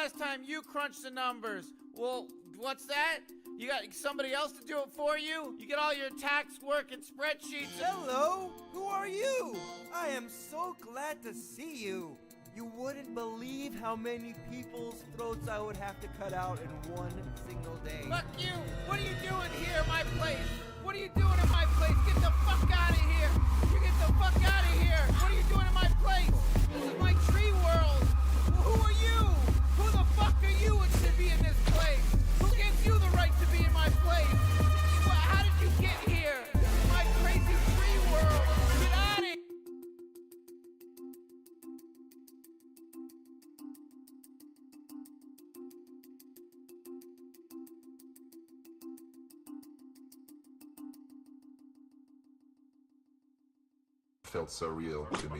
last time you crunched the numbers? Well, what's that? You got somebody else to do it for you? You get all your tax work and spreadsheets. Hello, who are you? I am so glad to see you. You wouldn't believe how many people's throats I would have to cut out in one single day. Fuck you! What are you doing here in my place? What are you doing in my place? Get the fuck out of here! You get the fuck out of here! What are you doing in my place? This is my tree world! Who are you? Who the fuck are you to be in this place? Who gives you the right to be in my place? How did you get here? This is my crazy tree world! Get out of here! Felt so real to me.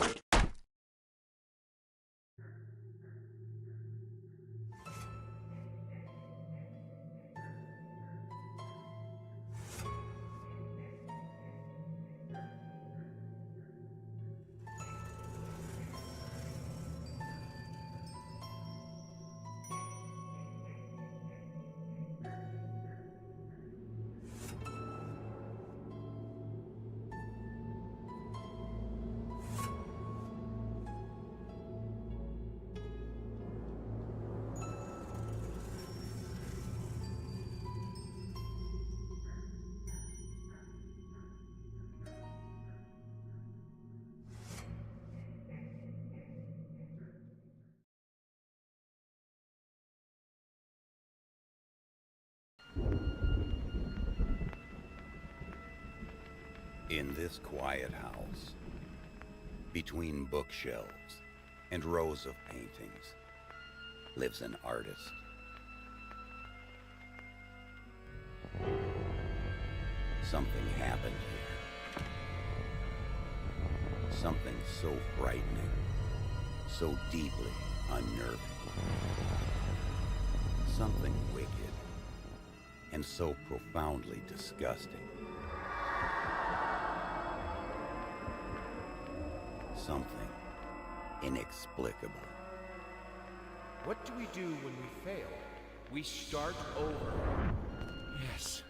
In this quiet house, between bookshelves and rows of paintings, lives an artist. Something happened here. Something so frightening, so deeply unnerving. Something wicked, and so profoundly disgusting. Something inexplicable. What do we do when we fail? We start over. Yes,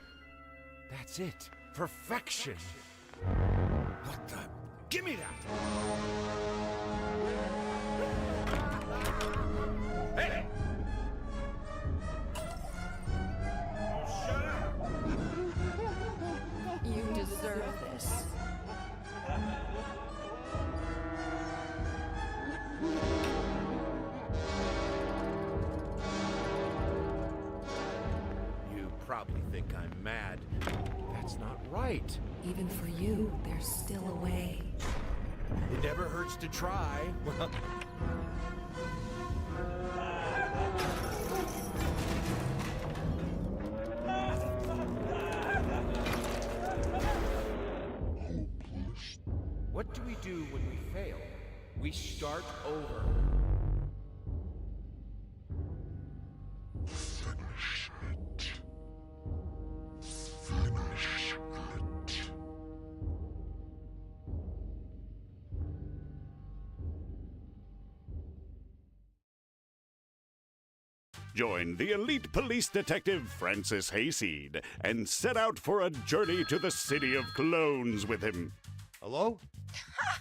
that's it. Perfection. What the? Give me that! Hey! Shut up! You deserve this. You probably think I'm mad. That's not right. Even for you, there's still a way. It never hurts to try. What do we do when we fail? We start over. Finish it. Finish it. Join the elite police detective Francis Hayseed and set out for a journey to the city of clones with him. Hello?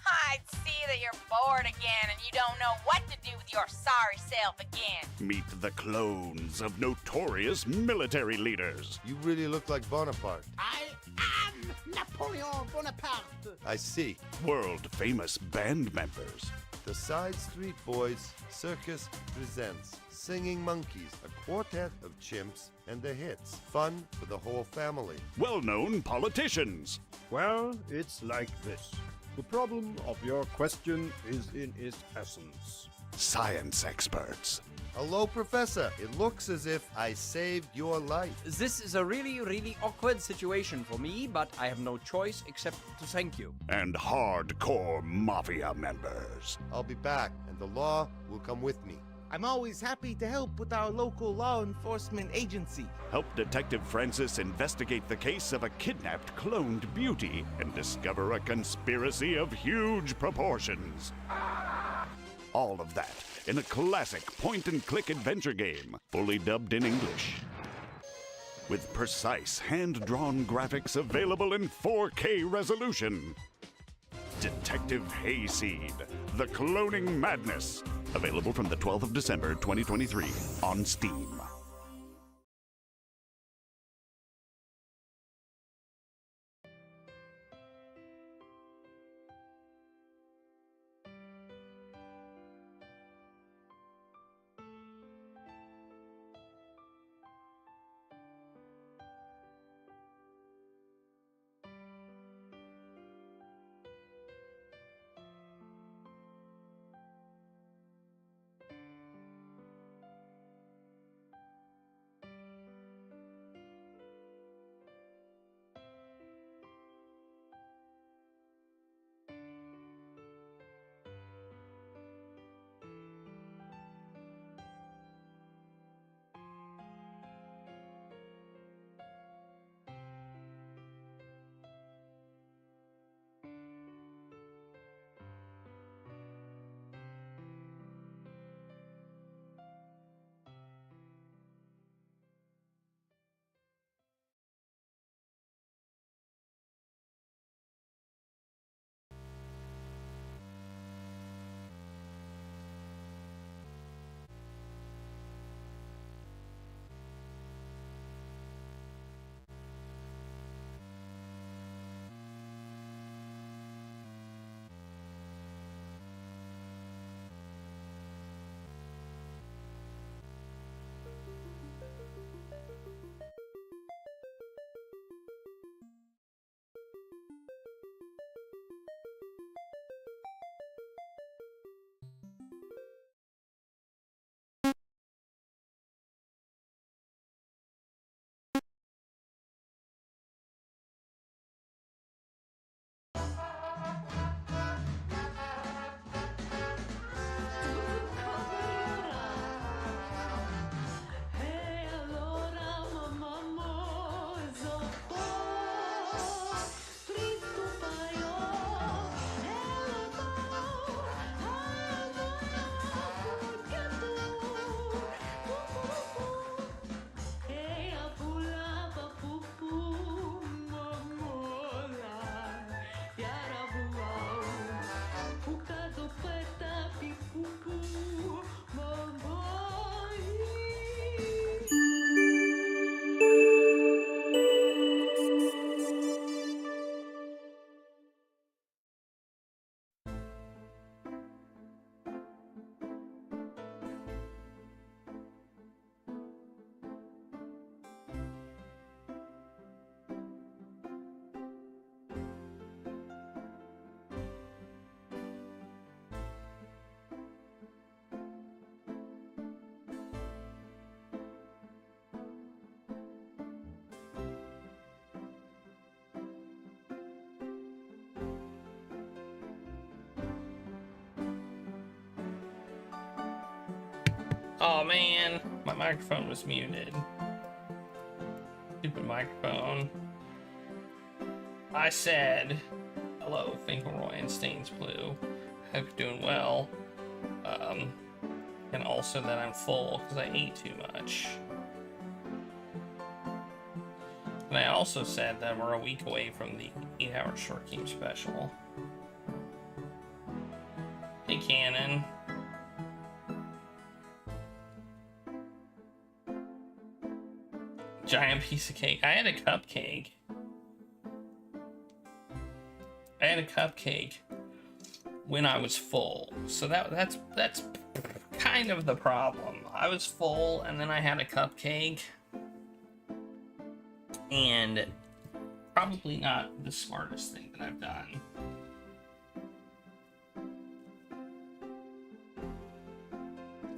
I see that you're bored again and you don't know what to do with your sorry self again. Meet the clones of notorious military leaders. You really look like Bonaparte. I am Napoleon Bonaparte. I see. World-famous band members. The Side Street Boys Circus presents Singing Monkeys, a quartet of chimps and the hits. Fun for the whole family. Well-known politicians. Well, it's like this. The problem of your question is in its essence. Science experts. Hello, Professor. It looks as if I saved your life. This is a really awkward situation for me, but I have no choice except to thank you. And hardcore mafia members. I'll be back, and the law will come with me. I'm always happy to help with our local law enforcement agency. Help Detective Francis investigate the case of a kidnapped cloned beauty and discover a conspiracy of huge proportions. All of that in a classic point-and-click adventure game, fully dubbed in English. With precise, hand-drawn graphics available in 4K resolution. Detective Hayseed, The Cloning Madness. Available from the 12th of December, 2023 on Steam. Oh man, my microphone was muted. Stupid microphone. I said, hello, Finkelroy and Stains Blue. Hope you're doing well. And also that I'm full because I ate too much. And I also said that we're a week away from the 8-hour short game special. Hey, Cannon. Giant piece of cake. I had a cupcake. I had a cupcake when I was full. So that's kind of the problem. I was full and then I had a cupcake. And probably not the smartest thing that I've done.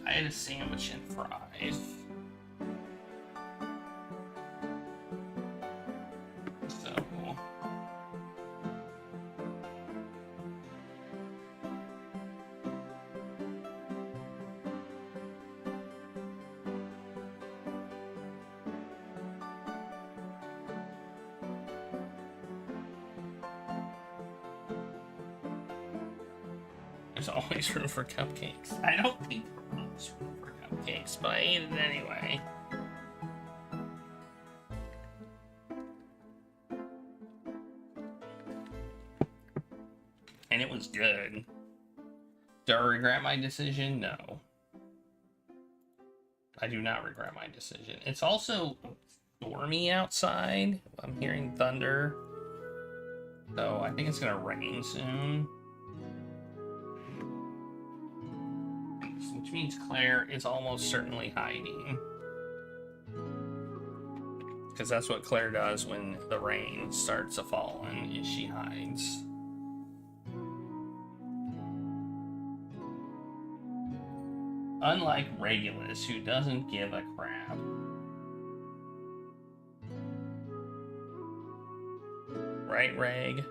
I had a sandwich and fries. There's always room for cupcakes. I don't think For cupcakes, but I ate it anyway. And it was good. Do I regret my decision? No. I do not regret my decision. It's also stormy outside. I'm hearing thunder. So I think it's gonna rain soon. Which means Claire is almost certainly hiding. Because that's what Claire does when the rain starts to fall, and she hides. Unlike Regulus, who doesn't give a crap. Right, Reg?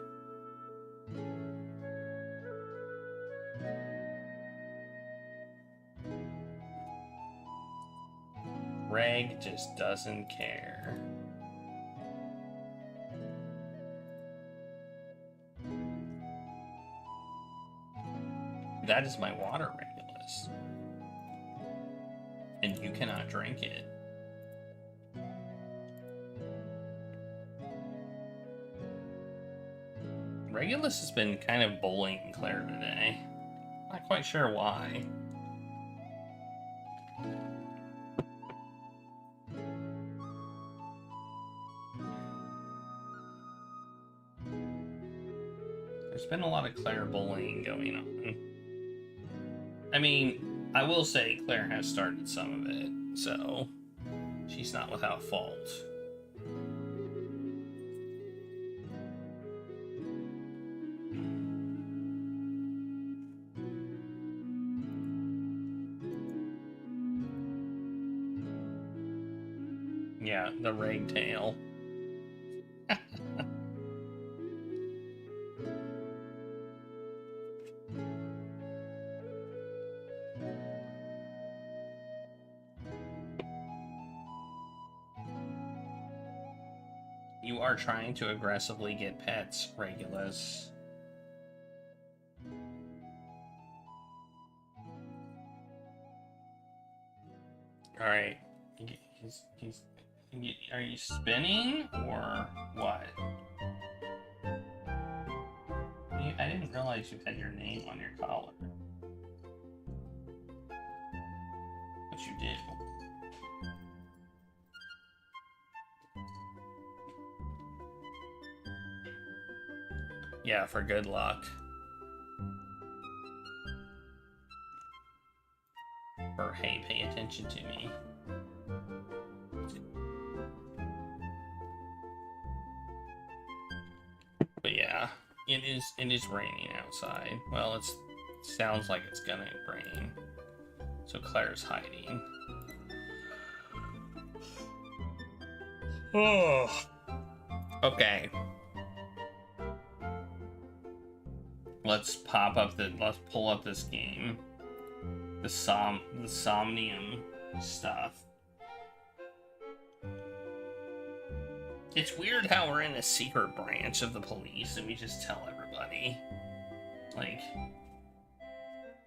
Reg just doesn't care. That is my water, Regulus. And you cannot drink it. Regulus has been kind of bullying Claire today. Not quite sure why. There's been a lot of Claire bullying going on. I mean, I will say Claire has started some of it, so she's not without fault. Yeah, the rag tail. You are trying to aggressively get pets, Regulus. Alright. Are you spinning, or what? I didn't realize you had your name on your collar. But you did. Yeah, for good luck. Or hey, pay attention to me. But yeah, it is raining outside. Well, it sounds like it's gonna rain. So Claire's hiding. Oh. Okay. Let's pull up this game. The Somnium stuff. It's weird how we're in a secret branch of the police and we just tell everybody. Like,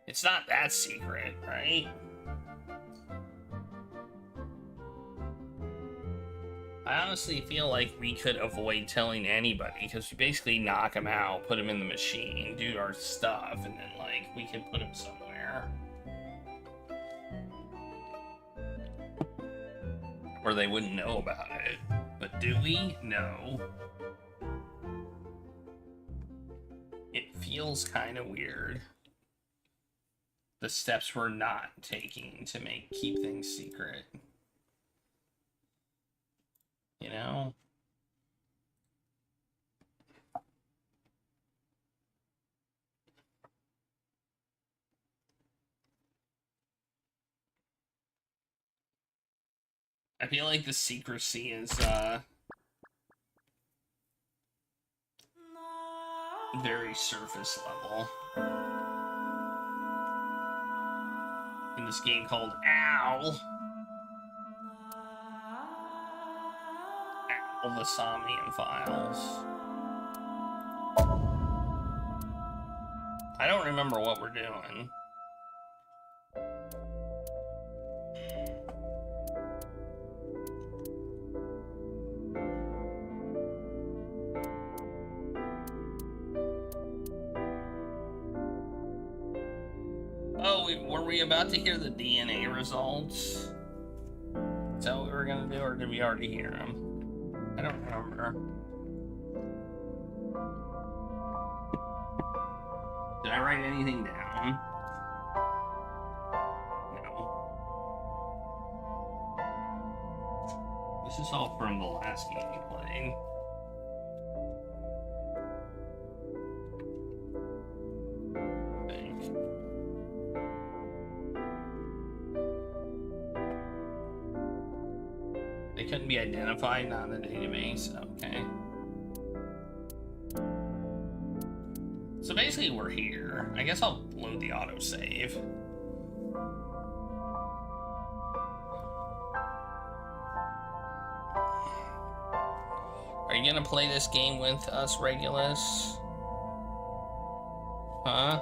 it's not that secret, right? I honestly feel like we could avoid telling anybody, because we basically knock them out, put them in the machine, do our stuff, and then, like, we could put them somewhere. Or they wouldn't know about it. But do we? No. It feels kind of weird. The steps we're not taking to keep things secret. You know? I feel like the secrecy is, very surface level. In this game called Owl. Owl, the Somnium Files. I don't remember what we're doing. were we about to hear the DNA results? Is that what we were gonna do, or did we already hear them? I don't remember. Did I write anything down? No. This is all from the last game we played. They couldn't be identified, not in the database. Okay. So basically, we're here. I guess I'll load the autosave. Are you gonna play this game with us, Regulus? Huh?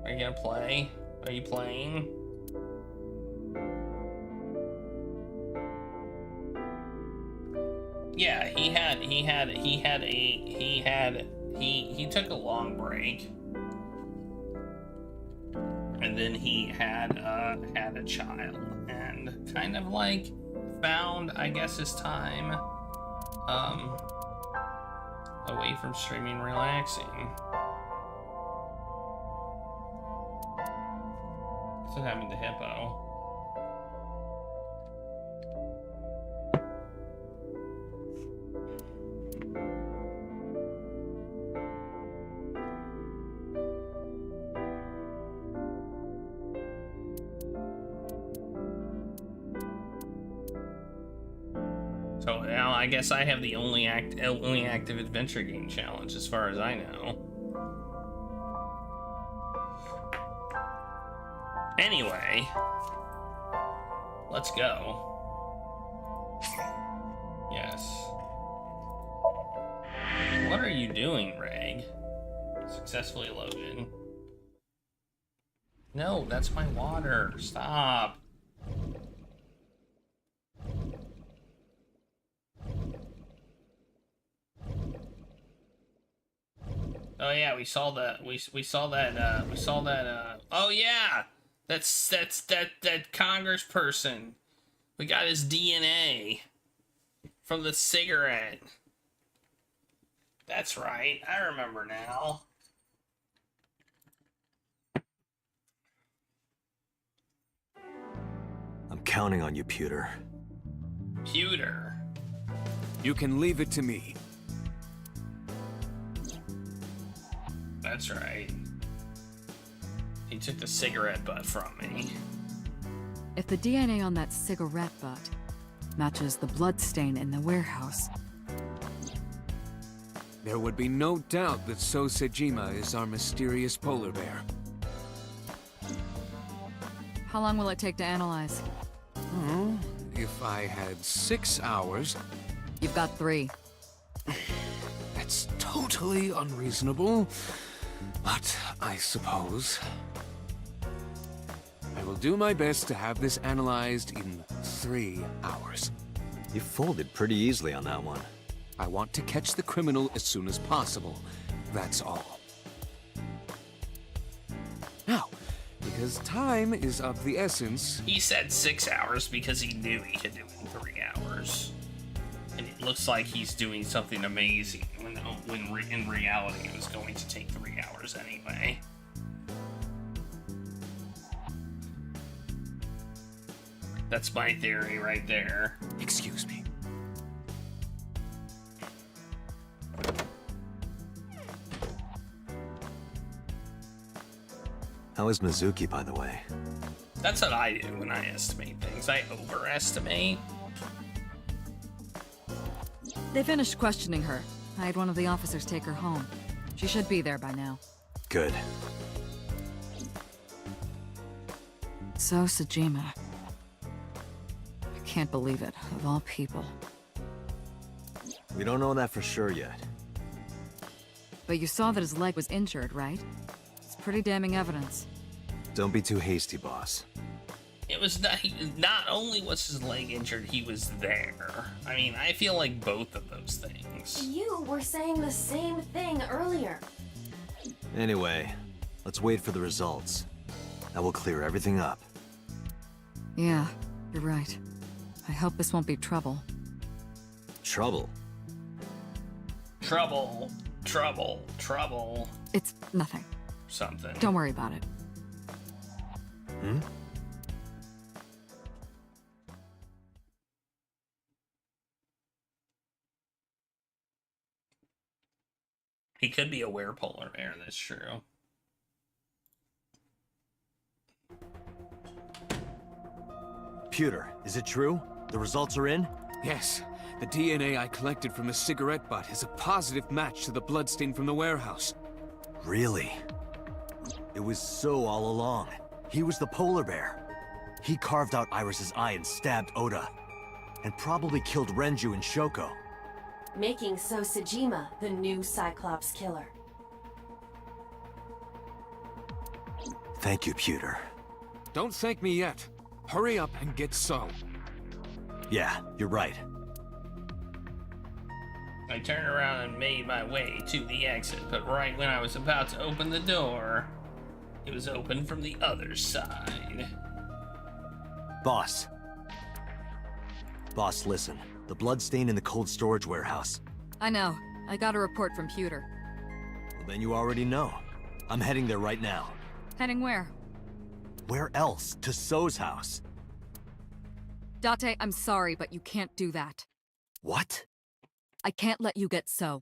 Are you gonna play? Are you playing? Yeah, he took a long break. And then he had a child and kind of like found, I guess, his time away from streaming and relaxing. What's happening to Hippo? So now I guess I have the only active adventure game challenge as far as I know. Anyway, let's go. Yes. What are you doing, Reg? Successfully loaded. No, that's my water. Stop. Oh yeah, we saw that. We saw that. Oh yeah, that's that congressperson. We got his DNA from the cigarette. That's right. I remember now. I'm counting on you, Pewter. Pewter. You can leave it to me. That's right. He took the cigarette butt from me. If the DNA on that cigarette butt matches the bloodstain in the warehouse, there would be no doubt that So Sejima is our mysterious polar bear. how long will it take to analyze? If I had 6 hours... You've got 3. That's totally unreasonable. But I suppose I will do my best to have this analyzed in 3 hours. You folded pretty easily on that one. I want to catch the criminal as soon as possible. That's all. Now, because time is of the essence... He said 6 hours because he knew he could do it in 3 hours. And it looks like he's doing something amazing when in reality it was going to take 3 hours anyway. That's my theory right there. Excuse me. How is Mizuki, by the way? That's what I do when I estimate things. I overestimate. They finished questioning her. I had one of the officers take her home. She should be there by now. Good. So Sejima. I can't believe it, of all people. We don't know that for sure yet. But you saw that his leg was injured, right? It's pretty damning evidence. Don't be too hasty, boss. It was not only was his leg injured, he was there. I mean, I feel like both of those things. You were saying the same thing earlier. Anyway, Let's wait for the results. That will clear everything up. Yeah, you're right. I hope this won't be trouble. Trouble? Trouble. Trouble. Trouble. It's nothing. Something. Don't worry about it. Hmm? He could be a werepolar bear, that's true. Pewter, is it true? The results are in? Yes. The DNA I collected from the cigarette butt is a positive match to the bloodstain from the warehouse. Really? It was So all along. He was the polar bear. He carved out Iris's eye and stabbed Oda. And probably killed Renju and Shoko. Making So Sejima the new Cyclops killer. Thank you, Pewter. Don't thank me yet. Hurry up and get So. Yeah, you're right. I turned around and made my way to the exit, but right when I was about to open the door, it was open from the other side. Boss. Boss, listen. The bloodstain in the cold storage warehouse. I know. I got a report from Pewter. Well, then you already know. I'm heading there right now. Heading where? Where else? To So's house. Date, I'm sorry, but you can't do that. What? I can't let you get So.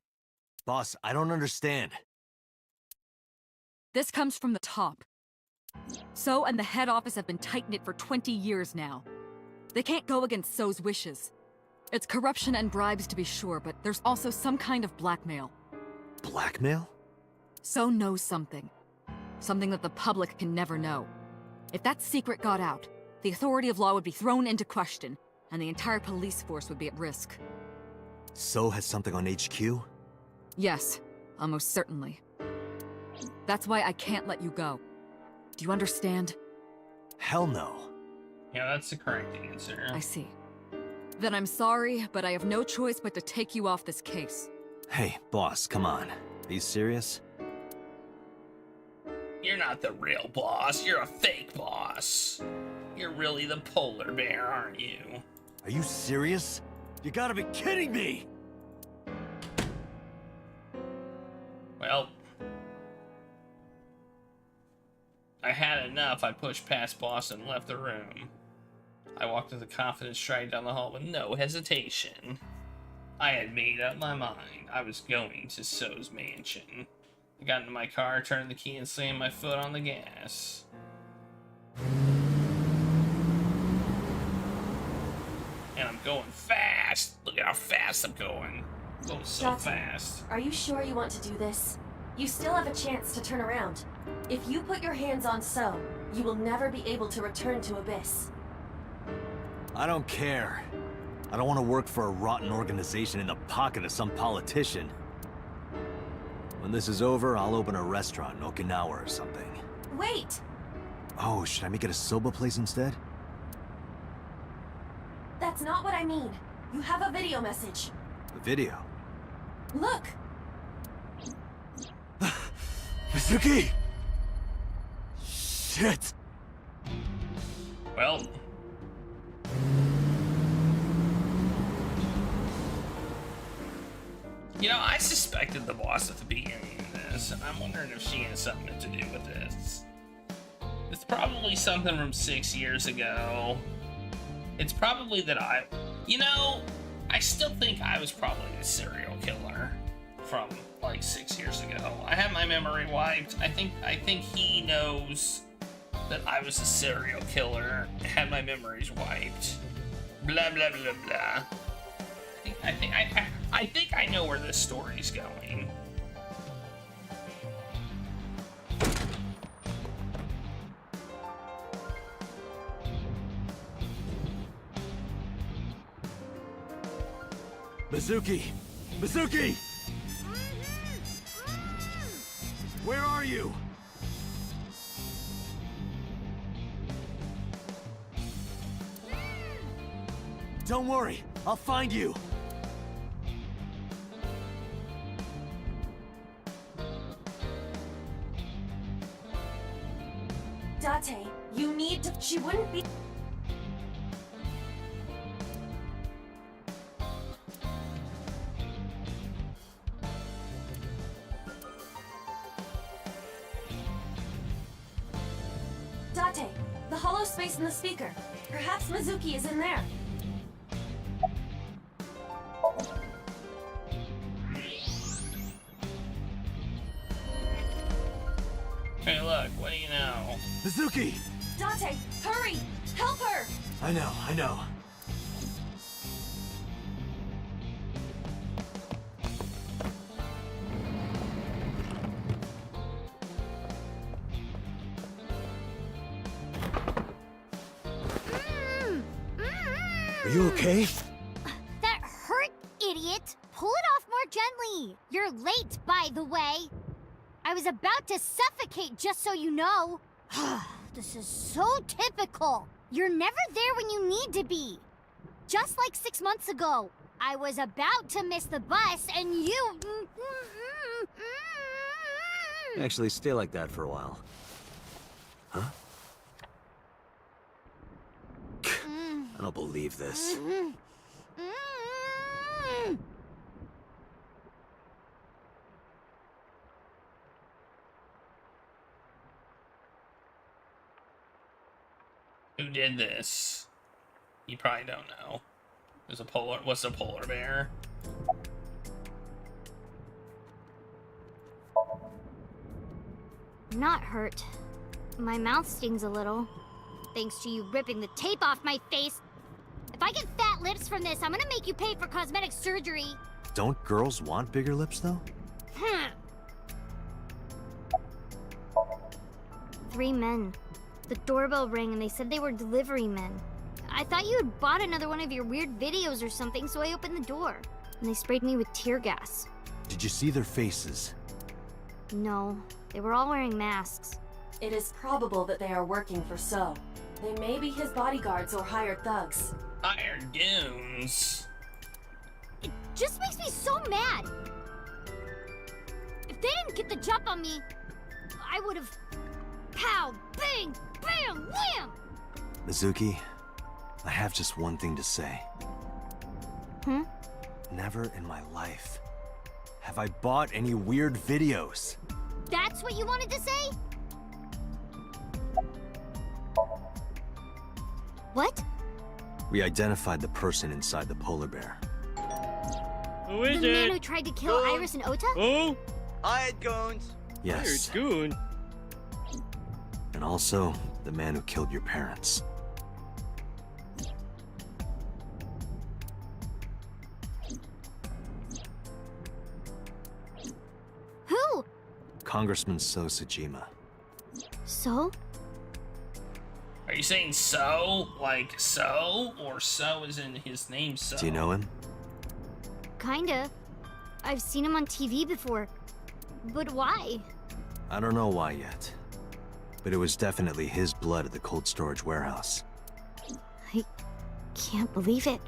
Boss, I don't understand. This comes from the top. So and the head office have been tight-knit for 20 years now. They can't go against So's wishes. It's corruption and bribes to be sure, but there's also some kind of blackmail. Blackmail? So knows something. Something that the public can never know. If that secret got out, the authority of law would be thrown into question, and the entire police force would be at risk. So has something on HQ? Yes, almost certainly. That's why I can't let you go. Do you understand? Hell no. Yeah, that's the correct answer. I see. Then I'm sorry, but I have no choice but to take you off this case. Hey, boss, come on. Are you serious? You're not the real boss, you're a fake boss. You're really the polar bear, aren't you? Are you serious? You gotta be kidding me! Well, I had enough. I pushed past boss and left the room. I walked with a confident stride down the hall with no hesitation. I had made up my mind. I was going to So's mansion. I got into my car, turned the key, and slammed my foot on the gas. And I'm going fast. Look at how fast I'm going. I'm going so fast. Are you sure you want to do this? You still have a chance to turn around. If you put your hands on So, you will never be able to return to Abyss. I don't care. I don't want to work for a rotten organization in the pocket of some politician. When this is over, I'll open a restaurant in Okinawa or something. Wait! Oh, should I make it a soba place instead? That's not what I mean. You have a video message. A video? Look! Mizuki! Shit! Well... You know, I suspected the boss at the beginning of this, and I'm wondering if she has something to do with this. It's probably something from 6 years ago. It's probably that you know, I still think I was probably the serial killer from like 6 years ago. I have my memory wiped. I think he knows that I was a serial killer. I had my memories wiped. Blah blah blah blah. I think I know where this story's going. Mizuki! Mizuki! Where are you? Don't worry, I'll find you. wouldn't be... Date, the hollow space in the speaker. Perhaps Mizuki is in there. Hey, look, what do you know? Mizuki! Date, hurry! Help her! I know. Are you okay? That hurt, idiot! Pull it off more gently! You're late, by the way! I was about to suffocate, just so you know! This is so typical! You're never there when you need to be! Just like 6 months ago, I was about to miss the bus, and you... Actually, stay like that for a while. Huh? I don't believe this. Who did this? You probably don't know. There's a polar. What's a polar bear? Not hurt. My mouth stings a little. Thanks to you ripping the tape off my face. If I get fat lips from this, I'm gonna make you pay for cosmetic surgery. Don't girls want bigger lips, though? 3 men. The doorbell rang and they said they were delivery men. I thought you had bought another one of your weird videos or something, so I opened the door. And they sprayed me with tear gas. Did you see their faces? No, they were all wearing masks. It is probable that they are working for So. They may be his bodyguards or hired thugs. Hired goons. It just makes me so mad. If they didn't get the jump on me, I would have... Pow! Bang! Bam! Wham! Mizuki, I have just one thing to say. Never in my life have I bought any weird videos. That's what you wanted to say? What? We identified the person inside the polar bear. Who is the man who tried to kill Iris and Ota? Who? Hired goons. Yes. Hired goon. And also, the man who killed your parents. Who? Congressman So Sajima. So? Are you saying so? Like so? Or so is in his name so? Do you know him? Kinda. I've seen him on TV before. But why? I don't know why yet. But it was definitely his blood at the cold storage warehouse. I can't believe it.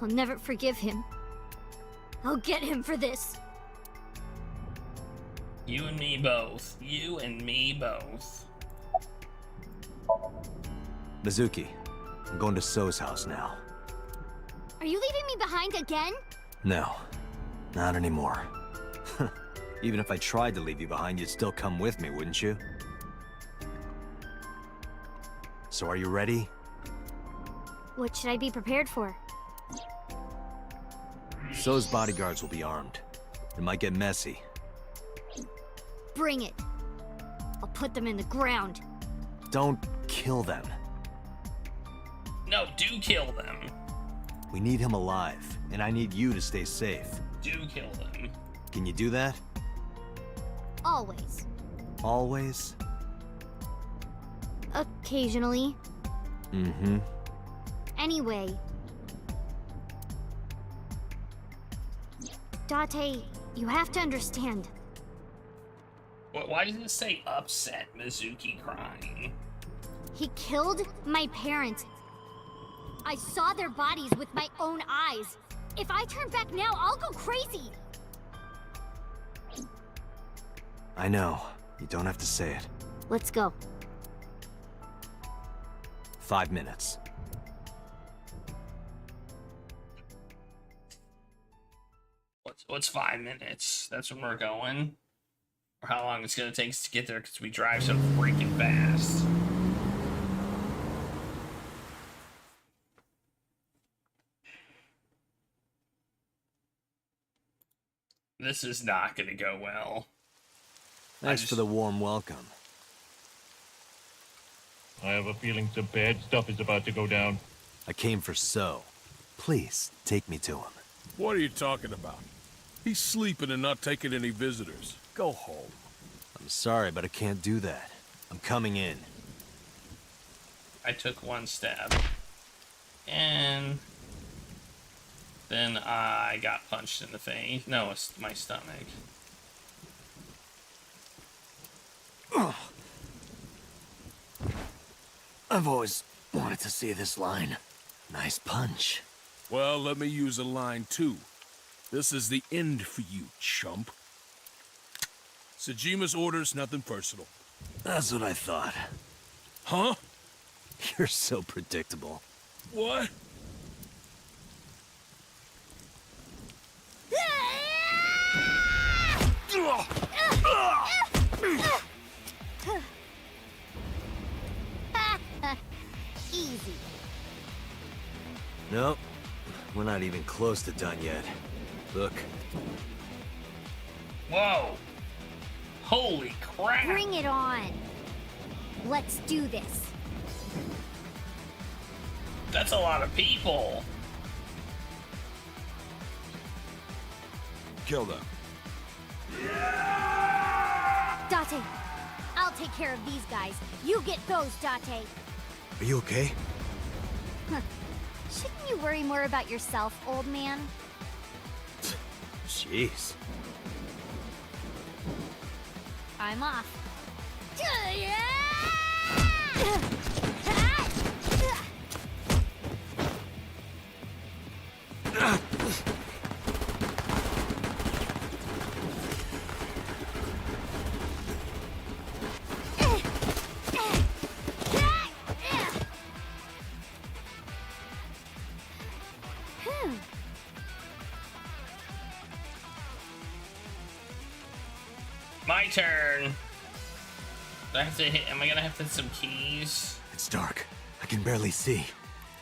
I'll never forgive him. I'll get him for this. You and me both. You and me both. Mizuki, I'm going to So's house now. Are you leaving me behind again? No, not anymore. Even if I tried to leave you behind, you'd still come with me, wouldn't you? So are you ready? What should I be prepared for? So's bodyguards will be armed. It might get messy. Bring it. I'll put them in the ground. Don't kill them. No, do kill them. We need him alive, and I need you to stay safe. Do kill them. Can you do that? Always. Always? Occasionally. Mm-hmm. Anyway. Date, you have to understand. Why does it say upset Mizuki crying? He killed my parents. I saw their bodies with my own eyes. If I turn back now, I'll go crazy. I know. You don't have to say it. Let's go. 5 minutes. What's 5 minutes? That's when we're going? Or how long it's gonna take us to get there because we drive so freaking fast. This is not gonna go well. Thanks for the warm welcome. I have a feeling some bad stuff is about to go down. I came for So. Please, take me to him. What are you talking about? He's sleeping and not taking any visitors. Go home. I'm sorry, but I can't do that. I'm coming in. I took one stab. And then I got punched in the face. No, it's my stomach. I've always wanted to see this line. Nice punch. Well, let me use a line too. This is the end for you, chump. Sejima's orders, nothing personal. That's what I thought. Huh? You're so predictable. What? Easy. Nope. We're not even close to done yet. Look. Whoa. Holy crap. Bring it on. Let's do this. That's a lot of people. Kill them. Date, I'll take care of these guys. You get those, Date. Are you okay? Huh. Shouldn't you worry more about yourself, old man? Jeez. I'm off. My turn. Do I have to hit? Am I gonna have to hit some keys? It's dark. I can barely see.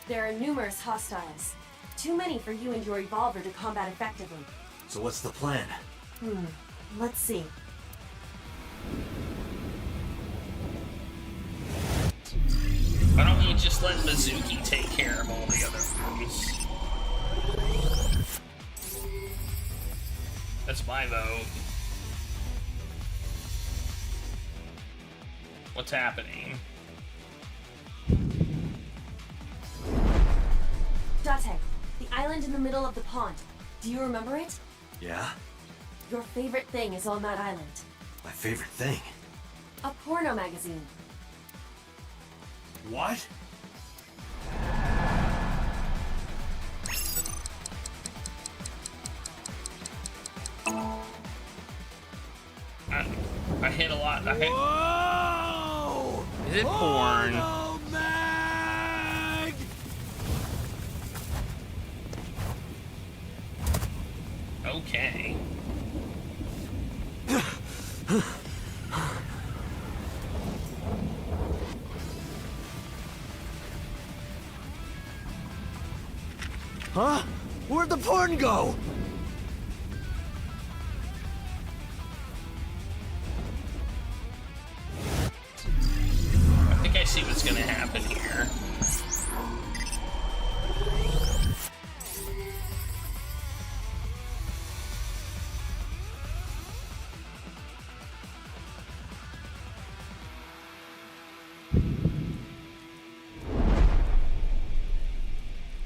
There are numerous hostiles. Too many for you and your revolver to combat effectively. So what's the plan? Let's see. Why don't we just let Mizuki take care of all the other rooms? That's my vote. What's happening? Date, the island in the middle of the pond. Do you remember it? Yeah? Your favorite thing is on that island. My favorite thing. A porno magazine. What? I hit a lot. I hit. Whoa! Is it porn? Oh, no, Mag! Okay. Huh? Where'd the porn go? I think I see what's gonna happen here.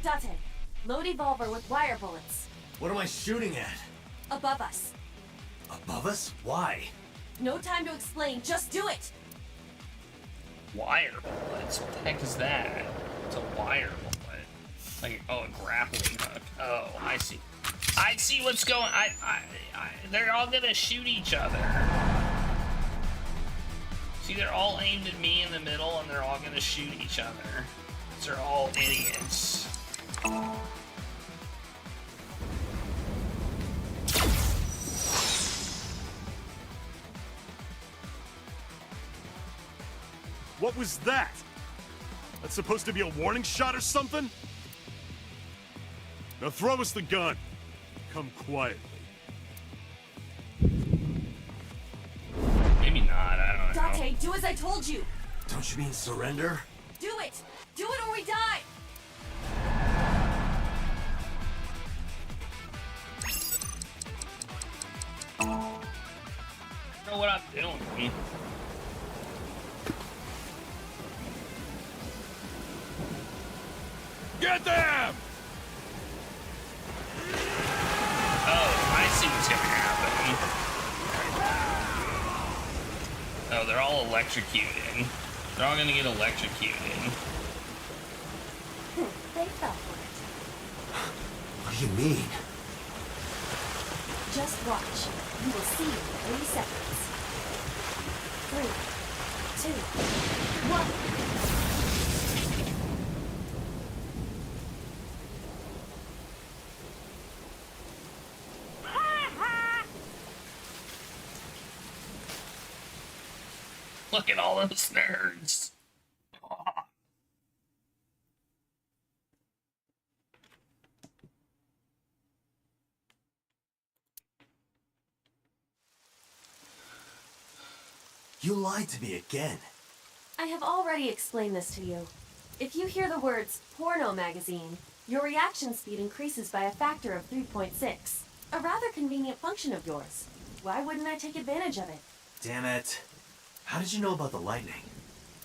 Date, load evolver with wire bullets. What am I shooting at? Above us. Above us? Why? No time to explain, just do it! Wire bullets? What the heck is that? It's a wire bullet. Like, oh, a grappling hook. Oh, I see. I see what's going. They're all gonna shoot each other. See, they're all aimed at me in the middle, and they're all gonna shoot each other. These are all idiots. What was that? That's supposed to be a warning shot or something? Now throw us the gun. Come quietly. Maybe not, I don't know. Date, do as I told you. Don't you mean surrender? Do it! Do it or we die! I don't know what I'm doing. Get them! Oh, I see what's gonna happen. Oh, they're all electrocuted. They're all gonna get electrocuted. They fell for What do you mean? it. Just watch. You will see in 3 seconds. 3, 2, 1. Look at all those nerds. You lied to me again. I have already explained this to you. If you hear the words porno magazine, your reaction speed increases by a factor of 3.6. A rather convenient function of yours. Why wouldn't I take advantage of it? Damn it. How did you know about the lightning?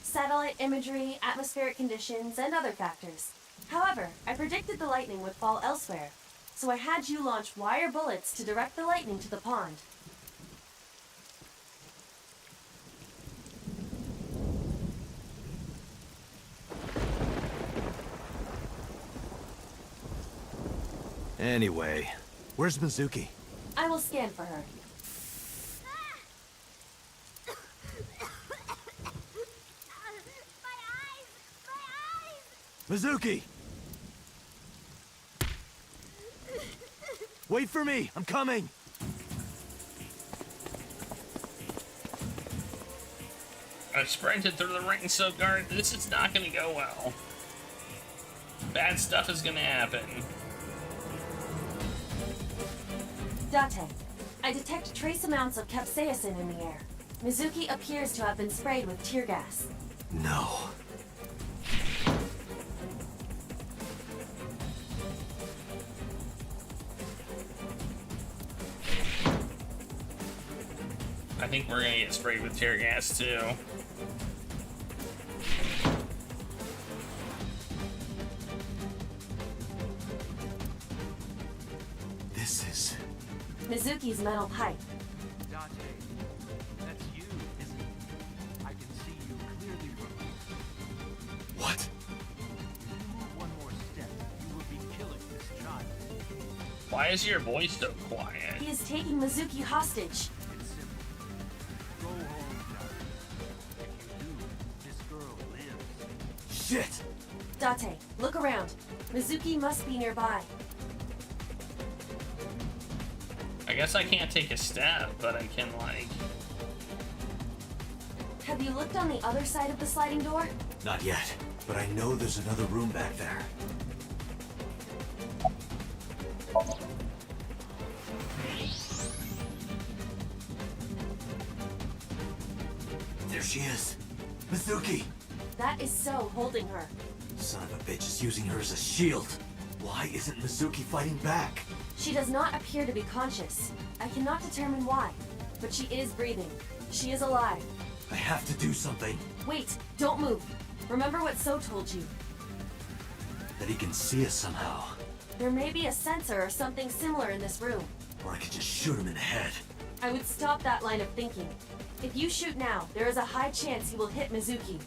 Satellite imagery, atmospheric conditions, and other factors. However, I predicted the lightning would fall elsewhere, so I had you launch wire bullets to direct the lightning to the pond. Anyway, where's Mizuki? I will scan for her. Mizuki! Wait for me! I'm coming! I sprinted through the ring so guard. This is not gonna go well. Bad stuff is gonna happen. Date, I detect trace amounts of capsaicin in the air. Mizuki appears to have been sprayed with tear gas. No. I think we're gonna get sprayed with tear gas too. This is... Mizuki's metal pipe. Date, that's you, isn't it? I can see you clearly from here. What? If you move one more step, you will be killing this child. Why is your voice so quiet? He is taking Mizuki hostage. It's simple. Go home, Date. If you do, this girl lives. Shit! Date, look around. Mizuki must be nearby. I guess I can't take a step, but I can, like... Have you looked on the other side of the sliding door? Not yet, but I know there's another room back there. There she is! Mizuki! That is So holding her. Son of a bitch is using her as a shield. Why isn't Mizuki fighting back? She does not appear to be conscious. I cannot determine why, but she is breathing. She is alive. I have to do something. Wait, don't move. Remember what So told you. That he can see us somehow. There may be a sensor or something similar in this room. Or I could just shoot him in the head. I would stop that line of thinking. If you shoot now, there is a high chance you will hit Mizuki.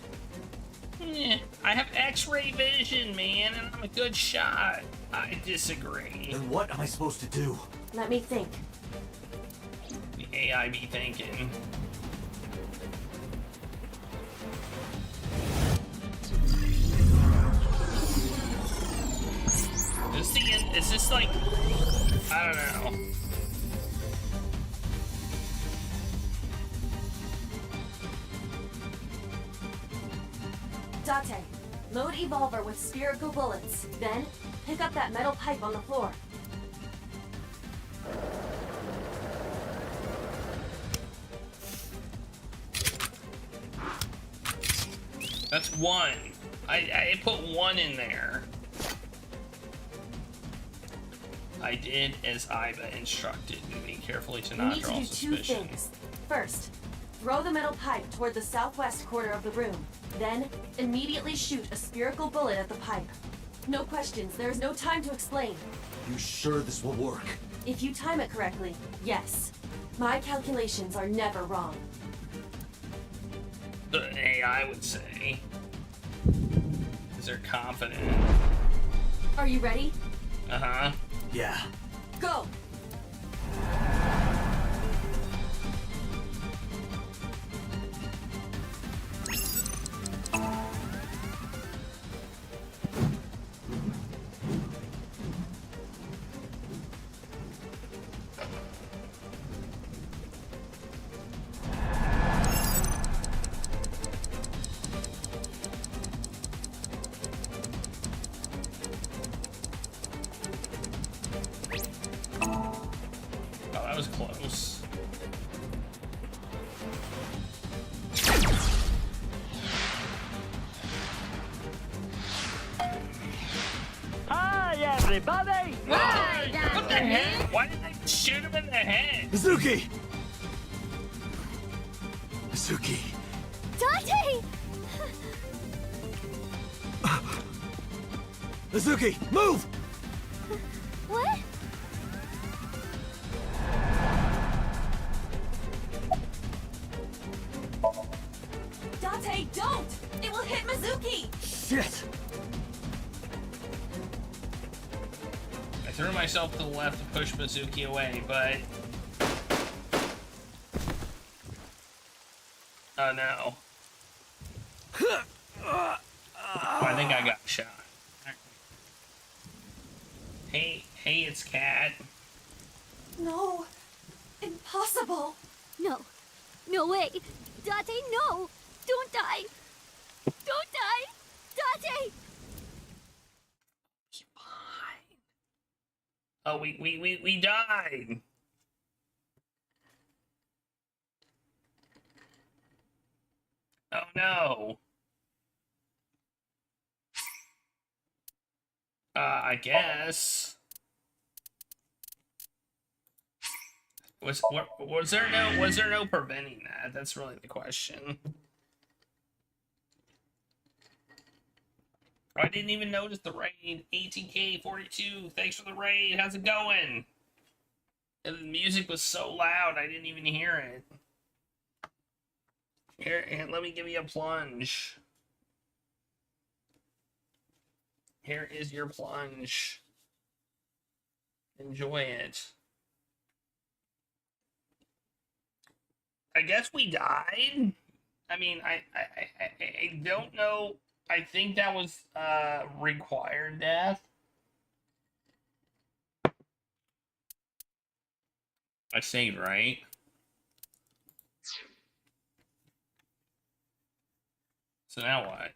I have X-ray vision, man, and I'm a good shot. I disagree. Then what am I supposed to do? Let me think. The AI be thinking. It's just like, I don't know. Date, load Evolver with spherical bullets. Then, pick up that metal pipe on the floor. That's one. I put one in there. I did as Iva instructed, moving carefully to You not need to draw do two suspicion. things. First, throw the metal pipe toward the southwest corner of the room. Then, immediately shoot a spherical bullet at the pipe. No questions, there is no time to explain. You sure this will work? If you time it correctly, yes. My calculations are never wrong. The AI would say. Because they're confident. Are you ready? Uh-huh. Yeah. Go! Oh, that was close. Hi, everybody! What the heck? Why did they shoot him in the head? Mizuki! Mizuki! Dante! Mizuki, move! What? Date, don't! It will hit Mizuki! Shit! I threw myself to the left to push Mizuki away, but... Oh no. Oh, I think I got shot. Hey, it's Cat. No! Impossible! No. No way! Dante, no! Don't die! Don't die! Dante! Oh, we died! Oh no! I guess. Was there no preventing that? That's really the question. I didn't even notice the raid. ATK42, thanks for the raid. How's it going? And the music was so loud, I didn't even hear it. Here, let me give you a plunge. Here is your plunge. Enjoy it. I guess we died. I mean, I don't know. I think that was required death. I saved, right? So now what?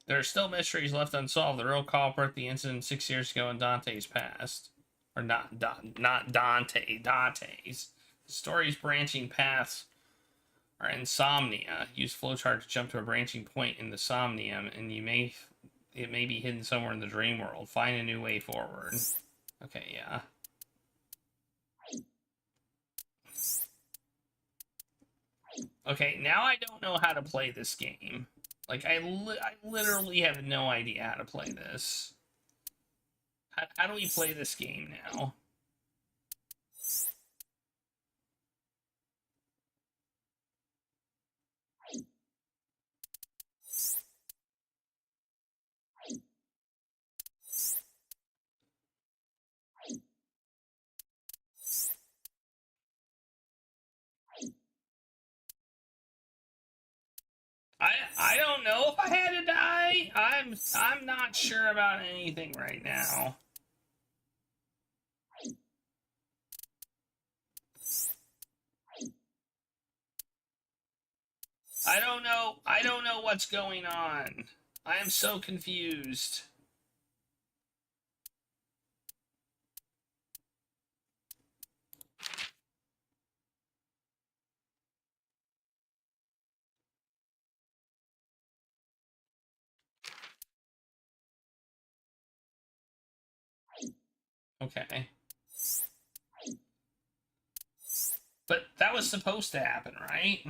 There are still mysteries left unsolved. The real culprit of the incident 6 years ago in Dante's past. Or not Dante, Dante's. The story's branching paths are insomnia. Use flowchart to jump to a branching point in the Somnium, and it may be hidden somewhere in the dream world. Find a new way forward. Okay, yeah. Okay, now I don't know how to play this game. Like, I literally have no idea how to play this. How do we play this game now? I don't know if I had to die. I'm not sure about anything right now. I don't know what's going on. I am so confused. Okay. But that was supposed to happen, right?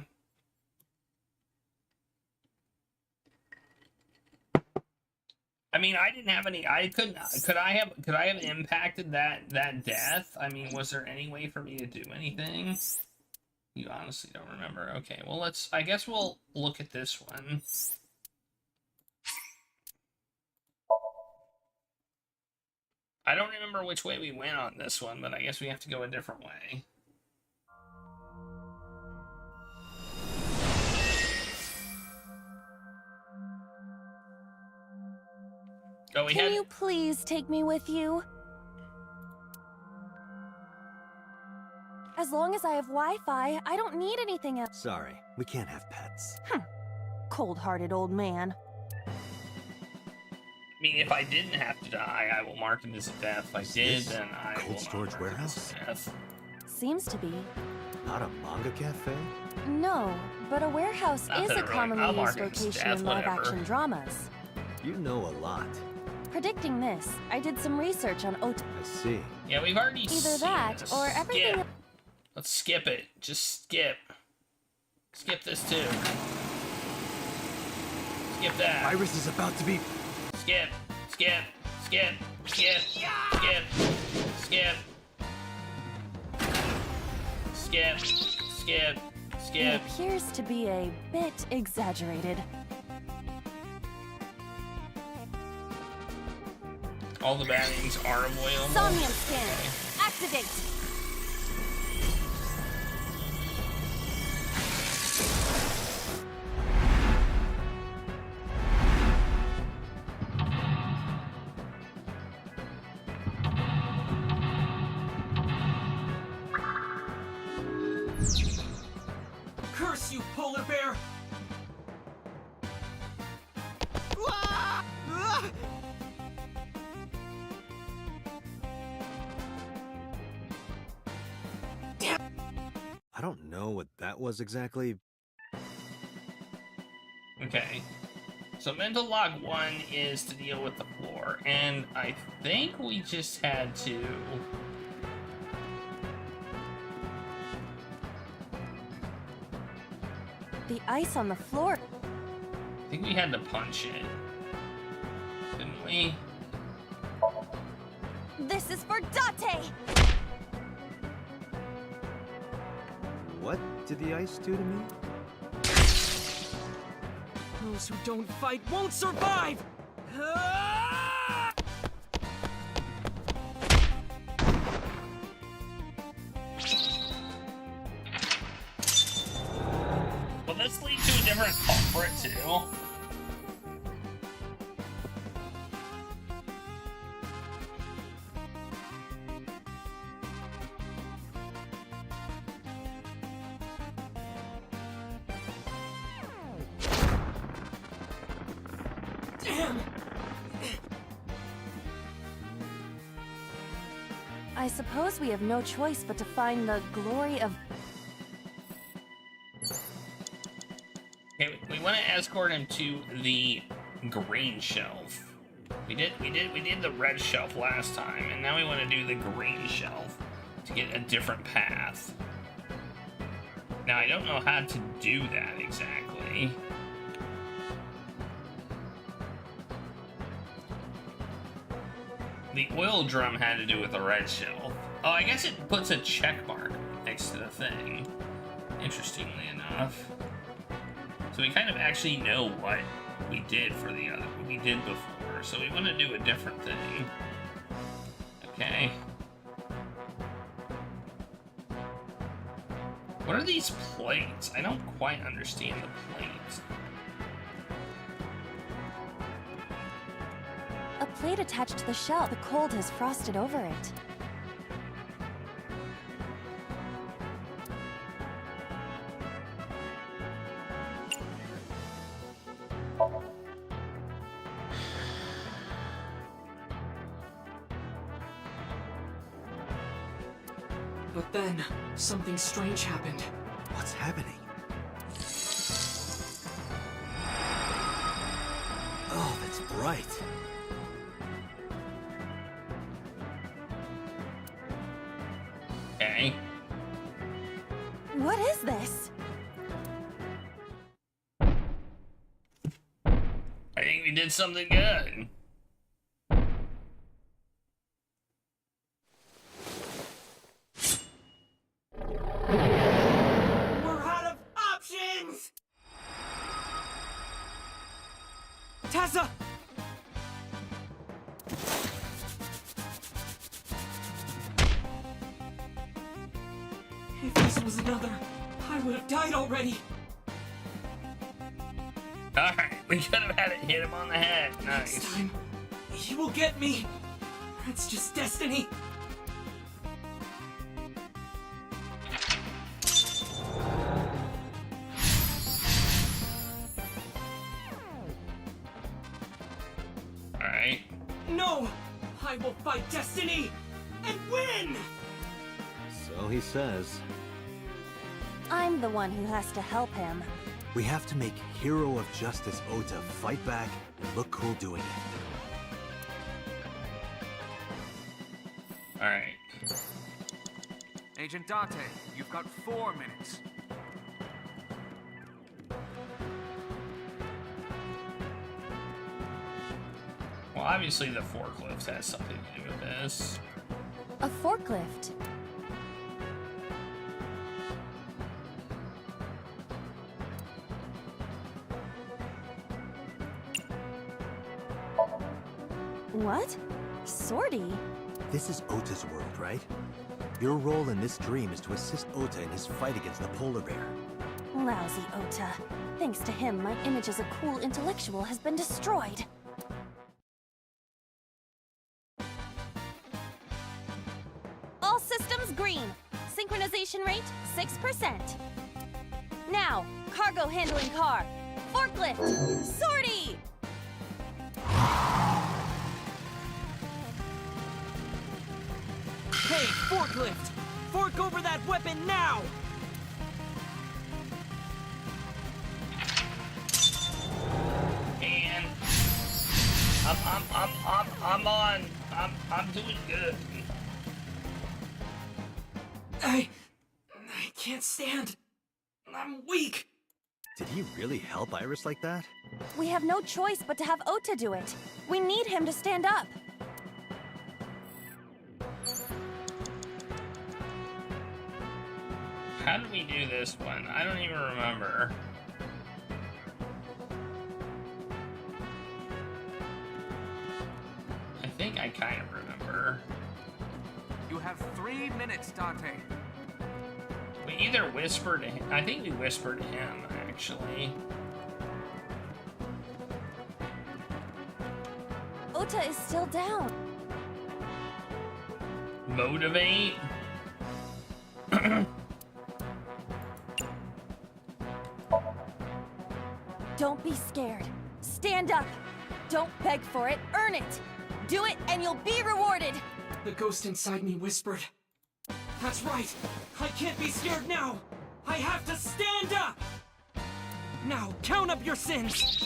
I mean, I didn't have any. I couldn't. Could I have impacted that death? I mean, was there any way for me to do anything? You honestly don't remember. Okay, well let's. I guess we'll look at this one. I don't remember which way we went on this one, but I guess we have to go a different way. Oh, Can you please take me with you? As long as I have Wi-Fi, I don't need anything else. Sorry, we can't have pets. Cold-hearted old man. I mean, if I didn't have to die, I will mark it as a death. If I did, then I will storage warehouse? Death. Seems to be. Not a manga cafe? No, but a warehouse Not is that a it really- commonly I'll used mark it as location death, in whatever. live-action dramas. You know a lot. Predicting this, I did some research on I see. Yeah, we've already Either seen that this. or everything. Skip. Let's skip it. Just skip. Skip this too. Skip that. Iris is about to be... Skip. Skip. Skip. Skip. Skip. Skip. Skip. Skip. It Skip. appears to be a bit exaggerated. All the bad things are avoidable. Somnium scan. Activate. Curse you, polar bear! I don't know what that was exactly. Okay. So mental log 1 is to deal with the floor, and I think we just had to... The ice on the floor. I think we had to punch it. Didn't we? This is for Date! What did the ice do to me? Those who don't fight won't survive! Will this lead to a different culprit too? Damn! I suppose we have no choice but to find the glory of... Okay, we want to escort him to the green shelf. We did the red shelf last time, and now we want to do the green shelf to get a different path. Now I don't know how to do that exactly. The oil drum had to do with the red shelf. Oh, I guess it puts a check mark next to the thing. Interestingly enough. So we kind of actually know what we did for the other, what we did before. So we want to do a different thing. Okay. What are these plates? I don't quite understand the plates. plate attached to the shell. The cold has frosted over it. But then, something strange happened. What's happening? Oh, that's bright. Okay. What is this? I think we did something good. We're out of options! Tessa! If this was another, I would have died already. Alright, we could have had it hit him on the head. Nice. Next time, he will get me. That's just destiny. Alright. No! I will fight destiny and win! So he says. I'm the one who has to help him. We have to make Hero of Justice Ota fight back and look cool doing it. Alright. Agent Dante, you've got 4 minutes. Well, obviously the forklift has something to do with this. A forklift. What? Sortie? This is Ota's world, right? Your role in this dream is to assist Ota in his fight against the polar bear. Lousy Ota. Thanks to him, my image as a cool intellectual has been destroyed. All systems green. Synchronization rate 6%. Now, cargo handling car. Forklift. Sortie! Hey, forklift! Fork over that weapon now! And I'm doing good. I can't stand. I'm weak. Did he really help Iris like that? We have no choice but to have Ota do it. We need him to stand up. How did we do this one? I don't even remember. I think I kind of remember. You have 3 minutes, Dante. We either whispered to him. I think we whispered to him, actually. Ota is still down. Motivate? Don't be scared. Stand up. Don't beg for it, earn it. Do it and you'll be rewarded. The ghost inside me whispered. That's right. I can't be scared now. I have to stand up. Now, count up your sins.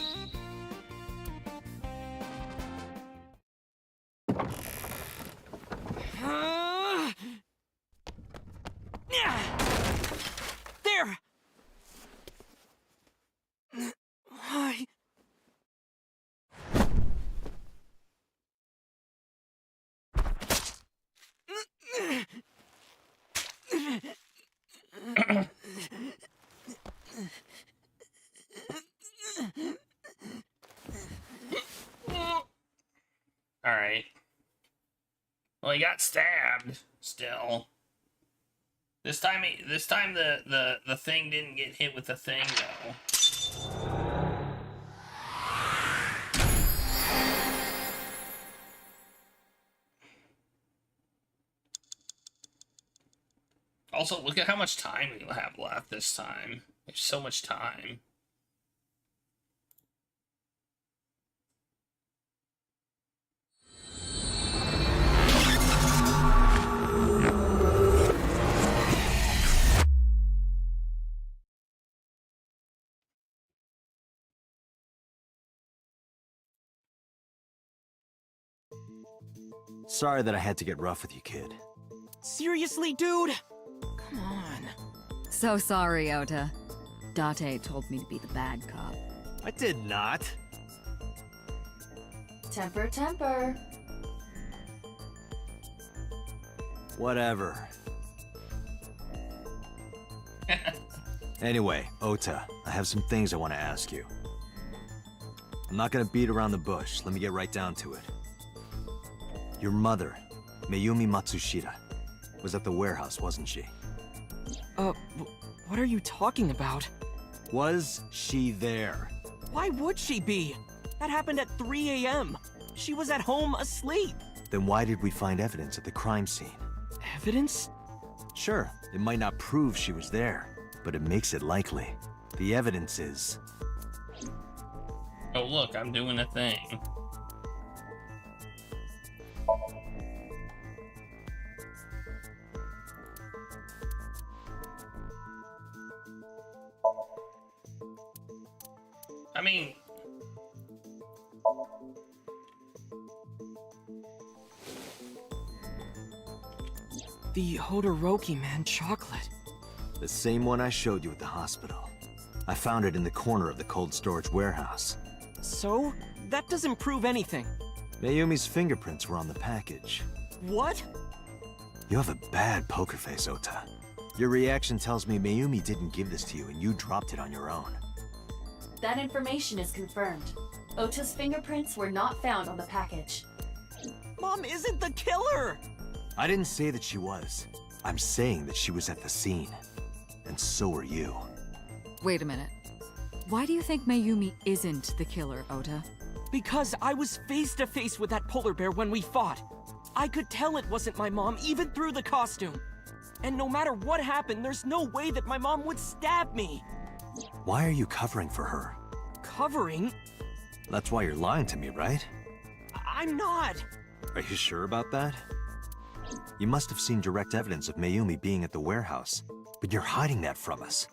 There. Why? Alright. Well, he got stabbed, still. This time the thing didn't get hit with the thing, though. Also, look at how much time we have left this time. There's so much time. Sorry that I had to get rough with you, kid. Seriously, dude? Come on. So sorry, Ota. Date told me to be the bad cop. I did not. Temper, temper. Whatever. Anyway, Ota, I have some things I want to ask you. I'm not gonna beat around the bush. Let me get right down to it. Your mother, Mayumi Matsushita, was at the warehouse, wasn't she? What are you talking about? Was she there? Why would she be? That happened at 3 a.m. She was at home asleep. Then why did we find evidence at the crime scene? Evidence? Sure, it might not prove she was there, but it makes it likely. The evidence is... Oh look, I'm doing a thing. I mean... The Hodoroki man chocolate. The same one I showed you at the hospital. I found it in the corner of the cold storage warehouse. So? That doesn't prove anything. Mayumi's fingerprints were on the package. What? You have a bad poker face, Ota. Your reaction tells me Mayumi didn't give this to you and you dropped it on your own. That information is confirmed. Ota's fingerprints were not found on the package. Mom isn't the killer! I didn't say that she was. I'm saying that she was at the scene. And so are you. Wait a minute. Why do you think Mayumi isn't the killer, Ota? Because I was face to face with that polar bear when we fought. I could tell it wasn't my mom, even through the costume. And no matter what happened, there's no way that my mom would stab me. Why are you covering for her? Covering? That's why you're lying to me, right? I'm not. Are you sure about that? You must have seen direct evidence of Mayumi being at the warehouse, but you're hiding that from us.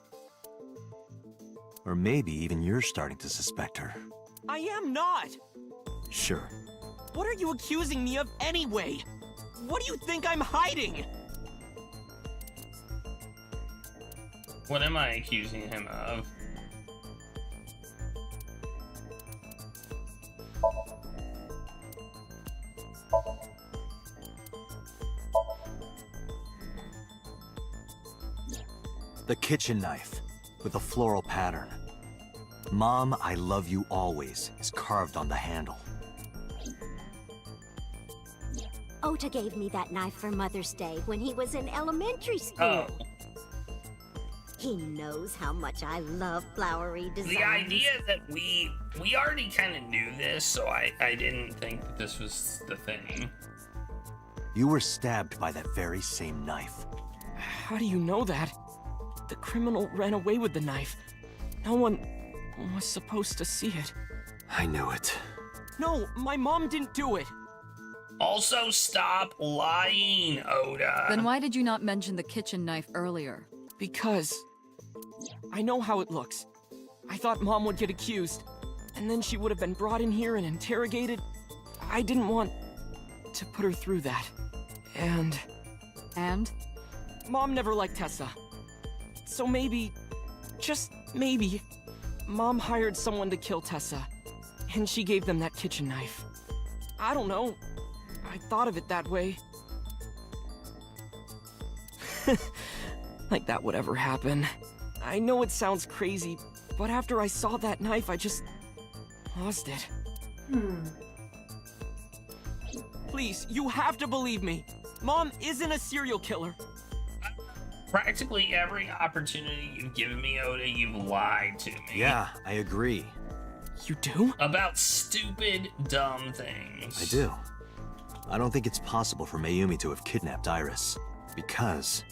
Or maybe even you're starting to suspect her. I am not. Sure. What are you accusing me of anyway? What do you think I'm hiding? What am I accusing him of? The kitchen knife, with a floral pattern. Mom, I love you always, is carved on the handle. Ota gave me that knife for Mother's Day when he was in elementary school. Oh. He knows how much I love flowery designs. The idea that we already kind of knew this, so I didn't think that this was the thing. You were stabbed by that very same knife. How do you know that? The criminal ran away with the knife. No one was supposed to see it. I knew it. No, my mom didn't do it. Also, stop lying, Oda. Then why did you not mention the kitchen knife earlier? Because I know how it looks. I thought Mom would get accused, and then she would have been brought in here and interrogated. I didn't want to put her through that. And? Mom never liked Tessa. So maybe, just maybe, Mom hired someone to kill Tessa, and she gave them that kitchen knife. I don't know. I thought of it that way. Like that would ever happen. I know it sounds crazy, but after I saw that knife, I just lost it. Please, you have to believe me. Mom isn't a serial killer. Practically every opportunity you've given me, Oda, you've lied to me. Yeah, I agree. You do? About stupid, dumb things. I do. I don't think it's possible for Mayumi to have kidnapped Iris, because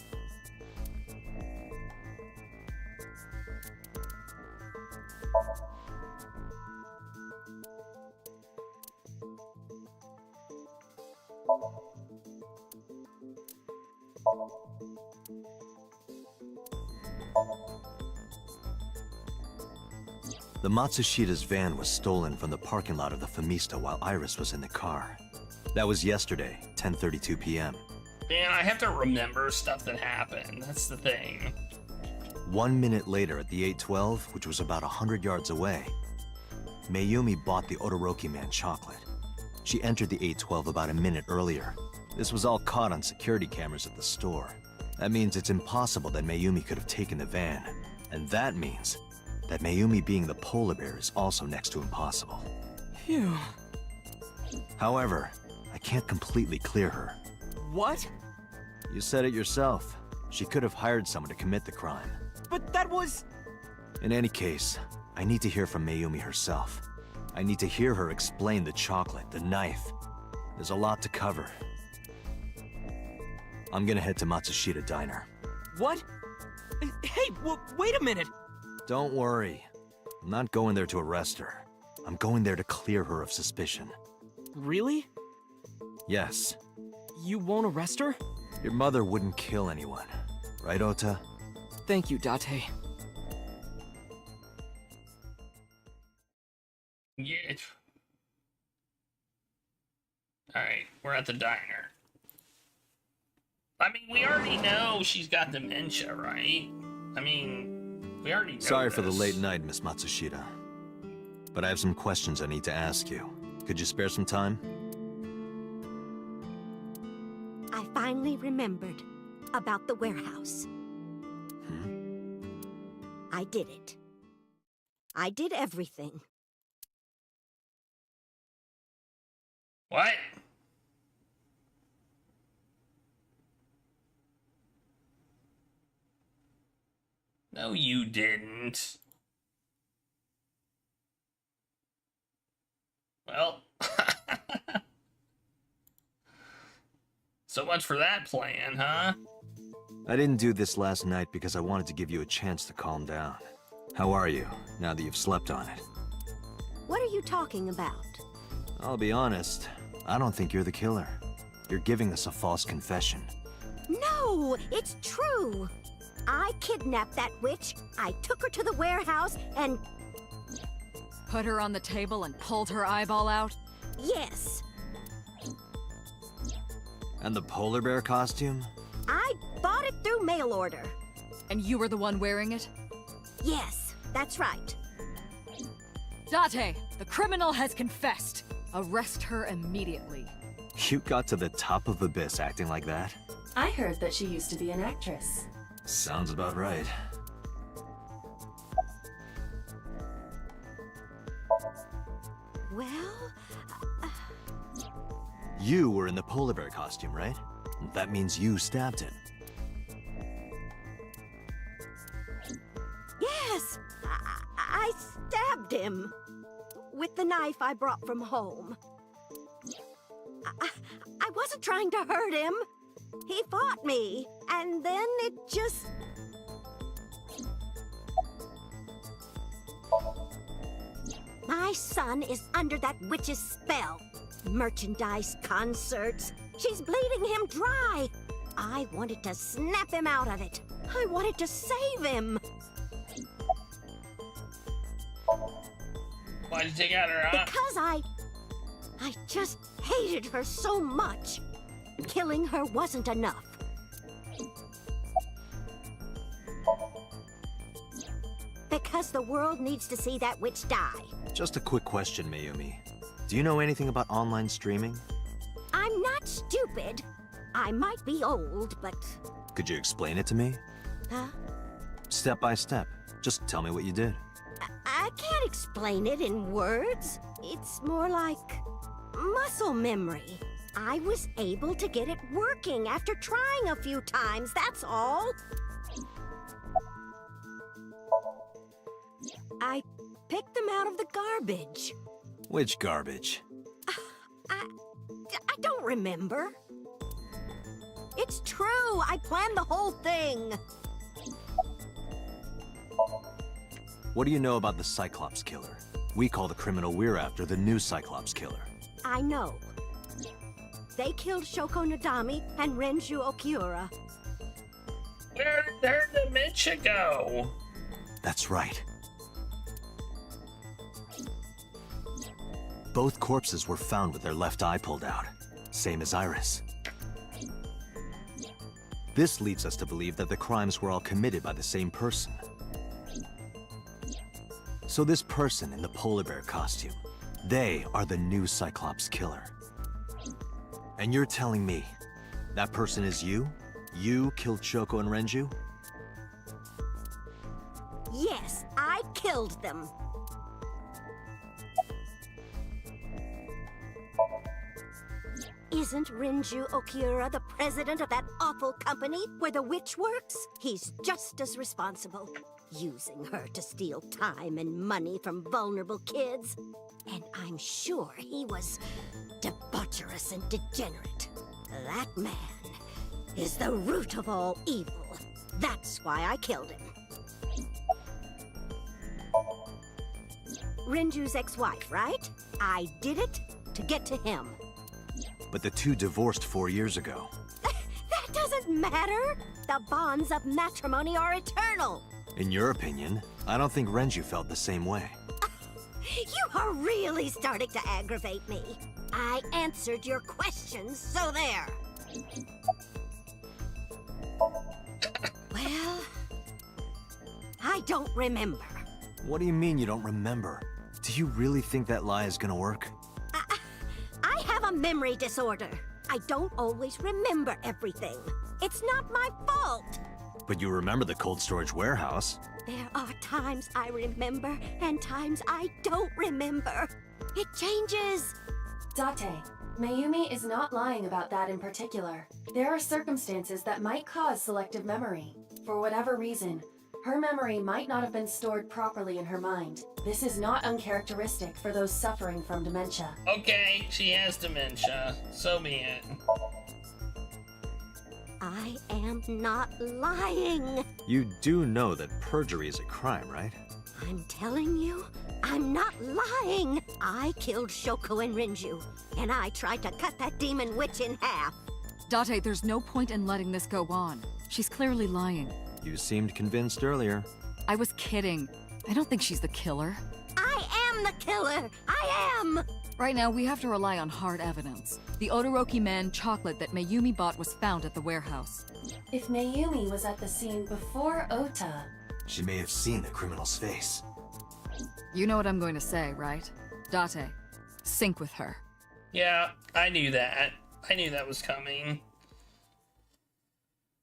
The Matsushida's van was stolen from the parking lot of the Famista while Iris was in the car. That was yesterday, 10:32 p.m. Man, I have to remember stuff that happened. That's the thing. 1 minute later at the 812, which was about 100 yards away, Mayumi bought the Odoroki Man chocolate. She entered the 812 about a minute earlier. This was all caught on security cameras at the store. That means it's impossible that Mayumi could have taken the van. And that means that Mayumi being the polar bear is also next to impossible. Phew. However, I can't completely clear her. What? You said it yourself. She could have hired someone to commit the crime. But that was... In any case, I need to hear from Mayumi herself. I need to hear her explain the chocolate, the knife. There's a lot to cover. I'm gonna head to Matsushita Diner. What? Hey, wait a minute! Don't worry. I'm not going there to arrest her. I'm going there to clear her of suspicion. Really? Yes. You won't arrest her? Your mother wouldn't kill anyone. Right, Ota? Thank you, Date. Yeah. Alright, we're at the diner. I mean, we already know she's got dementia, right? I mean, we already know Sorry for the this. late night, Miss Matsushita. But I have some questions I need to ask you. Could you spare some time? I finally remembered about the warehouse. I did it. I did everything. What? No, you didn't. Well, so much for that plan, huh? I didn't do this last night because I wanted to give you a chance to calm down. How are you, now that you've slept on it? What are you talking about? I'll be honest, I don't think you're the killer. You're giving us a false confession. No, it's true. I kidnapped that witch, I took her to the warehouse, and... Put her on the table and pulled her eyeball out? Yes. And the polar bear costume? I bought it through mail order. And you were the one wearing it? Yes, that's right. Date, the criminal has confessed. Arrest her immediately. You got to the top of Abyss acting like that? I heard that she used to be an actress. Sounds about right. Well... You were in the polar bear costume, right? That means you stabbed him. Yes! I stabbed him. With the knife I brought from home. I wasn't trying to hurt him. He fought me, and then it just... My son is under that witch's spell. Merchandise, concerts. She's bleeding him dry. I wanted to snap him out of it. I wanted to save him. Why'd you take out her eye? Because I just hated her so much. Killing her wasn't enough. Because the world needs to see that witch die. Just a quick question, Mayumi. Do you know anything about online streaming? I'm not stupid. I might be old, but... Could you explain it to me? Huh? Step by step. Just tell me what you did. I can't explain it in words. It's more like muscle memory. I was able to get it working after trying a few times, that's all. I picked them out of the garbage. Which garbage? I don't remember. It's true, I planned the whole thing. What do you know about the Cyclops killer? We call the criminal we're after the new Cyclops killer. I know. They killed Shoko Nadami and Renju Okiura. Where did her dementia go? That's right. Both corpses were found with their left eye pulled out, same as Iris. This leads us to believe that the crimes were all committed by the same person. So this person in the polar bear costume, they are the new Cyclops killer. And you're telling me that person is you? You killed Shoko and Renju? Yes, I killed them. Isn't Renju Okiura the president of that awful company where the witch works? He's just as responsible, using her to steal time and money from vulnerable kids. And I'm sure he was debaucherous and degenerate. That man is the root of all evil. That's why I killed him. Renju's ex-wife, right? I did it to get to him. But the two divorced 4 years ago. That doesn't matter! The bonds of matrimony are eternal! In your opinion, I don't think Renju felt the same way. You are really starting to aggravate me. I answered your questions, so there. Well, I don't remember. What do you mean you don't remember? Do you really think that lie is gonna work? I have a memory disorder. I don't always remember everything. It's not my fault. But you remember the cold storage warehouse. There are times I remember and times I don't remember. It changes. Date, Mayumi is not lying about that in particular. There are circumstances that might cause selective memory. For whatever reason, her memory might not have been stored properly in her mind. This is not uncharacteristic for those suffering from dementia. Okay, she has dementia. So be it. I am not lying. You do know that perjury is a crime, right? I'm telling you, I'm not lying. I killed Shoko and Renju, and I tried to cut that demon witch in half. Date, there's no point in letting this go on. She's clearly lying. You seemed convinced earlier. I was kidding. I don't think she's the killer. I am the killer! I am! Right now, we have to rely on hard evidence. The Odoroki Man chocolate that Mayumi bought was found at the warehouse. If Mayumi was at the scene before Ota... She may have seen the criminal's face. You know what I'm going to say, right? Date, sync with her. Yeah, I knew that. I knew that was coming.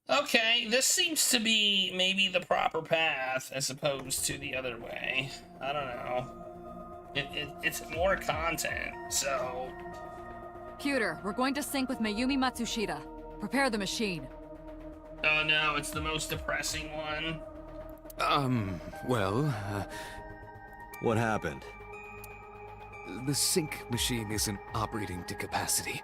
Okay, this seems to be maybe the proper path as opposed to the other way. I don't know. It's more content, so... Pewter, we're going to sync with Mayumi Matsushita. Prepare the machine. Oh no, it's the most depressing one. What happened? The sync machine isn't operating to capacity.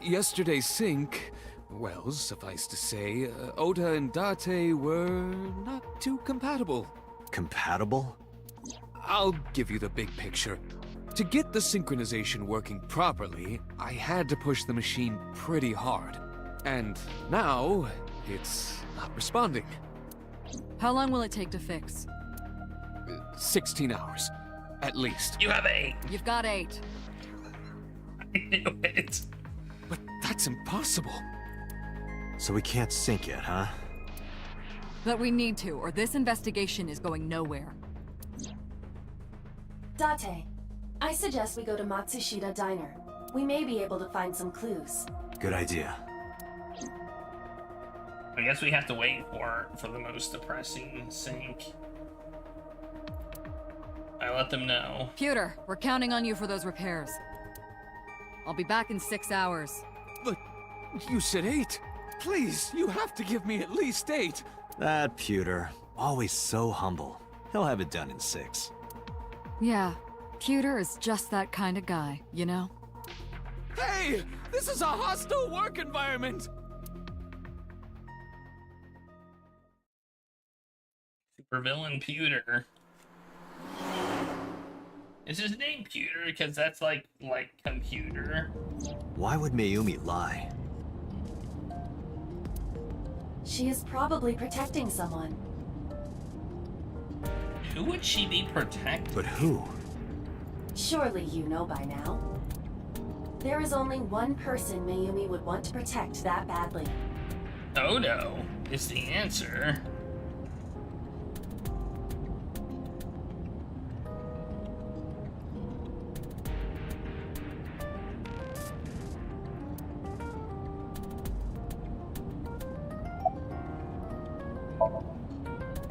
Yesterday's sync, well, suffice to say, Ota and Date were not too compatible. Compatible? I'll give you the big picture. To get the synchronization working properly, I had to push the machine pretty hard. And now, it's not responding. How long will it take to fix? 16 hours, at least. You have 8. You've got 8. I knew it. But that's impossible. So we can't sync yet, huh? But we need to, or this investigation is going nowhere. Date, I suggest we go to Matsushita Diner. We may be able to find some clues. Good idea. I guess we have to wait for the most depressing sync. I let them know. Pewter, we're counting on you for those repairs. I'll be back in 6 hours. But you said 8. Please, you have to give me at least 8. That Pewter, always so humble. He'll have it done in 6. Yeah, Pewter is just that kind of guy, you know? Hey! This is a hostile work environment! Supervillain Pewter. Is his name Pewter? Because that's like computer. Why would Mayumi lie? She is probably protecting someone. Who would she be protecting? But who? Surely you know by now. There is only one person Mayumi would want to protect that badly. Odo is the answer.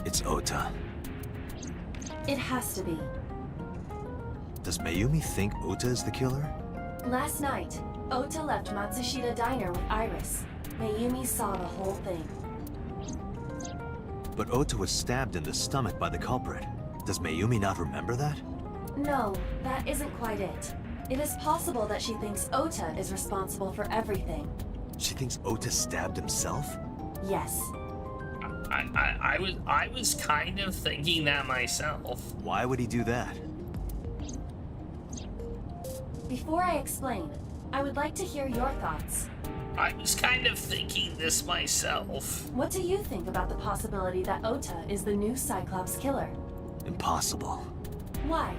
It's Ota. It has to be. Does Mayumi think Ota is the killer? Last night, Ota left Matsushita Diner with Iris. Mayumi saw the whole thing. But Ota was stabbed in the stomach by the culprit. Does Mayumi not remember that? No, that isn't quite it. It is possible that she thinks Ota is responsible for everything. She thinks Ota stabbed himself? Yes. I was kind of thinking that myself. Why would he do that? Before I explain, I would like to hear your thoughts. I was kind of thinking this myself. What do you think about the possibility that Ota is the new Cyclops killer? Impossible. Why?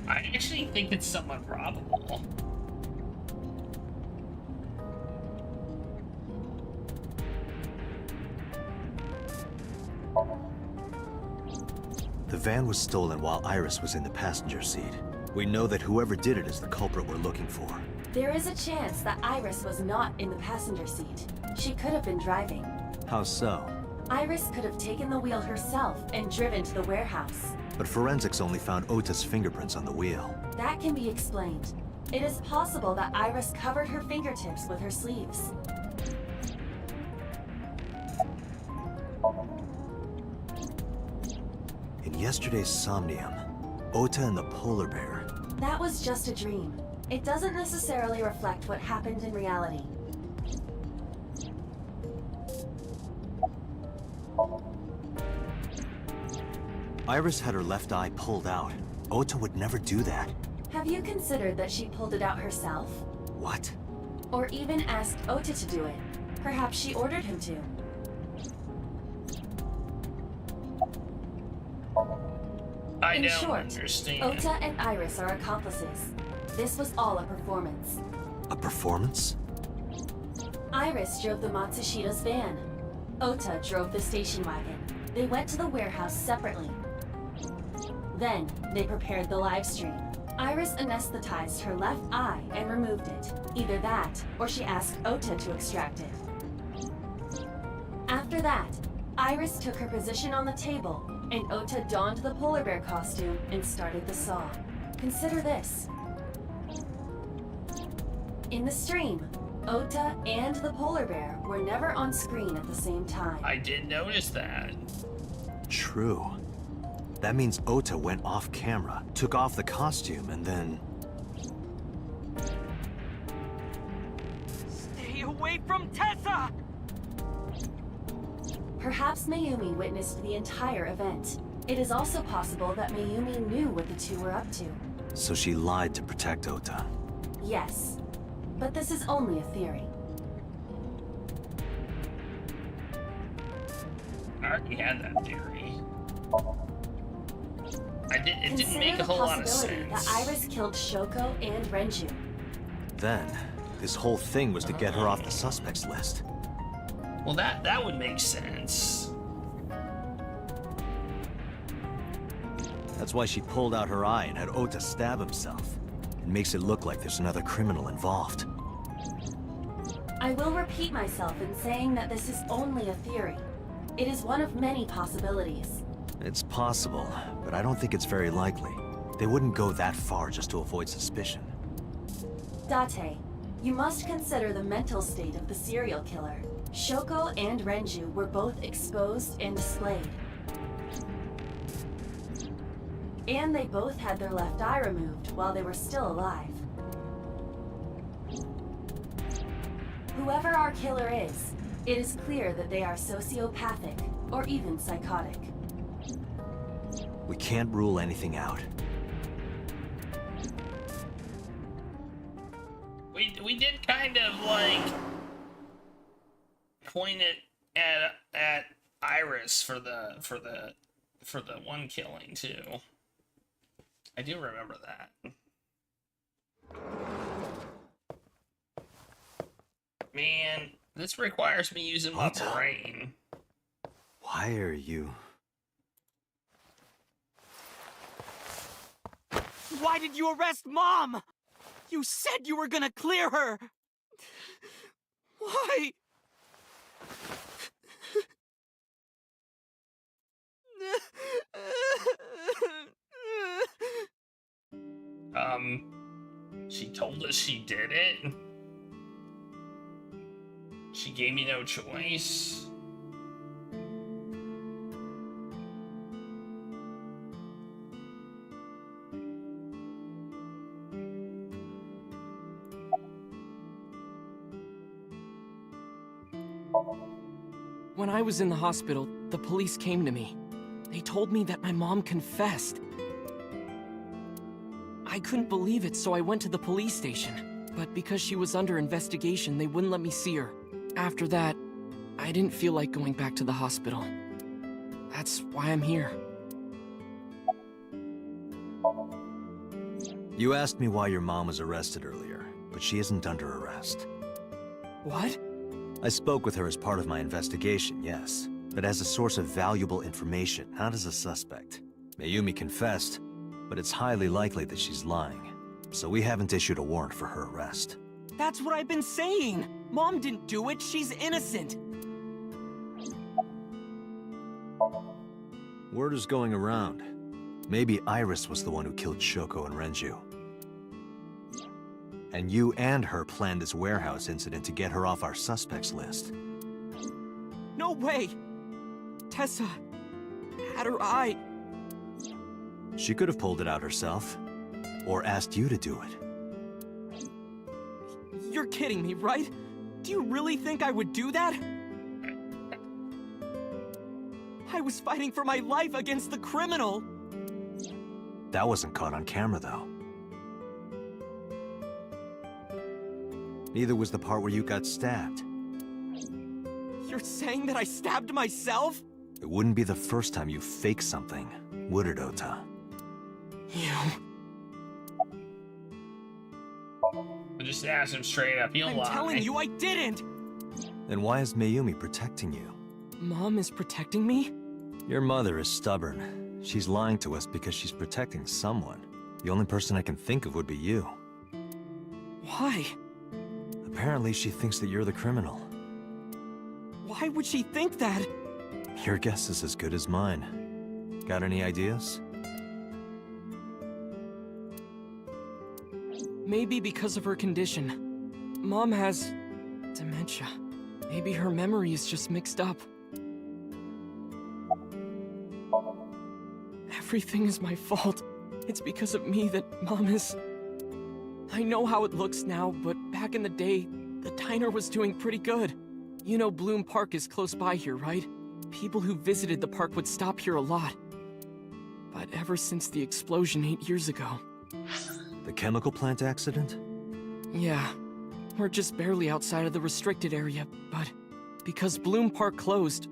I actually think it's somewhat probable. The van was stolen while Iris was in the passenger seat. We know that whoever did it is the culprit we're looking for. There is a chance that Iris was not in the passenger seat. She could have been driving. How so? Iris could have taken the wheel herself and driven to the warehouse. But forensics only found Ota's fingerprints on the wheel. That can be explained. It is possible that Iris covered her fingertips with her sleeves. In yesterday's Somnium, Ota and the polar bear. That was just a dream. It doesn't necessarily reflect what happened in reality. Iris had her left eye pulled out. Ota would never do that. Have you considered that she pulled it out herself? What? Or even asked Ota to do it? Perhaps she ordered him to. I don't short, understand. Ota and Iris are accomplices. This was all a performance. A performance? Iris drove the Matsushita's van. Ota drove the station wagon. They went to the warehouse separately. Then, they prepared the live stream. Iris anesthetized her left eye and removed it. Either that, or she asked Ota to extract it. After that, Iris took her position on the table, and Ota donned the polar bear costume and started the saw. Consider this. In the stream, Ota and the polar bear were never on screen at the same time. I did notice that. True. That means Ota went off camera, took off the costume, and then... Stay away from Tessa! Perhaps Mayumi witnessed the entire event. It is also possible that Mayumi knew what the two were up to. So she lied to protect Ota. Yes, but this is only a theory. I already had that theory. It didn't make a whole lot of sense. That Iris killed Shoko and Renju. Then, this whole thing was to get her off the suspects list. Well, that would make sense. That's why she pulled out her eye and had Ota stab himself. It makes it look like there's another criminal involved. I will repeat myself in saying that this is only a theory. It is one of many possibilities. It's possible, but I don't think it's very likely. They wouldn't go that far just to avoid suspicion. Date, you must consider the mental state of the serial killer. Shoko and Renju were both exposed and displayed. And they both had their left eye removed while they were still alive. Whoever our killer is, it is clear that they are sociopathic or even psychotic. We can't rule anything out. did kind of like point it at Iris for the one killing too. I do remember that. Man, this requires me using my brain. Why are you... Why did you arrest Mom? You said you were gonna clear her! Why? She told us she did it. She gave me no choice. When I was in the hospital, the police came to me. They told me that my mom confessed. I couldn't believe it, so I went to the police station. But because she was under investigation, they wouldn't let me see her. After that, I didn't feel like going back to the hospital. That's why I'm here. You asked me why your mom was arrested earlier, but she isn't under arrest. What? I spoke with her as part of my investigation, yes, but as a source of valuable information, not as a suspect. Mayumi confessed, but it's highly likely that she's lying, so we haven't issued a warrant for her arrest. That's what I've been saying! Mom didn't do it, she's innocent! Word is going around. Maybe Iris was the one who killed Shoko and Renju. And you and her planned this warehouse incident to get her off our suspects list. No way! Tessa had her eye. She could have pulled it out herself, or asked you to do it. You're kidding me, right? Do you really think I would do that? I was fighting for my life against the criminal! That wasn't caught on camera, though. Neither was the part where you got stabbed. You're saying that I stabbed myself? It wouldn't be the first time you faked something, would it, Ota? You... I just asked him straight up, he'll lie. I'm telling you I didn't! Then why is Mayumi protecting you? Mom is protecting me? Your mother is stubborn. She's lying to us because she's protecting someone. The only person I can think of would be you. Why? Apparently she thinks that you're the criminal. Why would she think that? Your guess is as good as mine. Got any ideas? Maybe because of her condition. Mom has... dementia. Maybe her memory is just mixed up. Everything is my fault. It's because of me that Mom is... I know how it looks now, but back in the day, the diner was doing pretty good. You know Bloom Park is close by here, right? People who visited the park would stop here a lot. But ever since the explosion 8 years ago... The chemical plant accident? Yeah. We're just barely outside of the restricted area, but because Bloom Park closed,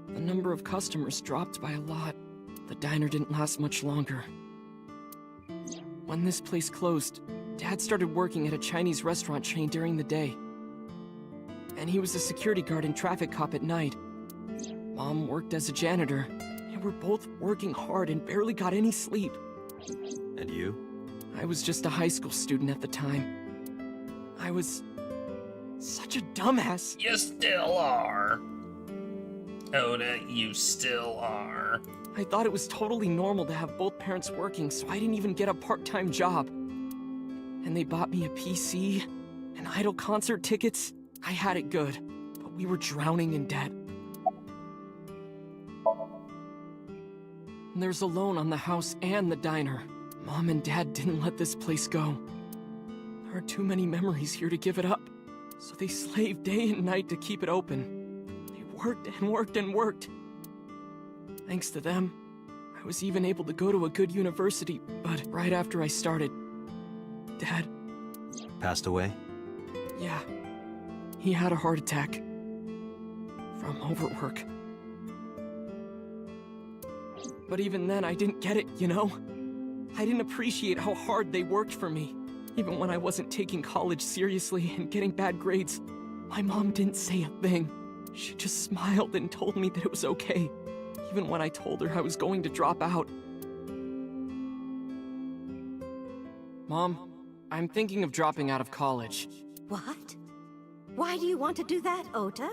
the number of customers dropped by a lot. The diner didn't last much longer. When this place closed, Dad started working at a Chinese restaurant chain during the day. And he was a security guard and traffic cop at night. Mom worked as a janitor, and we're both working hard and barely got any sleep. And you? I was just a high school student at the time. I was... such a dumbass. You still are. Oda, you still are. I thought it was totally normal to have both parents working, so I didn't even get a part-time job. And they bought me a PC, and idol concert tickets. I had it good, but we were drowning in debt. And there's a loan on the house and the diner. Mom and Dad didn't let this place go. There are too many memories here to give it up. So they slaved day and night to keep it open. They worked and worked and worked. Thanks to them, I was even able to go to a good university, but right after I started, Dad... Passed away? Yeah. He had a heart attack. From overwork. But even then, I didn't get it, you know? I didn't appreciate how hard they worked for me. Even when I wasn't taking college seriously and getting bad grades, my mom didn't say a thing. She just smiled and told me that it was okay, even when I told her I was going to drop out. Mom, I'm thinking of dropping out of college. What? Why do you want to do that, Ota?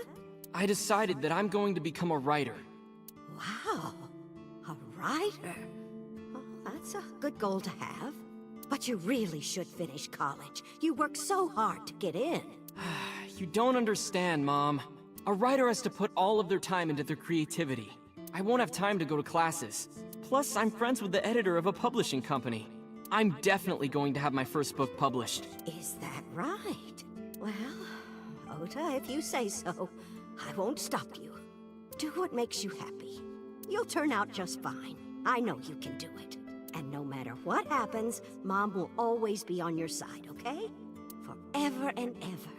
I decided that I'm going to become a writer. Wow, a writer? Well, that's a good goal to have. But you really should finish college. You work so hard to get in. You don't understand, Mom. A writer has to put all of their time into their creativity. I won't have time to go to classes. Plus, I'm friends with the editor of a publishing company. I'm definitely going to have my first book published. Is that right? Well, Ota, if you say so, I won't stop you. Do what makes you happy. You'll turn out just fine. I know you can do it. And no matter what happens, Mom will always be on your side, okay? Forever and ever.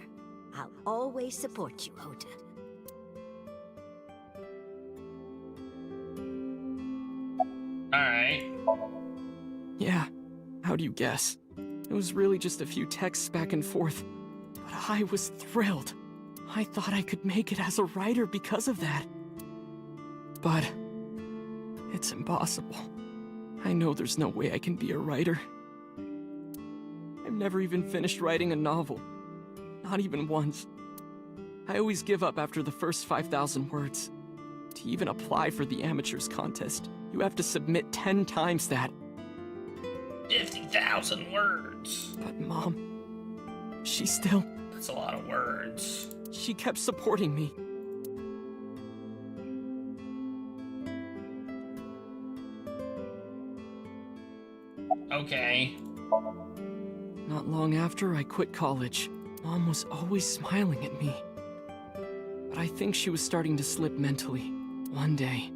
I'll always support you, Ota. Alright. Yeah, how do you guess? It was really just a few texts back and forth. But I was thrilled. I thought I could make it as a writer because of that. But it's impossible. I know there's no way I can be a writer. I've never even finished writing a novel. Not even once. I always give up after the first 5,000 words. To even apply for the amateurs contest, you have to submit 10 times that. 50,000 words. But Mom, she still... That's a lot of words. She kept supporting me. Okay. Not long after I quit college, Mom was always smiling at me. But I think she was starting to slip mentally, one day.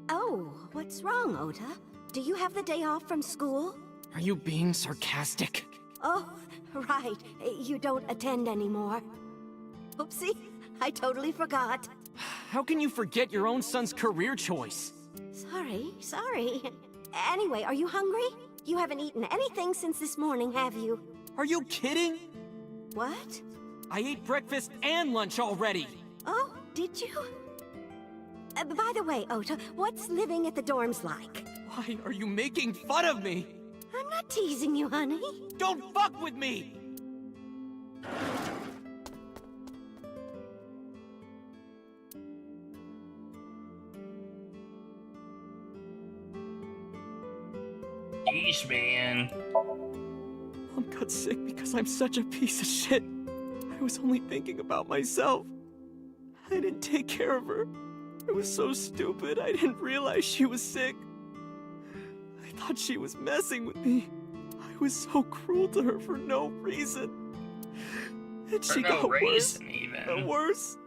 Oh, what's wrong, Ota? Do you have the day off from school? Are you being sarcastic? Oh, right. You don't attend anymore. Oopsie, I totally forgot. How can you forget your own son's career choice? Sorry. Anyway, are you hungry? You haven't eaten anything since this morning, have you? Are you kidding? What? I ate breakfast and lunch already. Oh, did you? By the way, Ota, what's living at the dorms like? Why are you making fun of me? I'm not teasing you, honey. Don't fuck with me! Yeesh, man. Mom got sick because I'm such a piece of shit. I was only thinking about myself. I didn't take care of her. I was so stupid, I didn't realize she was sick. I thought she was messing with me. I was so cruel to her for no reason. And she got worse and worse.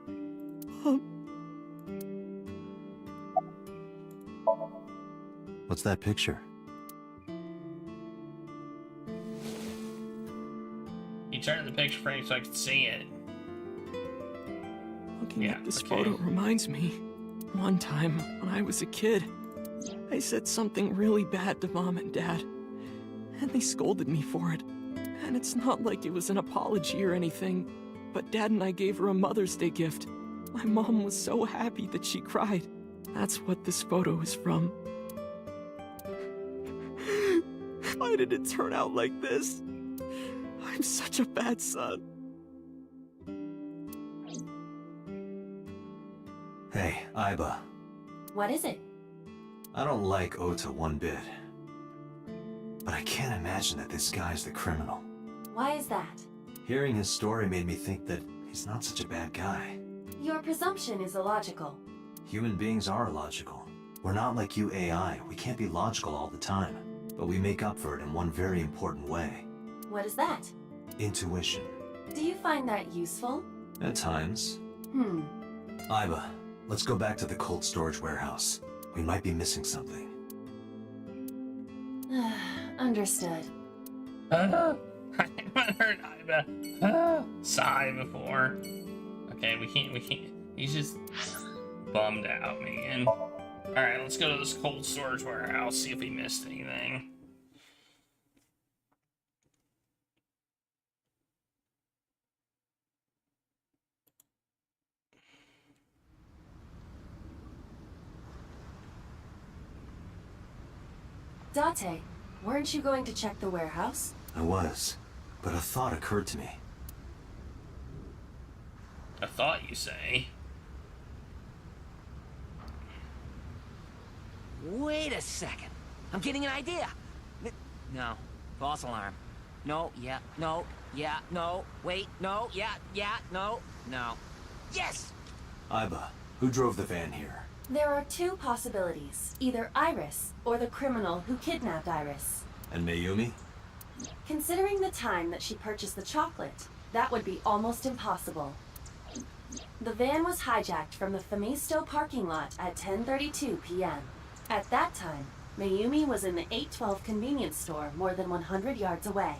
What's that picture? You turned the picture frame so I could see it. Looking at this photo reminds me, one time when I was a kid, I said something really bad to Mom and Dad, and they scolded me for it. And it's not like it was an apology or anything, but Dad and I gave her a Mother's Day gift. My mom was so happy that she cried. That's what this photo is from. Why did it turn out like this? I'm such a bad son. Hey, Aiba. What is it? I don't like Ota one bit. But I can't imagine that this guy's the criminal. Why is that? Hearing his story made me think that he's not such a bad guy. Your presumption is illogical. Human beings are illogical. We're not like you AI. We can't be logical all the time. But we make up for it in one very important way. What is that? Intuition. Do you find that useful? At times. Aiba, let's go back to the cold storage warehouse. We might be missing something. Understood. I haven't heard Iba sigh before. Okay, we can't. He's just bummed out, man. Alright, let's go to this cold storage warehouse, see if we missed anything. Date, weren't you going to check the warehouse? I was, but a thought occurred to me. A thought, you say? Wait a second. I'm getting an idea. No. False alarm. No, yeah, no, yeah, no. Wait, no, yeah, no, no. Yes! Iba, who drove the van here? There are two possibilities. Either Iris, or the criminal who kidnapped Iris. And Mayumi? Considering the time that she purchased the chocolate, that would be almost impossible. The van was hijacked from the Famisto parking lot at 10:32 p.m. At that time, Mayumi was in the 812 convenience store more than 100 yards away.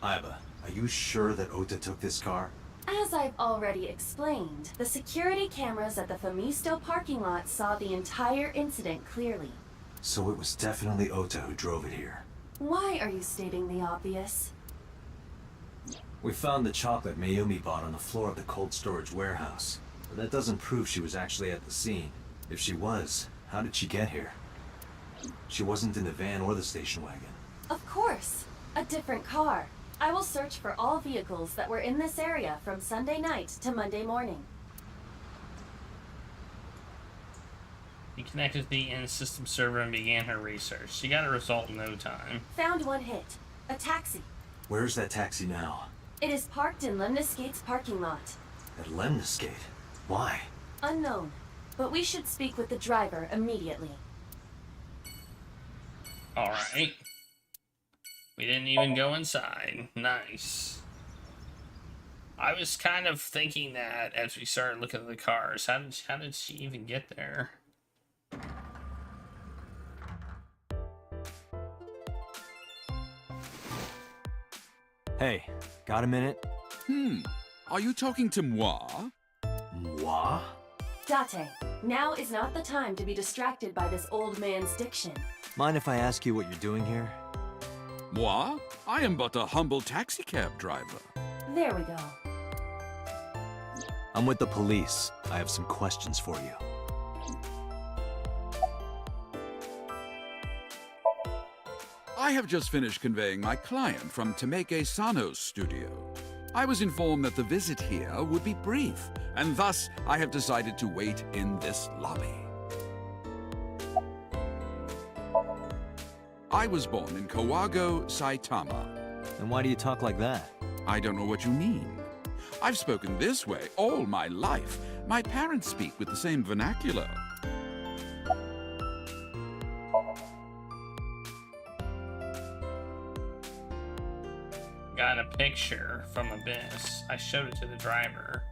Iba, are you sure that Ota took this car? As I've already explained, the security cameras at the Famisto parking lot saw the entire incident clearly. So it was definitely Ota who drove it here. Why are you stating the obvious? We found the chocolate Mayumi bought on the floor of the cold storage warehouse. But that doesn't prove she was actually at the scene. If she was, how did she get here? She wasn't in the van or the station wagon. Of course! A different car. I will search for all vehicles that were in this area from Sunday night to Monday morning. She connected to the in-system server and began her research. She got a result in no time. Found one hit. A taxi. Where's that taxi now? It is parked in Lemniscate's parking lot. At Lemniscate? Why? Unknown. But we should speak with the driver immediately. Alright. We didn't even go inside. Nice. I was kind of thinking that as we started looking at the cars. How did she even get there? Hey, got a minute? Are you talking to moi? Moi? Date, now is not the time to be distracted by this old man's diction. Mind if I ask you what you're doing here? Moi? I am but a humble taxicab driver. There we go. I'm with the police. I have some questions for you. I have just finished conveying my client from Temeke Sano's studio. I was informed that the visit here would be brief, and thus I have decided to wait in this lobby. I was born in Kawago, Saitama. And why do you talk like that? I don't know what you mean. I've spoken this way all my life. My parents speak with the same vernacular. Got a picture from Abyss. I showed it to the driver.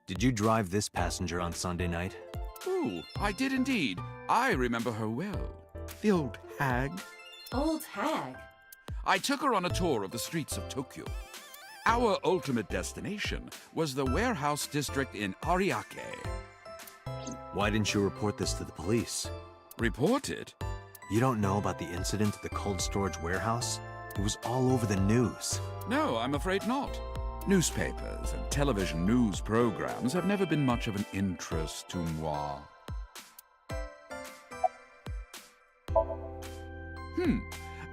Did you drive this passenger on Sunday night? Oh, I did indeed. I remember her well. The old hag. Old hag? I took her on a tour of the streets of Tokyo. Our ultimate destination was the warehouse district in Ariake. Why didn't you report this to the police? Report it? You don't know about the incident at the cold storage warehouse? It was all over the news. No, I'm afraid not. Newspapers and television news programs have never been much of an interest to moi.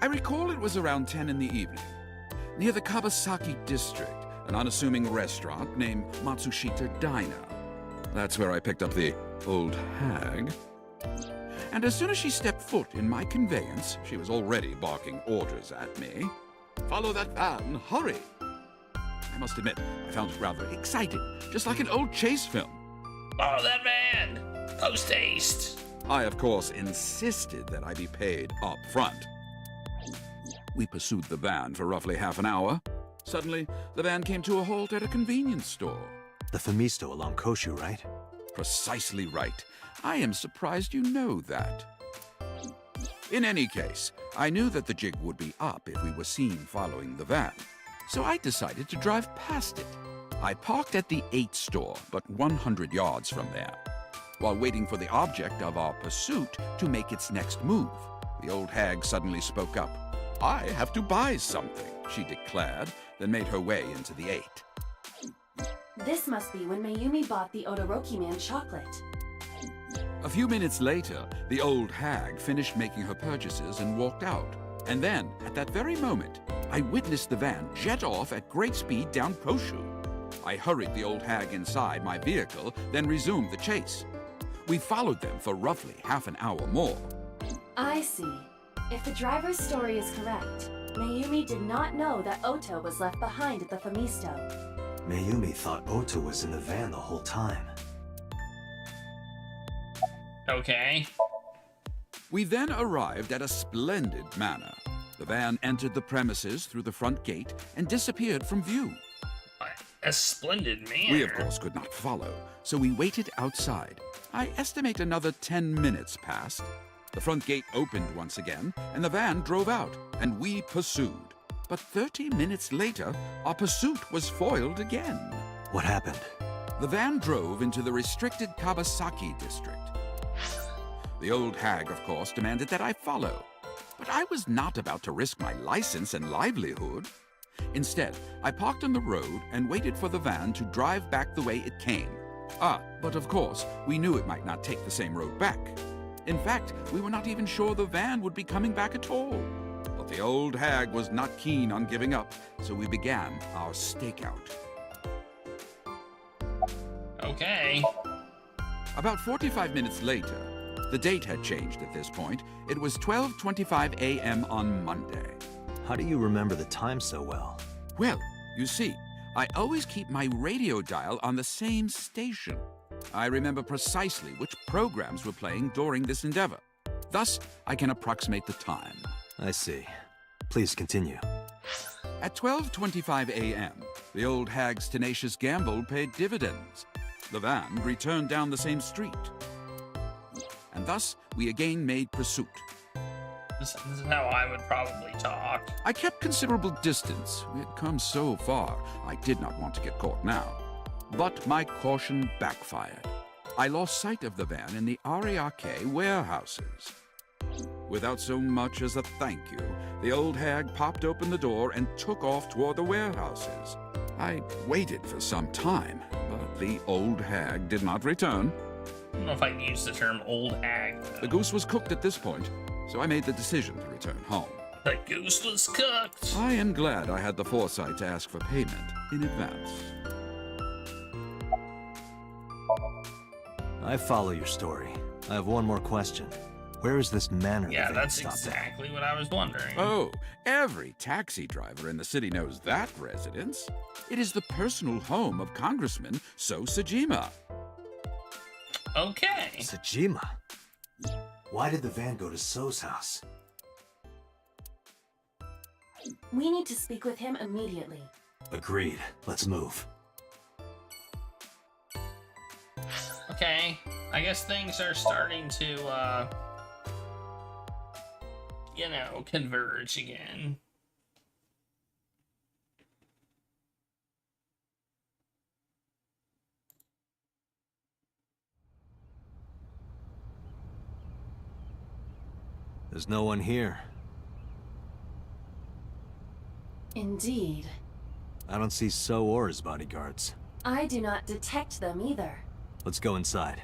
I recall it was around 10 in the evening. Near the Kabasaki district, an unassuming restaurant named Matsushita Diner. That's where I picked up the old hag. And as soon as she stepped foot in my conveyance, she was already barking orders at me. Follow that van, hurry! I must admit, I found it rather exciting, just like an old chase film. Follow that van! Post haste! I, of course, insisted that I be paid up front. We pursued the van for roughly half an hour. Suddenly, the van came to a halt at a convenience store. The Famisto along Koshu, right? Precisely right. I am surprised you know that. In any case, I knew that the jig would be up if we were seen following the van, so I decided to drive past it. I parked at the 8 store, but 100 yards from there. While waiting for the object of our pursuit to make its next move, the old hag suddenly spoke up. "I have to buy something," she declared, then made her way into the 8. This must be when Mayumi bought the Odoroki Man chocolate. A few minutes later, the old hag finished making her purchases and walked out. And then, at that very moment, I witnessed the van jet off at great speed down Koshu. I hurried the old hag inside my vehicle, then resumed the chase. We followed them for roughly half an hour more. I see. If the driver's story is correct, Mayumi did not know that Ota was left behind at the Famisto. Mayumi thought Ota was in the van the whole time. Okay. We then arrived at a splendid manor. The van entered the premises through the front gate and disappeared from view. A splendid manor. We, of course, could not follow, so we waited outside. I estimate another 10 minutes passed. The front gate opened once again, and the van drove out, and we pursued. But 30 minutes later, our pursuit was foiled again. What happened? The van drove into the restricted Kabasaki district. The old hag, of course, demanded that I follow. But I was not about to risk my license and livelihood. Instead, I parked on the road and waited for the van to drive back the way it came. But of course, we knew it might not take the same road back. In fact, we were not even sure the van would be coming back at all. But the old hag was not keen on giving up, so we began our stakeout. Okay. About 45 minutes later, the date had changed at this point. It was 12:25 a.m. on Monday. How do you remember the time so well? Well, you see, I always keep my radio dial on the same station. I remember precisely which programs were playing during this endeavor. Thus, I can approximate the time. I see. Please continue. At 12:25 a.m., the old hag's tenacious gamble paid dividends. The van returned down the same street. And thus, we again made pursuit. This is how I would probably talk. I kept considerable distance. We had come so far, I did not want to get caught now. But my caution backfired. I lost sight of the van in the Ariake warehouses. Without so much as a thank you, the old hag popped open the door and took off toward the warehouses. I waited for some time, but the old hag did not return. I don't know if I can use the term old hag, though. The goose was cooked at this point, so I made the decision to return home. The goose was cooked. I am glad I had the foresight to ask for payment in advance. I follow your story. I have one more question. Where is this manor? Yeah, the van that's stopped at? exactly what I was wondering. Oh, every taxi driver in the city knows that residence. It is the personal home of Congressman So Sajima. Okay. Sajima? Why did the van go to So's house? We need to speak with him immediately. Agreed. Let's move. Okay. I guess things are starting to, you know, converge again. There's no one here. Indeed. I don't see So or his bodyguards. I do not detect them either. Let's go inside.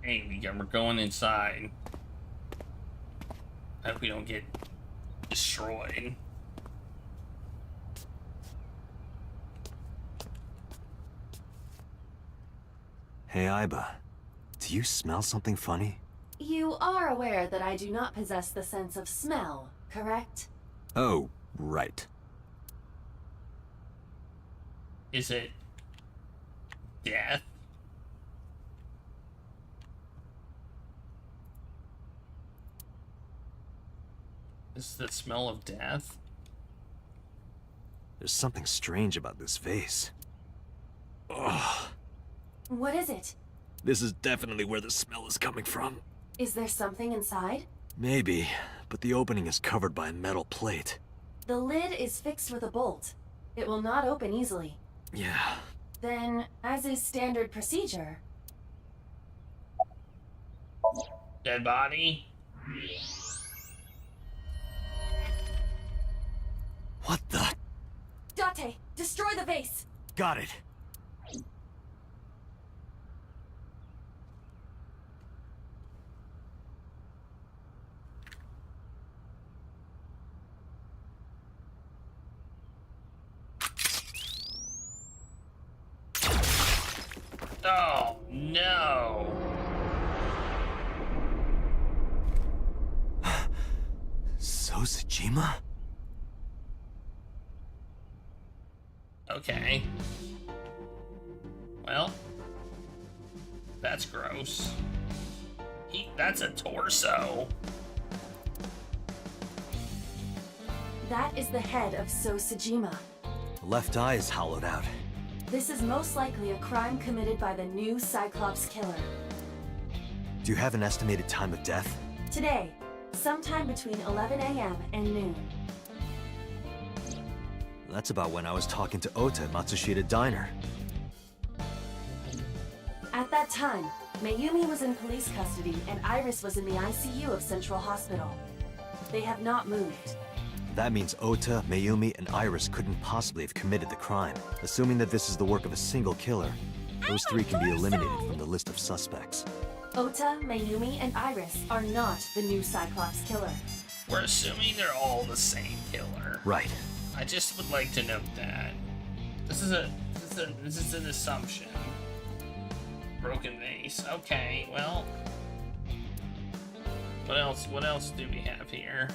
Hey, we're going inside. I hope we don't get destroyed. Hey, Aiba. Do you smell something funny? You are aware that I do not possess the sense of smell, correct? Oh, right. Is it death? Is the smell of death? There's something strange about this vase. Ugh. What is it? This is definitely where the smell is coming from. Is there something inside? Maybe, but the opening is covered by a metal plate. The lid is fixed with a bolt. It will not open easily. Yeah. Then, as is standard procedure... Dead body? What the? Date, destroy the vase! Got it. Oh, no. Sosajima? Okay. Well, that's gross. That's a torso. That is the head of Sosajima. The left eye is hollowed out. This is most likely a crime committed by the new Cyclops killer. Do you have an estimated time of death? Today, sometime between 11 a.m. and noon. That's about when I was talking to Ota at Matsushita Diner. At that time, Mayumi was in police custody and Iris was in the ICU of Central Hospital. They have not moved. That means Ota, Mayumi, and Iris couldn't possibly have committed the crime. Assuming that this is the work of a single killer, those three can be eliminated from the list of suspects. Ota, Mayumi, and Iris are not the new Cyclops killer. We're assuming they're all the same killer. Right. I just would like to note that. This is an assumption. Broken vase. Okay, well. What else do we have here?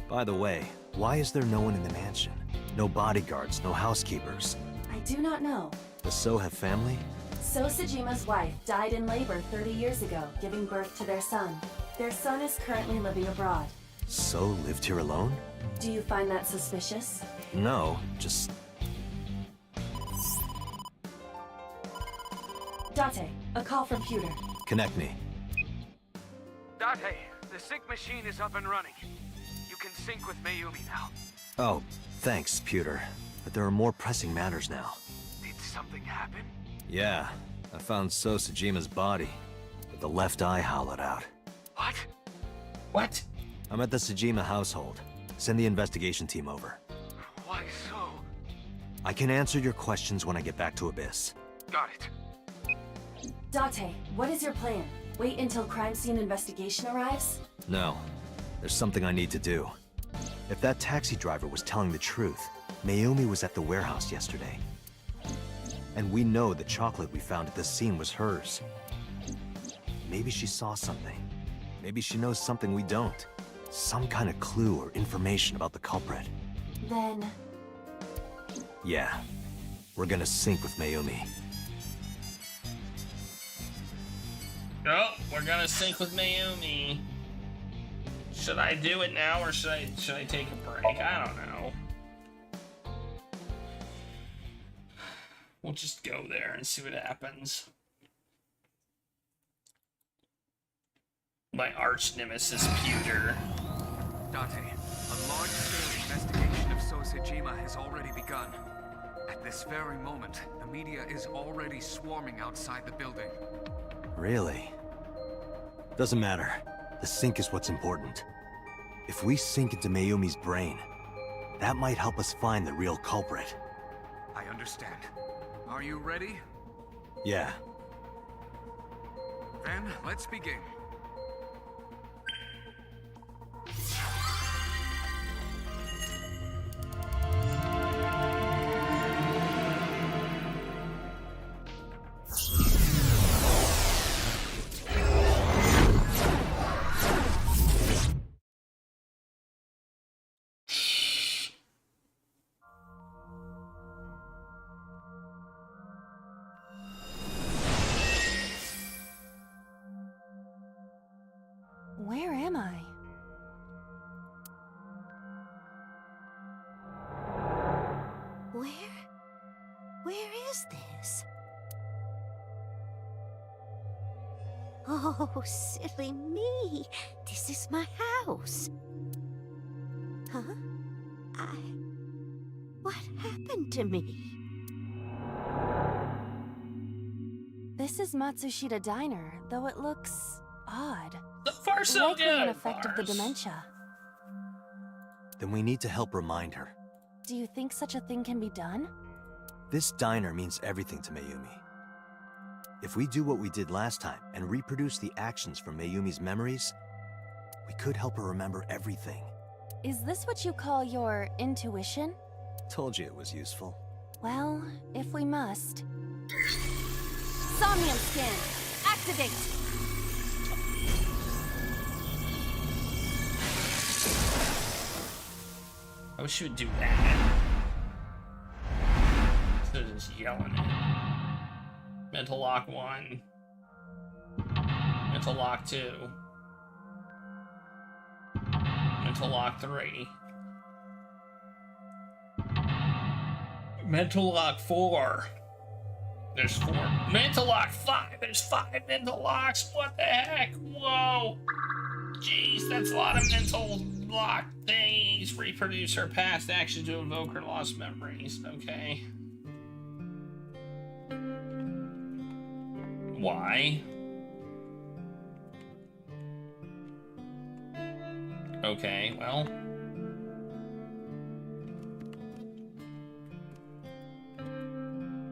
By the way, why is there no one in the mansion? No bodyguards, no housekeepers. I do not know. Does So have family? Sosajima's wife died in labor 30 years ago, giving birth to their son. Their son is currently living abroad. So lived here alone? Do you find that suspicious? No, just... Date, a call from Pewter. Connect me. Date, the sync machine is up and running. You can sync with Mayumi now. Oh, thanks, Pewter. But there are more pressing matters now. Did something happen? Yeah, I found Sosajima's body, with the left eye hollowed out. What? What? I'm at the Sajima household. Send the investigation team over. Why so? I can answer your questions when I get back to Abyss. Got it. Date, what is your plan? Wait until crime scene investigation arrives? No. There's something I need to do. If that taxi driver was telling the truth, Mayumi was at the warehouse yesterday. And we know the chocolate we found at the scene was hers. Maybe she saw something. Maybe she knows something we don't. Some kind of clue or information about the culprit. Then... Yeah. We're gonna sync with Mayumi. Oh, we're gonna sync with Mayumi. Should I do it now or should I take a break? I don't know. We'll just go there and see what happens. My arch nemesis, Pewter. Date, a large-scale investigation of Sosajima has already begun. At this very moment, the media is already swarming outside the building. Really? Doesn't matter. The sync is what's important. If we sink into Mayumi's brain, that might help us find the real culprit. I understand. Are you ready? Yeah. Then, let's begin. Where am I? Where is this? Oh, silly me. This is my house. Huh? What happened to me? This is Matsushita Diner, though it looks odd. So far, so Likely good. an effect of the Bars. dementia. Then we need to help remind her. Do you think such a thing can be done? This diner means everything to Mayumi. If we do what we did last time and reproduce the actions from Mayumi's memories, we could help her remember everything. Is this what you call your intuition? Told you it was useful. Well, if we must. Somnium skin! Activate! I wish she would do that. Instead of just yelling it. Mental lock 1. Mental lock 2. Mental lock 3. Mental lock 4. There's 4. Mental lock 5. There's 5 mental locks. What the heck? Whoa. Jeez, that's a lot of mental lock things. Reproduce her past action to evoke her lost memories. Okay. Why? Okay, well.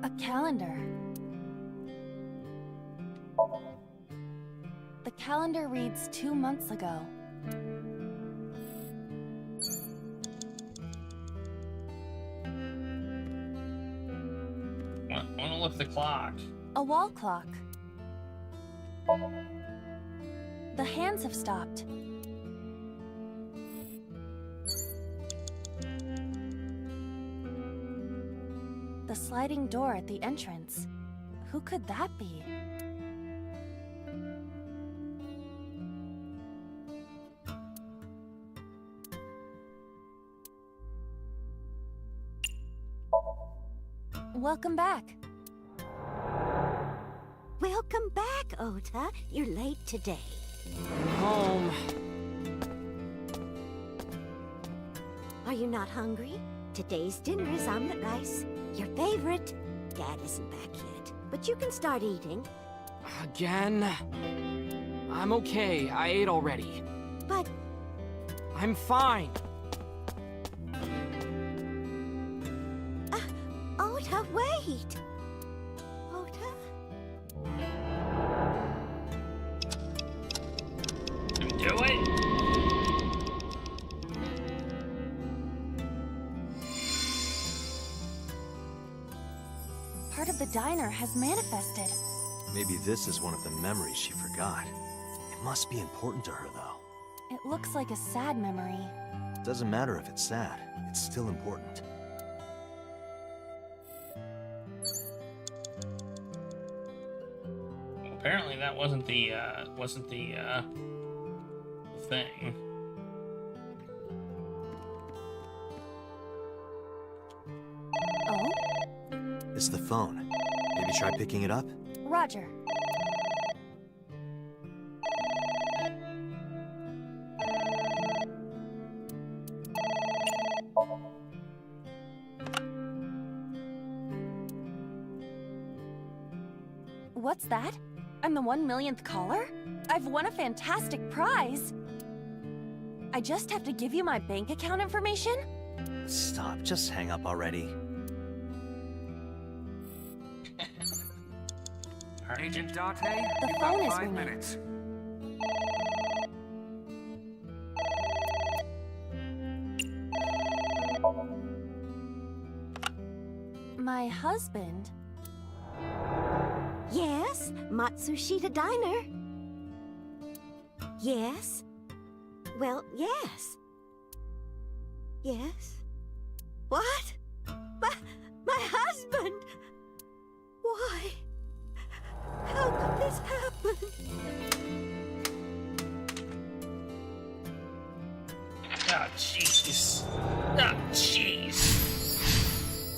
A calendar. The calendar reads 2 months ago. I want to look at the clock. A wall clock. The hands have stopped. The sliding door at the entrance. Who could that be? Welcome back. Welcome back, Ota. You're late today. Home. Are you not hungry? Today's dinner is omelet rice. Your favorite. Dad isn't back yet, but you can start eating. Again? I'm okay. I ate already. But... I'm fine. Ota, wait! Ota? Do it! Part of the diner has manifested. Maybe this is one of the memories she forgot. It must be important to her, though. It looks like a sad memory. Doesn't matter if it's sad. It's still important. Apparently that wasn't the thing. Oh? It's the phone. Maybe try picking it up? Roger. What's that? I'm the 1,000,000th caller? I've won a fantastic prize! I just have to give you my bank account information? Stop, just hang up already. Agent Date, The you've phone got is 5 ringing. minutes. My husband? Yes, Matsushita Diner. Yes. Well, yes. Yes. What? My husband! Why? How could this happen? Oh, jeez. Oh, jeez.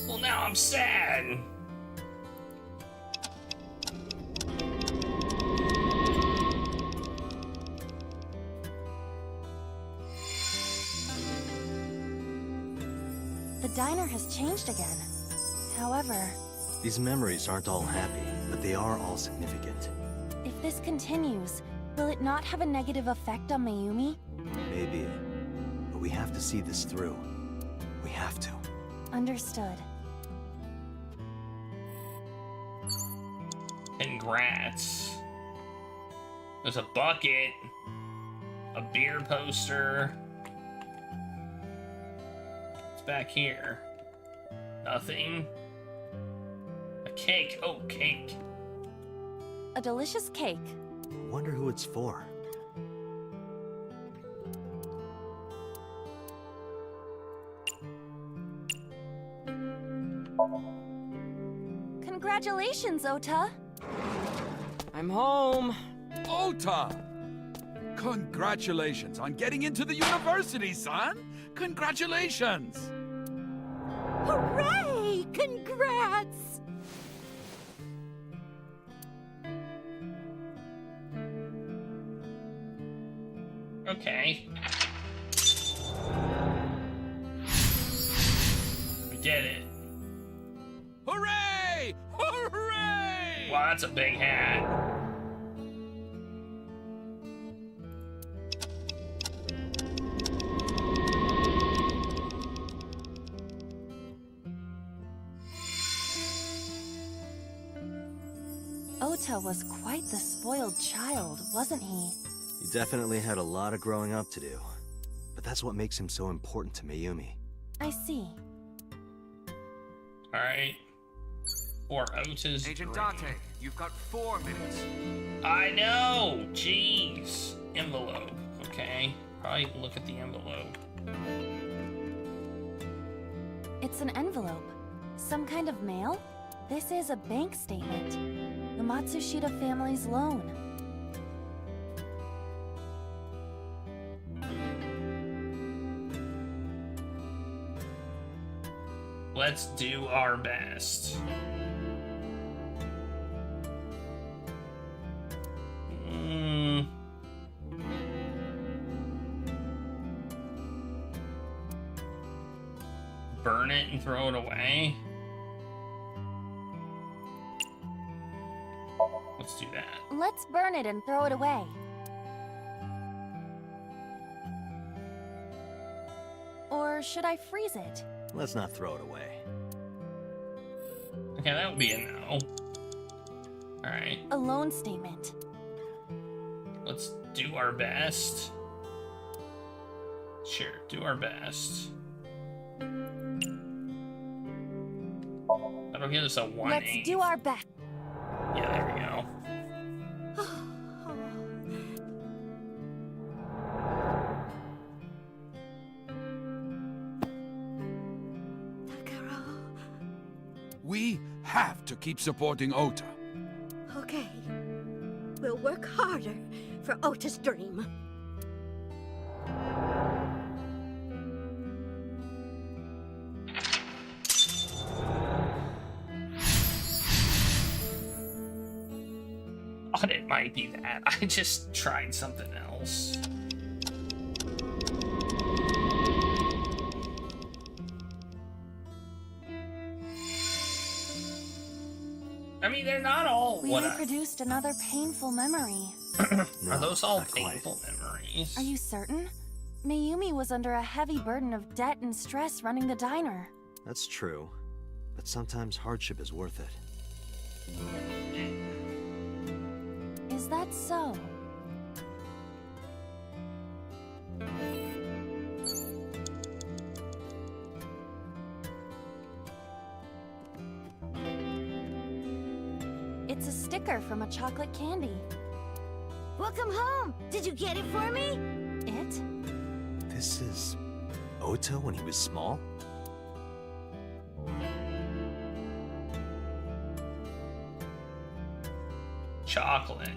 Well, now I'm sad. diner has changed again. However, These memories aren't all happy, but they are all significant. if this continues, will it not have a negative effect on Mayumi? Maybe. But we have to see this through. We have to. Understood. Congrats. There's a bucket, a beer poster. It's back here. Nothing. A cake. Oh, cake. A delicious cake. Wonder who it's for. Congratulations, Ota! I'm home. Ota! Congratulations on getting into the university, son! Congratulations! Hooray! Congrats! Okay. We did it. Hooray! Hooray! Wow, that's a big hat. Ota was quite the spoiled child, wasn't he? He definitely had a lot of growing up to do. But that's what makes him so important to Mayumi. I see. Alright. Or Ota's Agent dream. Date, you've got 4 minutes. I know! Jeez. Envelope. Okay. Probably look at the envelope. It's an envelope. Some kind of mail? This is a bank statement. The Matsushita family's loan. Let's do our best. Burn it and throw it away. Let's do that. Let's burn it and throw it away. Or should I freeze it? Let's not throw it away. Okay, that would be a no. Alright, A loan statement. let's do our best. Sure, do our best. That'll get us a 1-8. Let's do our best. Yeah, there we go. We have to keep supporting Ota. Okay. We'll work harder for Ota's dream. Thought it might be that. I just tried something else. I mean, they're not all We what introduced another painful memory. Are those all painful memories? Are you certain? Mayumi was under a heavy burden of debt and stress running the diner. That's true. But sometimes hardship is worth it. Is that so? It's a sticker from a chocolate candy. Welcome home! Did you get it for me? It? This is Ota when he was small? Chocolate.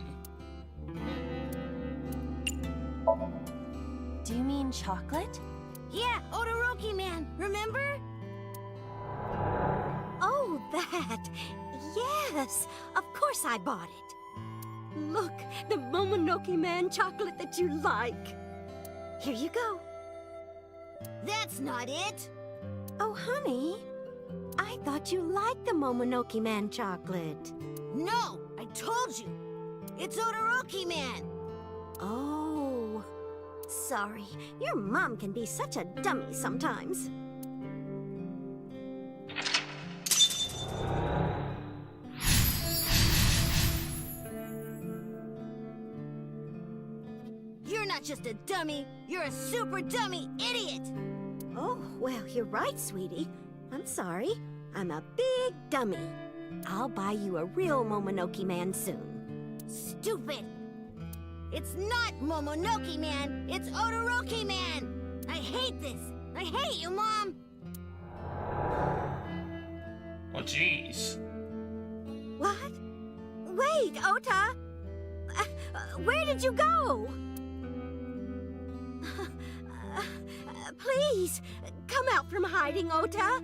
Do you mean chocolate? Yeah, Odoroki man, remember? Oh, that! Yes! Of course I bought it. Look, the Momonoke Man chocolate that you like. Here you go. That's not it. Oh, honey, I thought you liked the Momonoke Man chocolate. No, I told you. It's Odoroki Man. Oh, sorry. Your mom can be such a dummy sometimes. You're not just a dummy, you're a super dummy idiot! Oh, well, you're right, sweetie. I'm sorry. I'm a big dummy. I'll buy you a real Momonoke Man soon. Stupid! It's not Momonoke Man, it's Odoroki Man! I hate this! I hate you, Mom! Oh, jeez. What? Wait, Ota! Where did you go? Please, come out from hiding, Ota.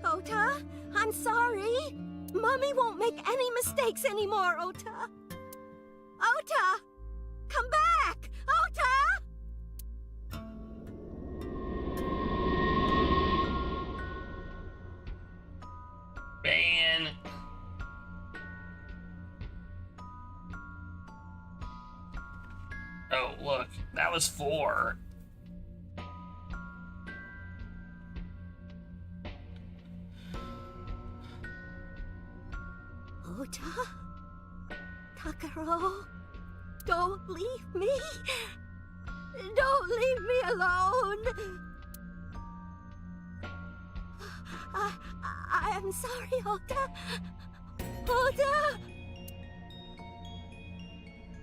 Ota, I'm sorry. Mommy won't make any mistakes anymore, Ota. Ota! Come back! Ota! Man. Oh, look. That was 4. Ota? Takaro? Don't leave me. Don't leave me alone. I am sorry, Ota. Ota!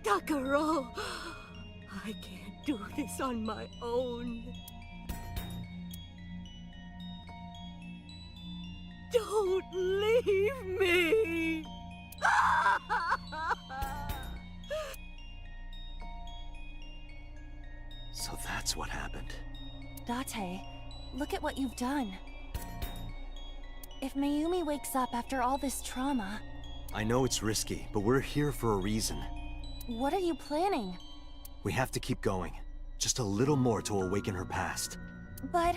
Takaro, I can't do this on my own. Don't leave me. So that's what happened. Date, look at what you've done. If Mayumi wakes up after all this trauma... I know it's risky, but we're here for a reason. What are you planning? We have to keep going. Just a little more to awaken her past. But...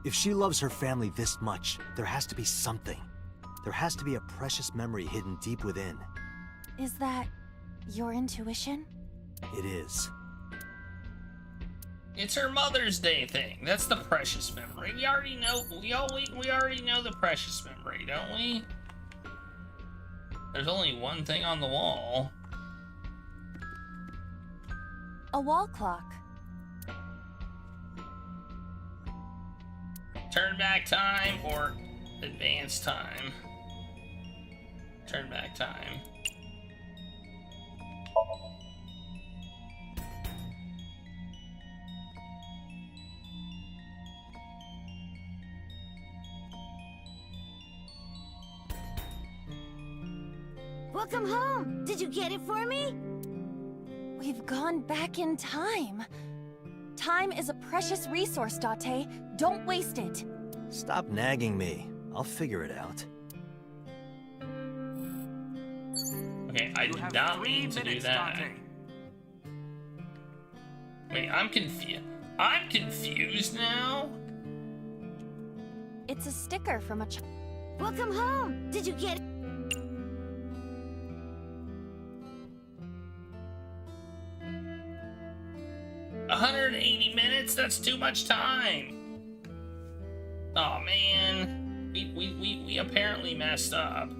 If she loves her family this much, there has to be something. There has to be a precious memory hidden deep within. Is that your intuition? It is. It's her Mother's Day thing. That's the precious memory. We already know. We already know the precious memory, don't we? There's only one thing on the wall. A wall clock. Turn back time or advance time? Turn back time. Welcome home! Did you get it for me? We've gone back in time. Time is a precious resource, Date. Don't waste it. Stop nagging me. I'll figure it out. Okay, I did not mean to do that. Wait, I'm confused. I'm confused now? It's a sticker from a Welcome home! Did you get it? 180 minutes? That's too much time. Oh man, we apparently messed up.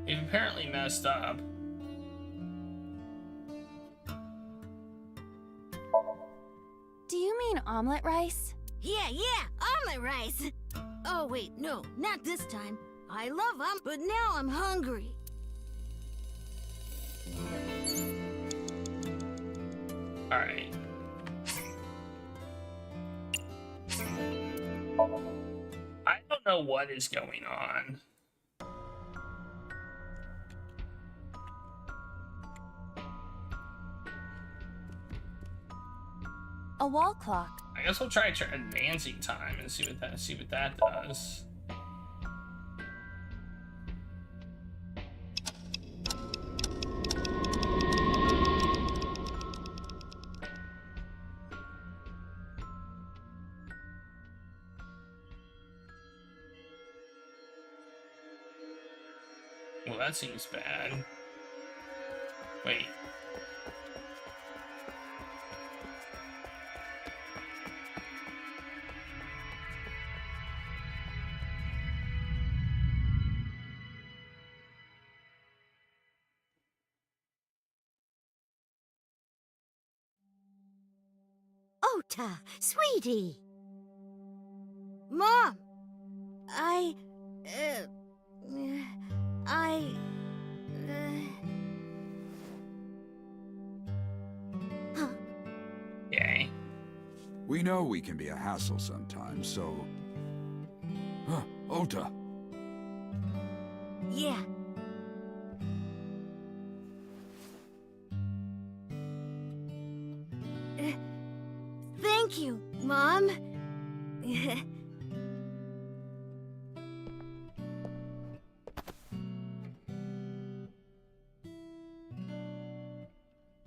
We've apparently messed up. Do you mean omelet rice? Yeah, omelet rice! Oh wait, no, not this time. I love them, but now I'm hungry. Alright. I don't know what is going on. A wall clock. I guess we'll try advancing time and see what that does. Oh, that seems bad. Wait. Ota, sweetie. Mom! Yay. We know we can be a hassle sometimes, so... Huh, Ota. Yeah. Thank you, Mom.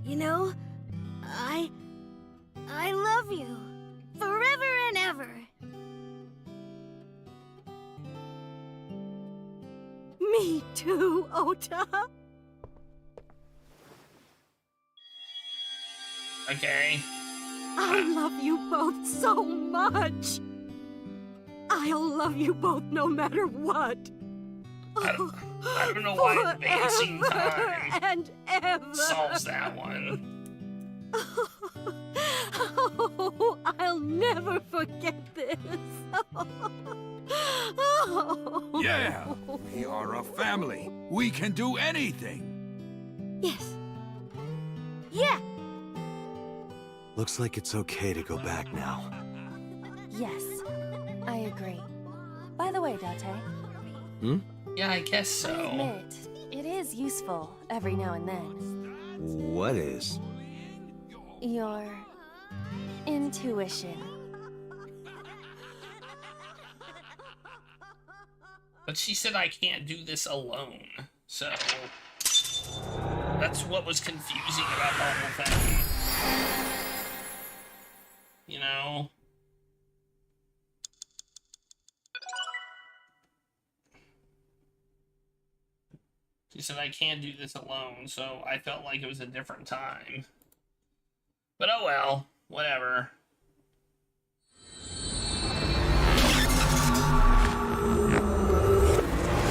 You know, I love you. Forever and ever. Me too, Ota. Okay. I love you both so much. I'll love you both no matter what. I don't know why advancing time and ever solves that one. Oh, I'll never forget this. Yeah! We are a family. We can do anything. Yes. Yeah. Looks like it's okay to go back now. Yes, I agree. By the way, Date, Hmm? Yeah, I guess I so. admit, it is useful every now and then. What is? Your intuition. But she said I can't do this alone, so that's what was confusing about the whole thing. You know? She said I can't do this alone, so I felt like it was a different time. But oh well, whatever.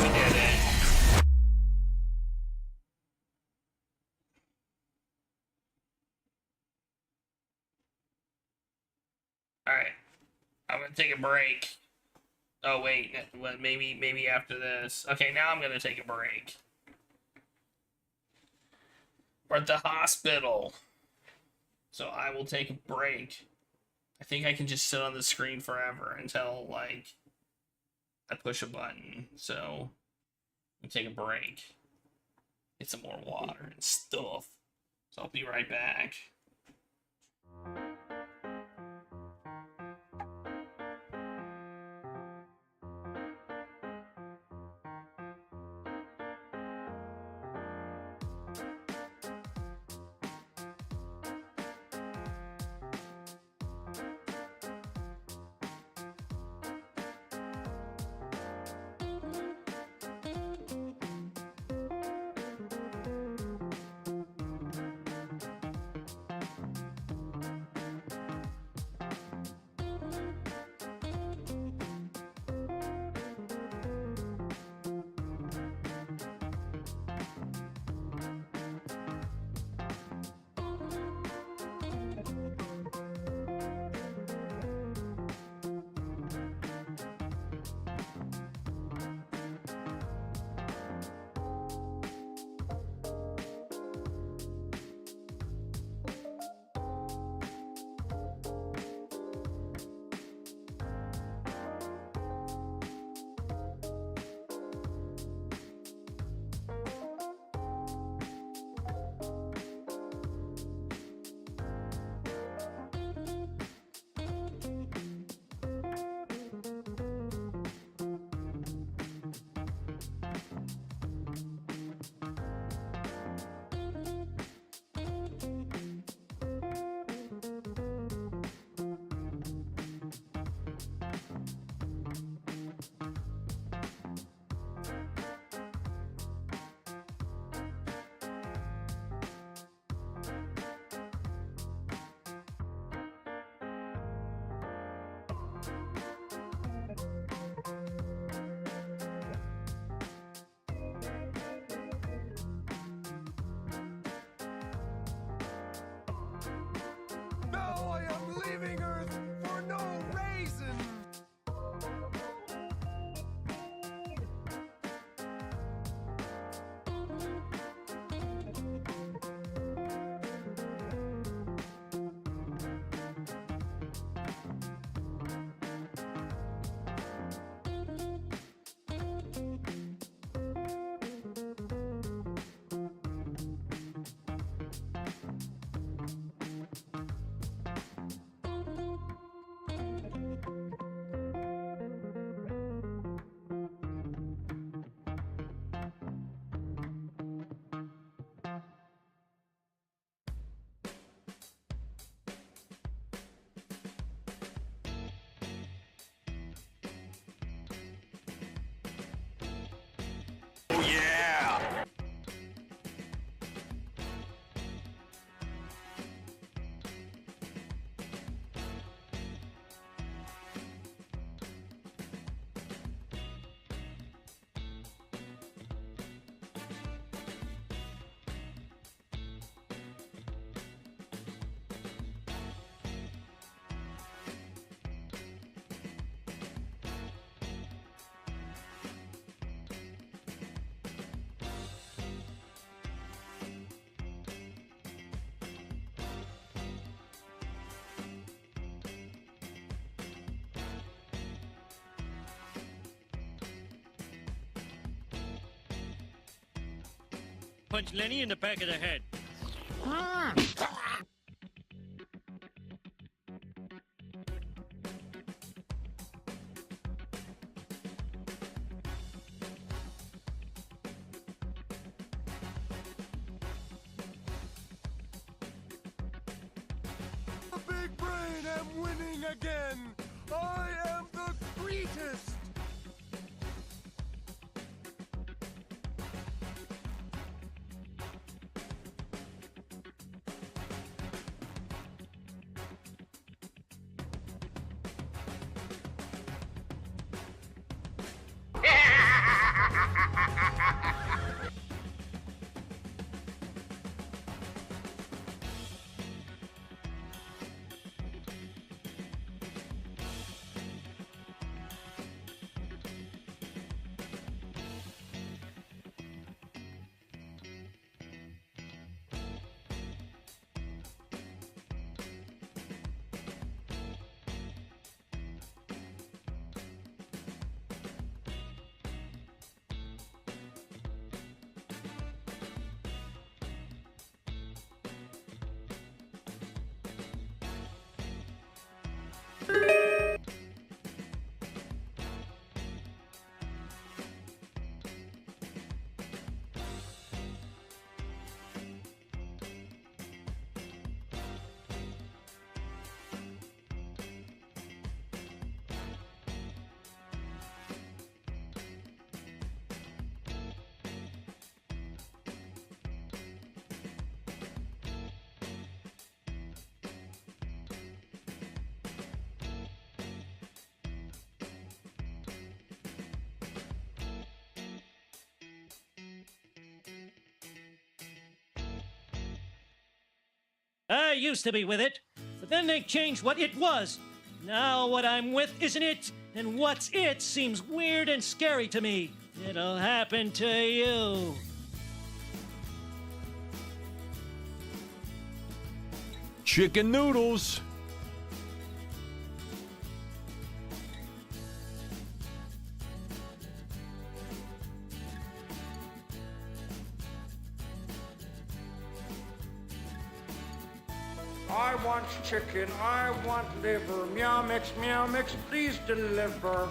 We did it. Alright. I'm gonna take a break. Oh wait, maybe after this. Okay, now I'm gonna take a break. We're at the hospital. So I will take a break. I think I can just sit on the screen forever until, like, I push a button. So, I'm take a break. Get some more water and stuff. So I'll be right back. punch Lenny in the back of the head. The big brain am winning again. I am the greatest. I used to be with it, but then they changed what it was. Now what I'm with isn't it, and what's it seems weird and scary to me. It'll happen to you. Chicken noodles. I want chicken, I want liver. Meow mix, please deliver.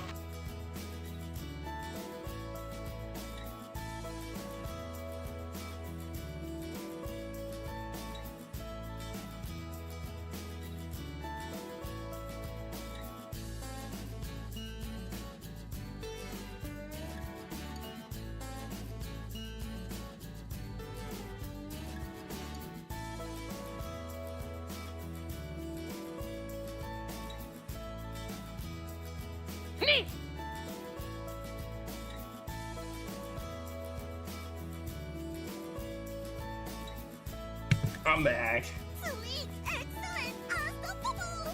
I'm back. Sweet, excellent, unstoppable.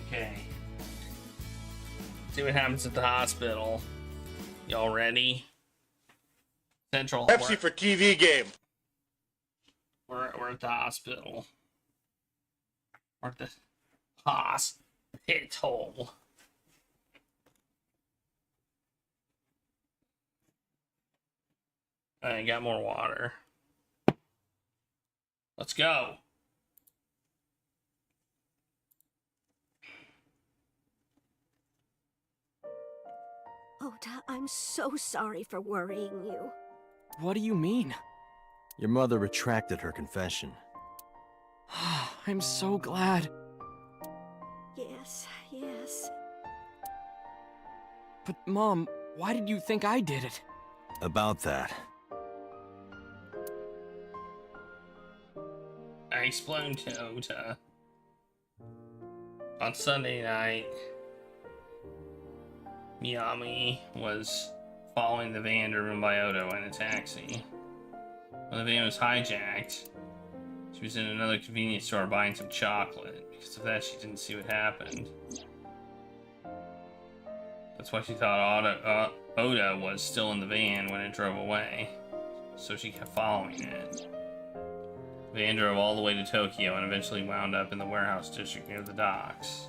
Okay. See what happens at the hospital. Y'all ready? Central. Pepsi for TV game. We're at the hospital. We're at the hospital. I got more water. Let's go. Ota, I'm so sorry for worrying you. What do you mean? Your mother retracted her confession. I'm so glad. Yes, yes. But Mom, why did you think I did it? About that. I explained to Ota. On Sunday night, Miyami was following the van driven by Odo in a taxi. When the van was hijacked, she was in another convenience store buying some chocolate. Because of that, she didn't see what happened. The That's why she thought Oda was still in the van when it drove away. So she kept following it. The van drove all the way to Tokyo and eventually wound up in the warehouse district near the docks.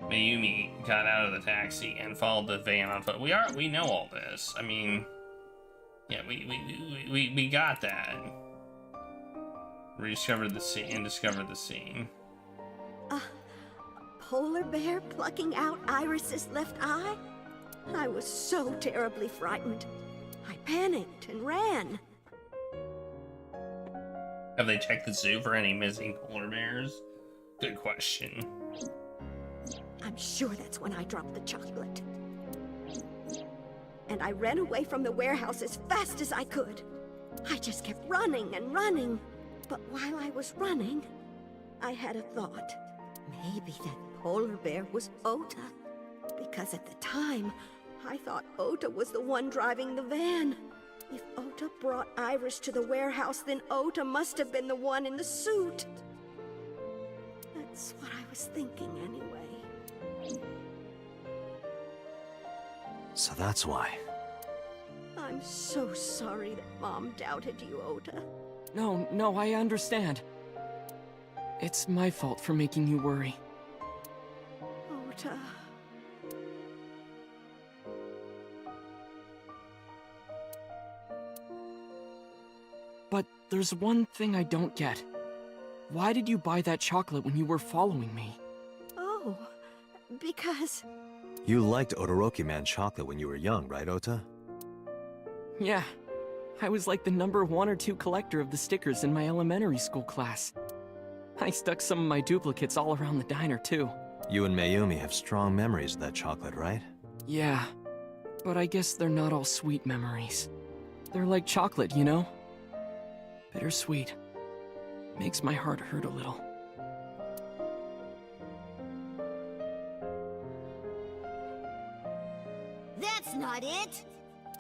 Mayumi got out of the taxi and followed the van on foot. We know all this. I mean, yeah, we got that. Rediscovered the scene and discovered the scene. Polar bear plucking out Iris's left eye? I was so terribly frightened. I panicked and ran. Have they checked the zoo for any missing polar bears? Good question. I'm sure that's when I dropped the chocolate. And I ran away from the warehouse as fast as I could. I just kept running and running. But while I was running, I had a thought. Maybe that polar bear was Ota. Because at the time, I thought Ota was the one driving the van. If Ota brought Iris to the warehouse, then Ota must have been the one in the suit. That's what I was thinking anyway. So that's why. I'm so sorry that Mom doubted you, Ota. No, I understand. It's my fault for making you worry. Ota. But there's one thing I don't get. Why did you buy that chocolate when you were following me? Oh, because... You liked Todoroki Man chocolate when you were young, right, Ota? Yeah. I was like the number 1 or 2 collector of the stickers in my elementary school class. I stuck some of my duplicates all around the diner, too. You and Mayumi have strong memories of that chocolate, right? Yeah. But I guess they're not all sweet memories. They're like chocolate, you know? Bittersweet. Makes my heart hurt a little. That's not it!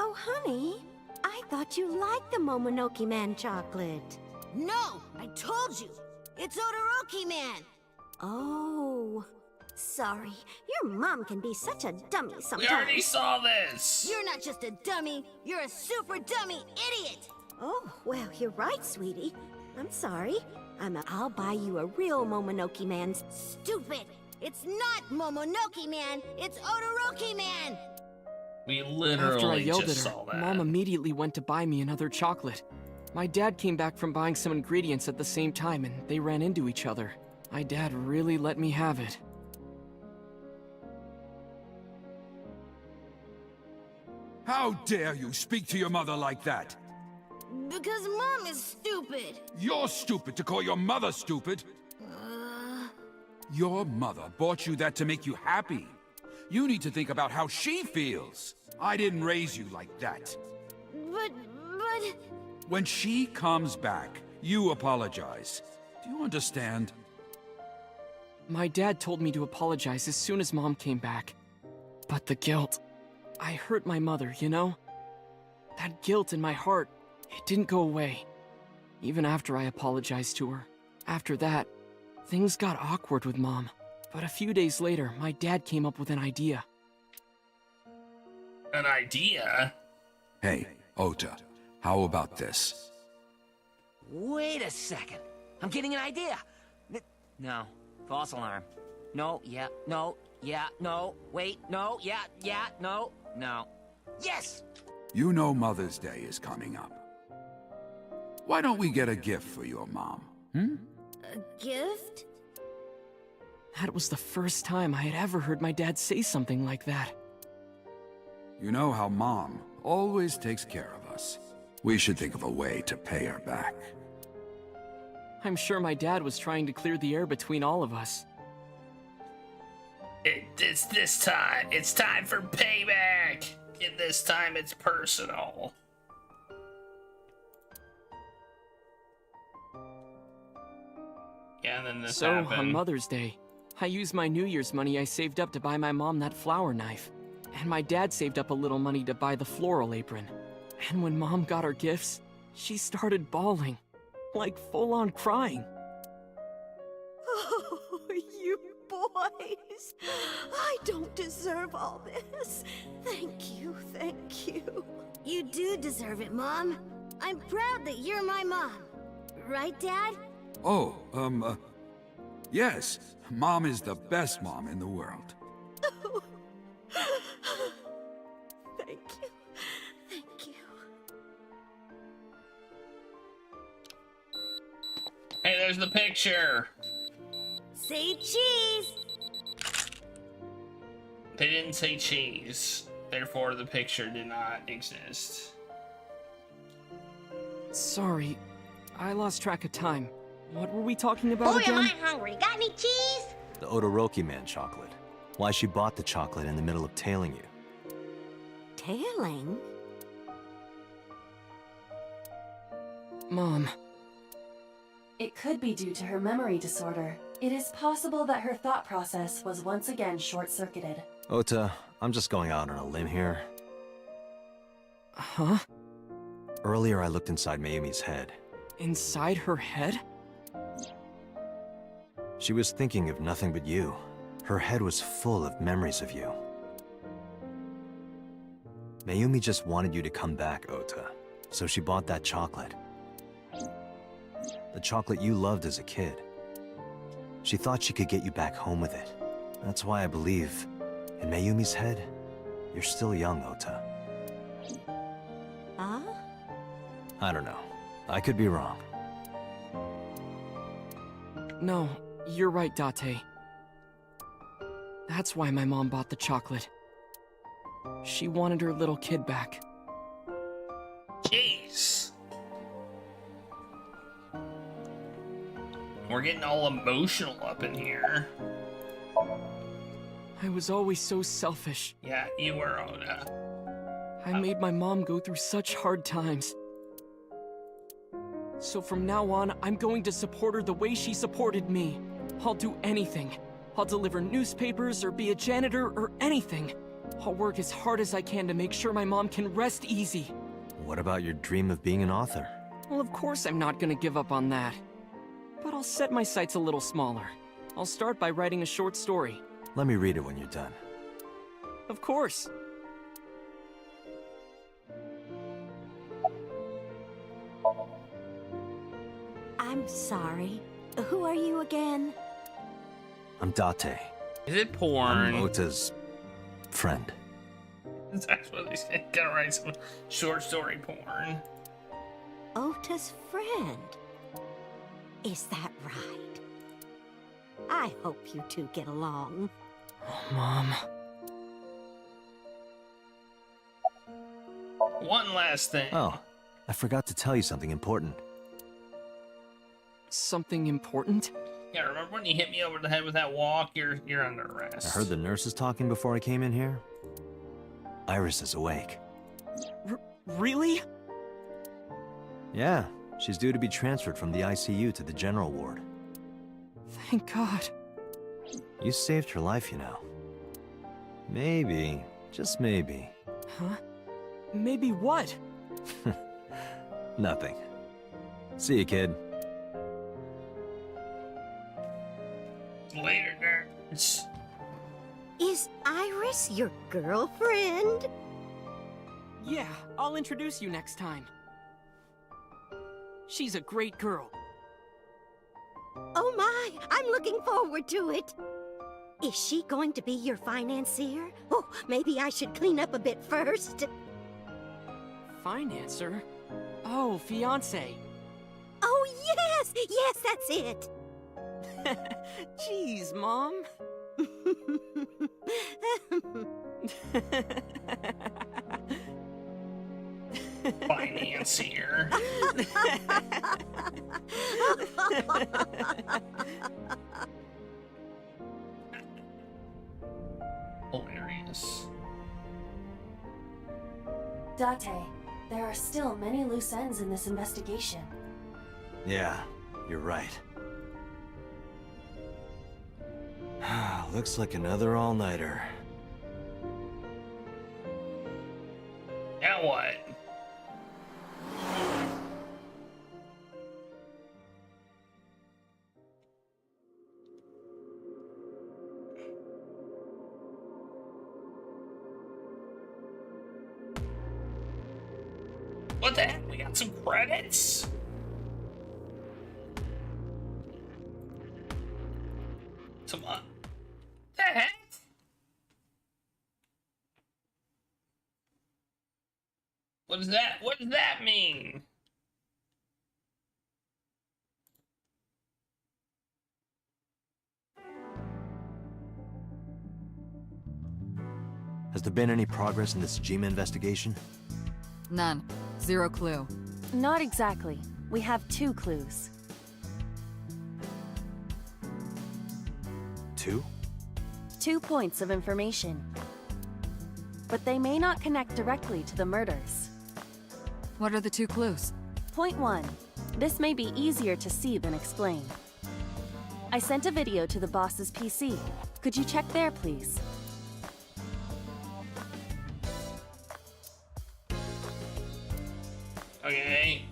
Oh, honey, I thought you liked the Momonoke Man chocolate. No! I told you! It's Todoroki Man! Oh, sorry. Your mom can be such a dummy sometimes. We already saw this! You're not just a dummy, you're a super dummy idiot! Oh, well, you're right, sweetie. I'm sorry. I'll buy you a real Momonoke Man. Stupid! It's not Momonoke Man, it's Todoroki Man! We After I literally yelled just at her, saw that. Mom immediately went to buy me another chocolate. My dad came back from buying some ingredients at the same time, and they ran into each other. My dad really let me have it. How dare you speak to your mother like that? Because Mom is stupid! You're stupid to call your mother stupid. Your mother bought you that to make you happy. You need to think about how she feels. I didn't raise you like that. But... When she comes back, you apologize. Do you understand? My dad told me to apologize as soon as Mom came back. But the guilt... I hurt my mother, you know? That guilt in my heart, it didn't go away. Even after I apologized to her. After that, things got awkward with Mom. But a few days later, my dad came up with an idea. An idea? Hey, Ota, how about this? Wait a second. I'm getting an idea. No. False alarm. No, yeah, no, yeah, no. Wait, no, yeah, no, no. Yes! You know Mother's Day is coming up. Why don't we get a gift for your mom, A gift? That was the first time I had ever heard my dad say something like that. You know how Mom always takes care of us. We should think of a way to pay her back. I'm sure my dad was trying to clear the air between all of us. It's this time. It's time for payback. And this time it's personal. Yeah, and then this So, happened. on Mother's Day, I used my New Year's money I saved up to buy my mom that flower knife. And my dad saved up a little money to buy the floral apron. And when Mom got her gifts, she started bawling. Like full-on crying. Oh, you boys. I don't deserve all this. Thank you, thank you. You do deserve it, Mom. I'm proud that you're my mom. Right, Dad? Oh, yes. Mom is the best mom in the world. Thank you. Thank you. Hey, there's the picture. Say cheese. They didn't say cheese. Therefore, the picture did not exist. Sorry, I lost track of time. What were we talking about Boy, again? am I hungry. Got any cheese? The Odoroki Man chocolate. Why she bought the chocolate in the middle of tailing you. Tailing? Mom. It could be due to her memory disorder. It is possible that her thought process was once again short-circuited. Ota, I'm just going out on a limb here. Huh? Earlier I looked inside Mayumi's head. Inside her head? She was thinking of nothing but you. Her head was full of memories of you. Mayumi just wanted you to come back, Ota. So she bought that chocolate. The chocolate you loved as a kid. She thought she could get you back home with it. That's why I believe, in Mayumi's head, you're still young, Ota. Huh? I don't know. I could be wrong. No, you're right, Date. That's why my mom bought the chocolate. She wanted her little kid back. Jeez. We're getting all emotional up in here. I was always so selfish. Yeah, you were, Oda. I made my mom go through such hard times. So from now on, I'm going to support her the way she supported me. I'll do anything. I'll deliver newspapers or be a janitor or anything. I'll work as hard as I can to make sure my mom can rest easy. What about your dream of being an author? Well, of course I'm not gonna give up on that. But I'll set my sights a little smaller. I'll start by writing a short story. Let me read it when you're done. Of course. I'm sorry. Who are you again? I'm Date. Is it porn? I'm Ota's friend. That's what they said. Gotta write some short story porn. Ota's friend. Is that right? I hope you two get along. Oh, Mom. One last thing. Oh, I forgot to tell you something important. Something important? Yeah, remember when you hit me over the head with that walk? You're under I arrest. heard the nurses talking before I came in here. Iris is awake. Really? Yeah, she's due to be transferred from the ICU to the general ward. Thank God. You saved her life, you know. Maybe, just maybe. Huh? Maybe what? Nothing. See you, kid. Later, nerds. Is Iris your girlfriend? Yeah, I'll introduce you next time. She's a great girl. Oh my, I'm looking forward to it. Is she going to be your financier? Oh, maybe I should clean up a bit first. Financer? Oh, fiance. Oh, yes! Yes, that's it! Jeez, Mom. Financier. Hilarious. Date, there are still many loose ends in this investigation. Yeah, you're right. Looks like another all-nighter. Now what? What the heck? We got some credits? Some the heck? What is that? What does that mean? Has there been any progress in this Jima investigation? None. Zero clue. Not exactly. We have 2 clues. 2? 2 points of information. But they may not connect directly to the murders. What are the 2 clues? Point 1. This may be easier to see than explain. I sent a video to the boss's PC. Could you check there, please? Okay.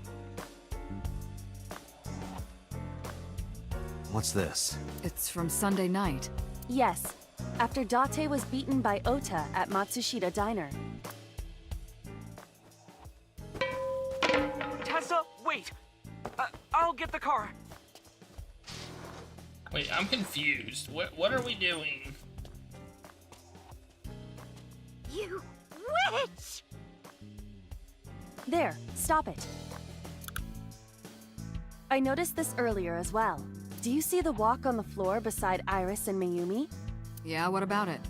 What's this? It's from Sunday night. Yes. After Date was beaten by Ota at Matsushita Diner. Tessa, wait! I'll get the car. Wait, I'm confused. What are we doing? You witch! There, stop it. I noticed this earlier as well. Do you see the walk on the floor beside Iris and Mayumi? Yeah, what about it?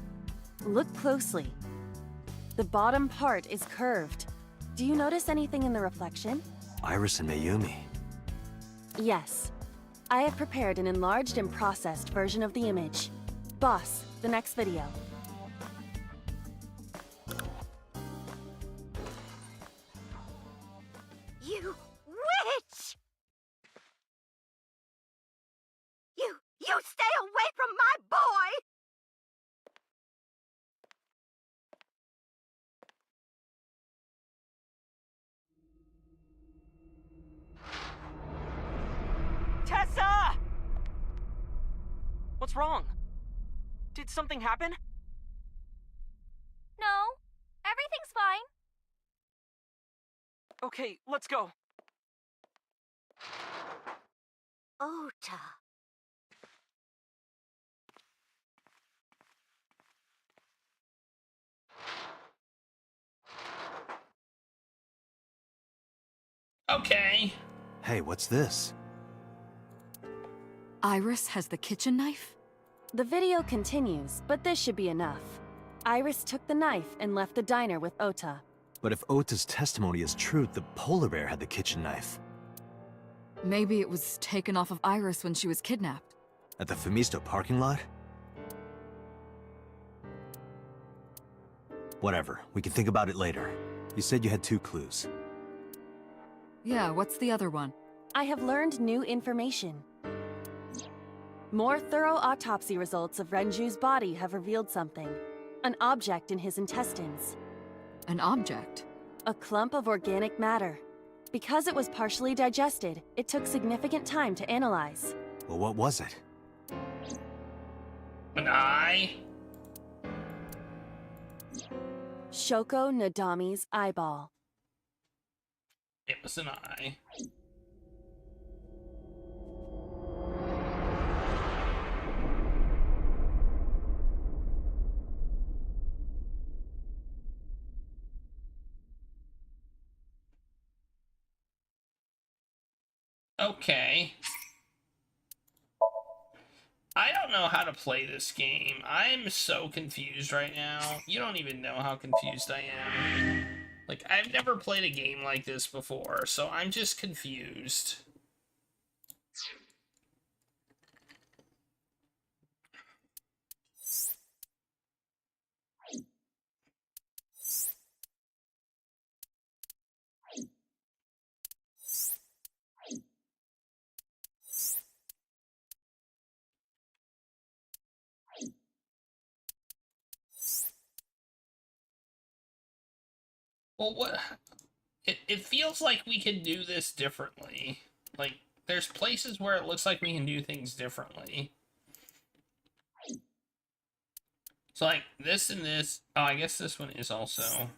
Look closely. The bottom part is curved. Do you notice anything in the reflection? Iris and Mayumi. Yes. I have prepared an enlarged and processed version of the image. Boss, the next video. You witch! You stay away from my boy! Tessa! What's wrong? Did something happen? No, everything's fine. Okay, let's go. Ota. Okay. Hey, what's this? Iris has the kitchen knife? The video continues, but this should be enough. Iris took the knife and left the diner with Ota. But if Ota's testimony is true, the polar bear had the kitchen knife. Maybe it was taken off of Iris when she was kidnapped. At the Femisto parking lot? Whatever, we can think about it later. You said you had 2 clues. Yeah, what's the other one? I have learned new information. More thorough autopsy results of Renju's body have revealed something. An object in his intestines. An object? A clump of organic matter. Because it was partially digested, it took significant time to analyze. Well, what was it? An eye? Shoko Nadami's eyeball. It was an eye. Okay. I don't know how to play this game. I'm so confused right now. You don't even know how confused I am. Like, I've never played a game like this before, so I'm just confused. Well, what? It feels like we can do this differently. Like, there's places where it looks like we can do things differently. So, like, this and this... Oh, I guess this one is also...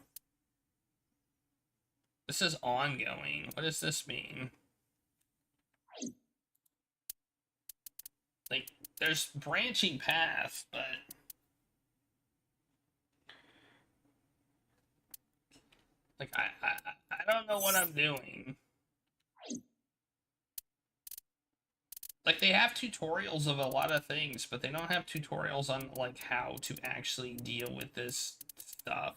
This is ongoing. What does this mean? Like, there's branching paths, but... Like, I don't know what I'm doing. Like, they have tutorials of a lot of things, but they don't have tutorials on, like, how to actually deal with this stuff.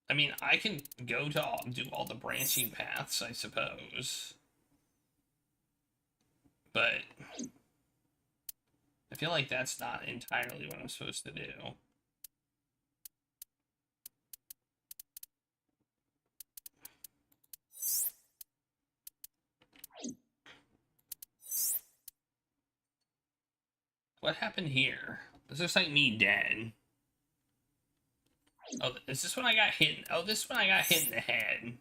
I mean, I can go to do all the branching paths, I suppose. But I feel like that's not entirely what I'm supposed to do. What happened here? This looks like me dead. Oh, is this when I got hit? Oh, this is when I got hit in the head.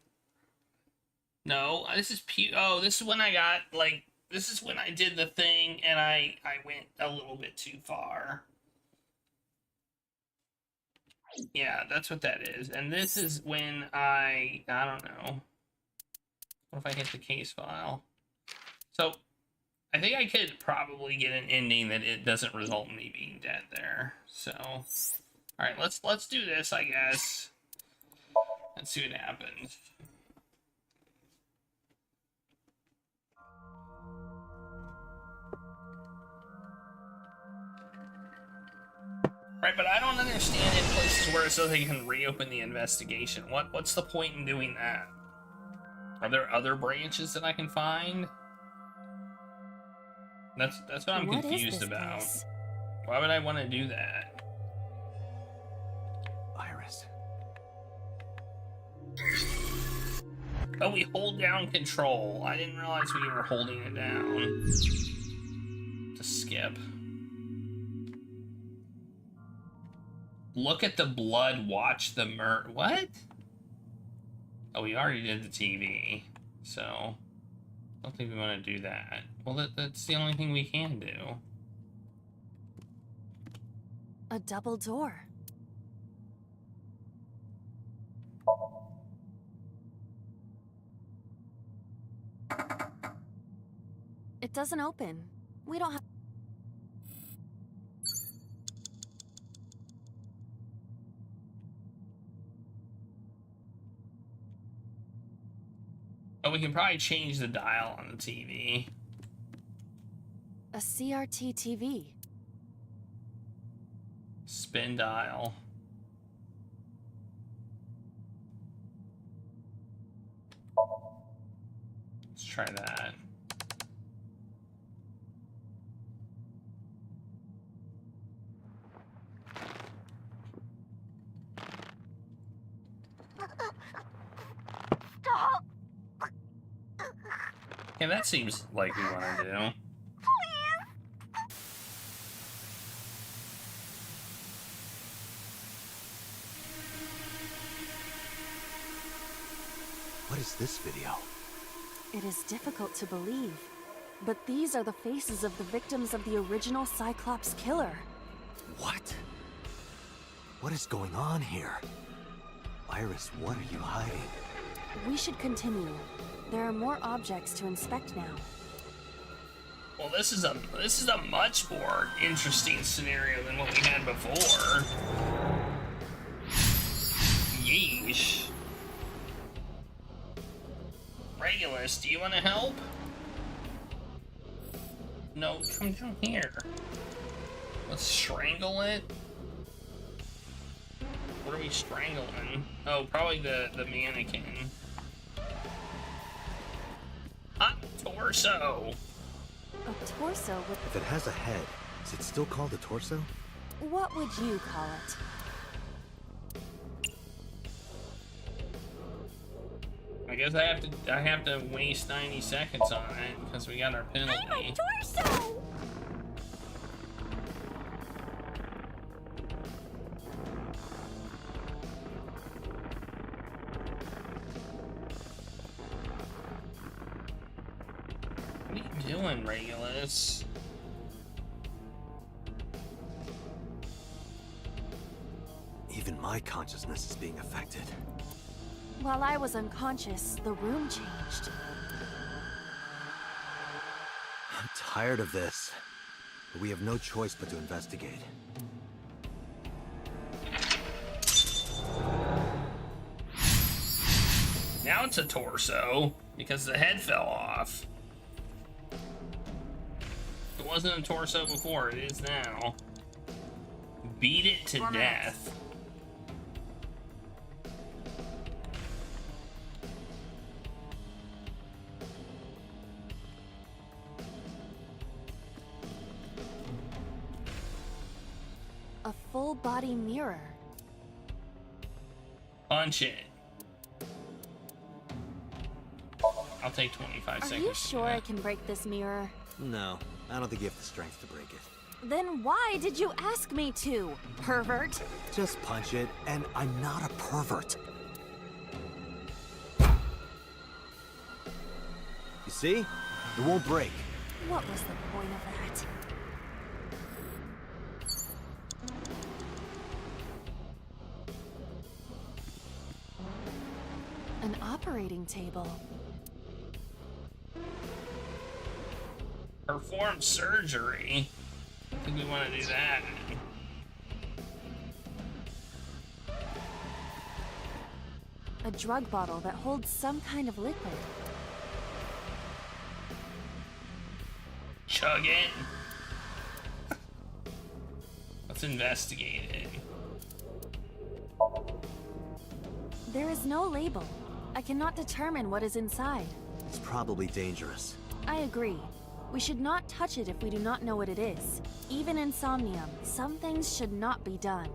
No, this is oh, this is when I got, like, this is when I did the thing and I went a little bit too far. Yeah, that's what that is. And this is when I don't know. What if I hit the case file? So, I think I could probably get an ending that it doesn't result in me being dead there. So, alright, let's do this, I guess. Let's see what happens. Right, but I don't understand in places where it says they can reopen the investigation. What's the point in doing that? Are there other branches that I can find? That's what I'm confused about. Place? Why would I want to do that? Iris. Oh, we hold down control. I didn't realize we were holding it down. To skip. Look at the blood, watch the what? Oh, we already did the TV, so I don't think we want to do that. Well, that's the only thing we can do. A double door. It doesn't open. We don't have... Oh, we can probably change the dial on the TV. A CRT TV. Spin dial. Let's try that. Stop! Yeah, that seems like we want to do. What is this video? It is difficult to believe, but these are the faces of the victims of the original Cyclops killer. What? What is going on here? Iris, what are you hiding? We should continue. There are more objects to inspect now. Well, this is a much more interesting scenario than what we had before. Yeesh. Regulus, do you want to help? No, come down here. Let's strangle it. What are we strangling? Oh, probably the mannequin. Hot torso. A torso with... If it has a head, is it still called a torso? What would you call it? I guess I have to waste 90 seconds on it because we got our penalty. I'm a torso! What are you doing, Regulus? my consciousness is being affected. While I was unconscious, the room changed. I'm tired of this. But we have no choice but to investigate. Now it's a torso, because the head fell off. It wasn't a torso before, it is now. Beat it to death. A full-body mirror. Punch it. I'll take 25 seconds. Are you sure I can break this mirror? No, I don't think you have the strength to break it. Then why did you ask me to, pervert? Just punch it, and I'm not a pervert. You see? It won't break. What was the point of that? An operating table. Perform surgery. I think we want to do that. A drug bottle that holds some kind of liquid. Chug it. Let's investigate it. There is no label. I cannot determine what is inside. It's probably dangerous. I agree. We should not touch it if we do not know what it is. Even in Somnium, some things should not be done.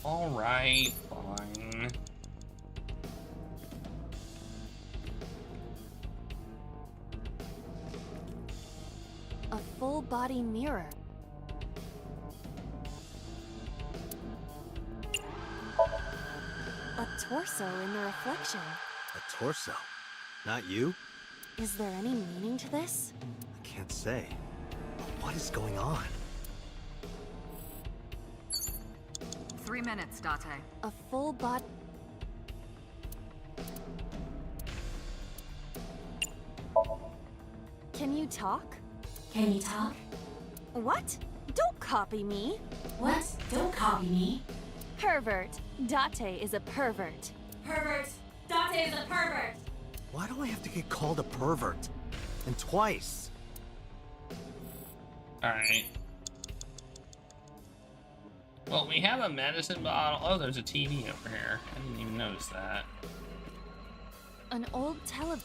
Alright, fine. A full-body mirror. A torso in the reflection. A torso? Not you? Is there any meaning to this? I can't say. But what is going on? 3 minutes, Date. A full body. Can you talk? Can you talk? What? Don't copy me. What? Don't copy me. Pervert. Date is a pervert. Pervert. Date is a pervert. Why do I have to get called a pervert? And twice? Alright. Well, we have a medicine bottle. Oh, there's a TV over here. I didn't even notice that. An old tele...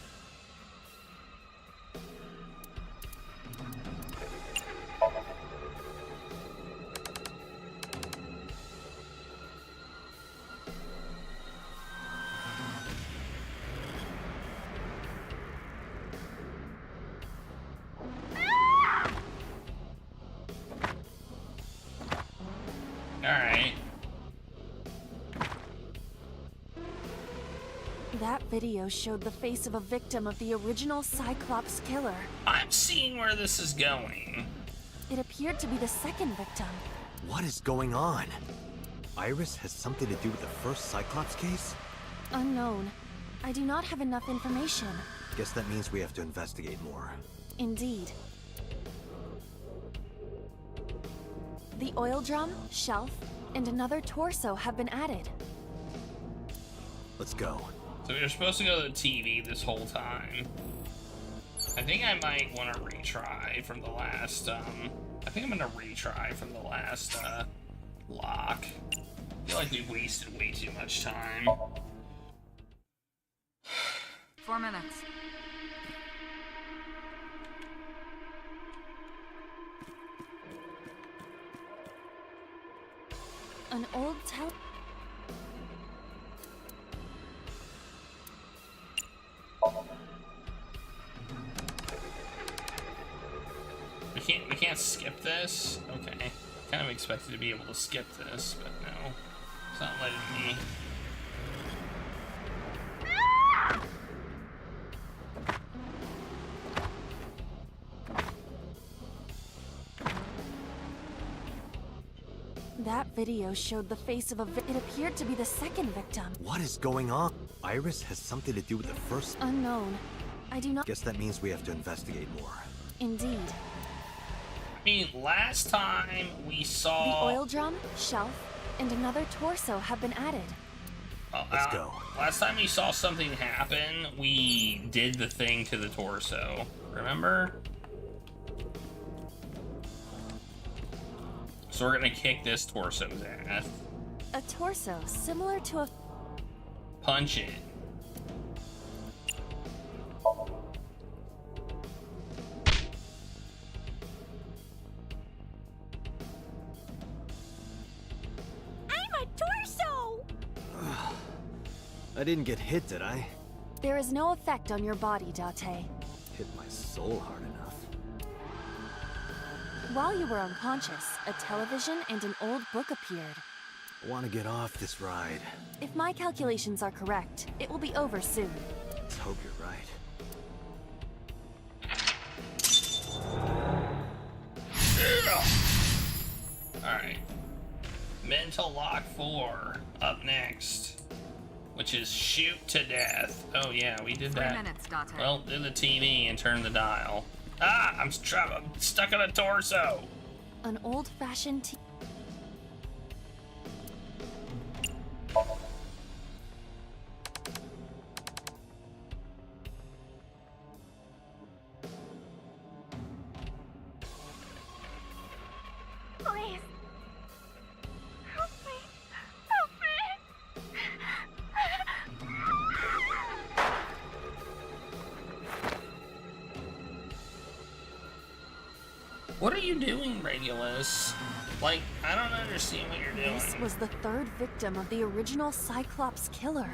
Alright. That video showed the face of a victim of the original Cyclops killer. I'm seeing where this is going. It appeared to be the second victim. What is going on? Iris has something to do with the first Cyclops case? Unknown. I do not have enough information. Guess that means we have to investigate more. Indeed. The oil drum, shelf, and another torso have been added. Let's go. So we were supposed to go to the TV this whole time. I think I might want to retry from the last, I think I'm gonna retry from the last, lock. I feel like we've wasted way too much time. 4 minutes. An old We can't skip this? Okay. Kind of expected to be able to skip this, but no. It's not letting me. That video showed the face of it appeared to be the second victim. What is going on? Iris has something to do with the first... Unknown. I do not... Guess that means we have to investigate more. Indeed. I mean, last time we saw... The oil drum, shelf, and another torso have been added. Let's go. Last time we saw something happen, we did the thing to the torso. Remember? So we're gonna kick this torso's ass. A torso similar to a... Punch it. I'm a torso! I didn't get hit, did I? There is no effect on your body, Date. Hit my soul hard enough. While you were unconscious, a television and an old book appeared. I want to get off this ride. If my calculations are correct, it will be over soon. Let's hope you're right. Alright. Mental Lock 4 up next. Which is shoot to death. Oh yeah, we did that. 3 minutes, Date. Well, do the TV and turn the dial. Ah! I'm stuck on a torso! An old-fashioned Please. Help me. Help me. What are you doing, Regulus? Like, I don't understand what you're doing. This was the third victim of the original Cyclops killer.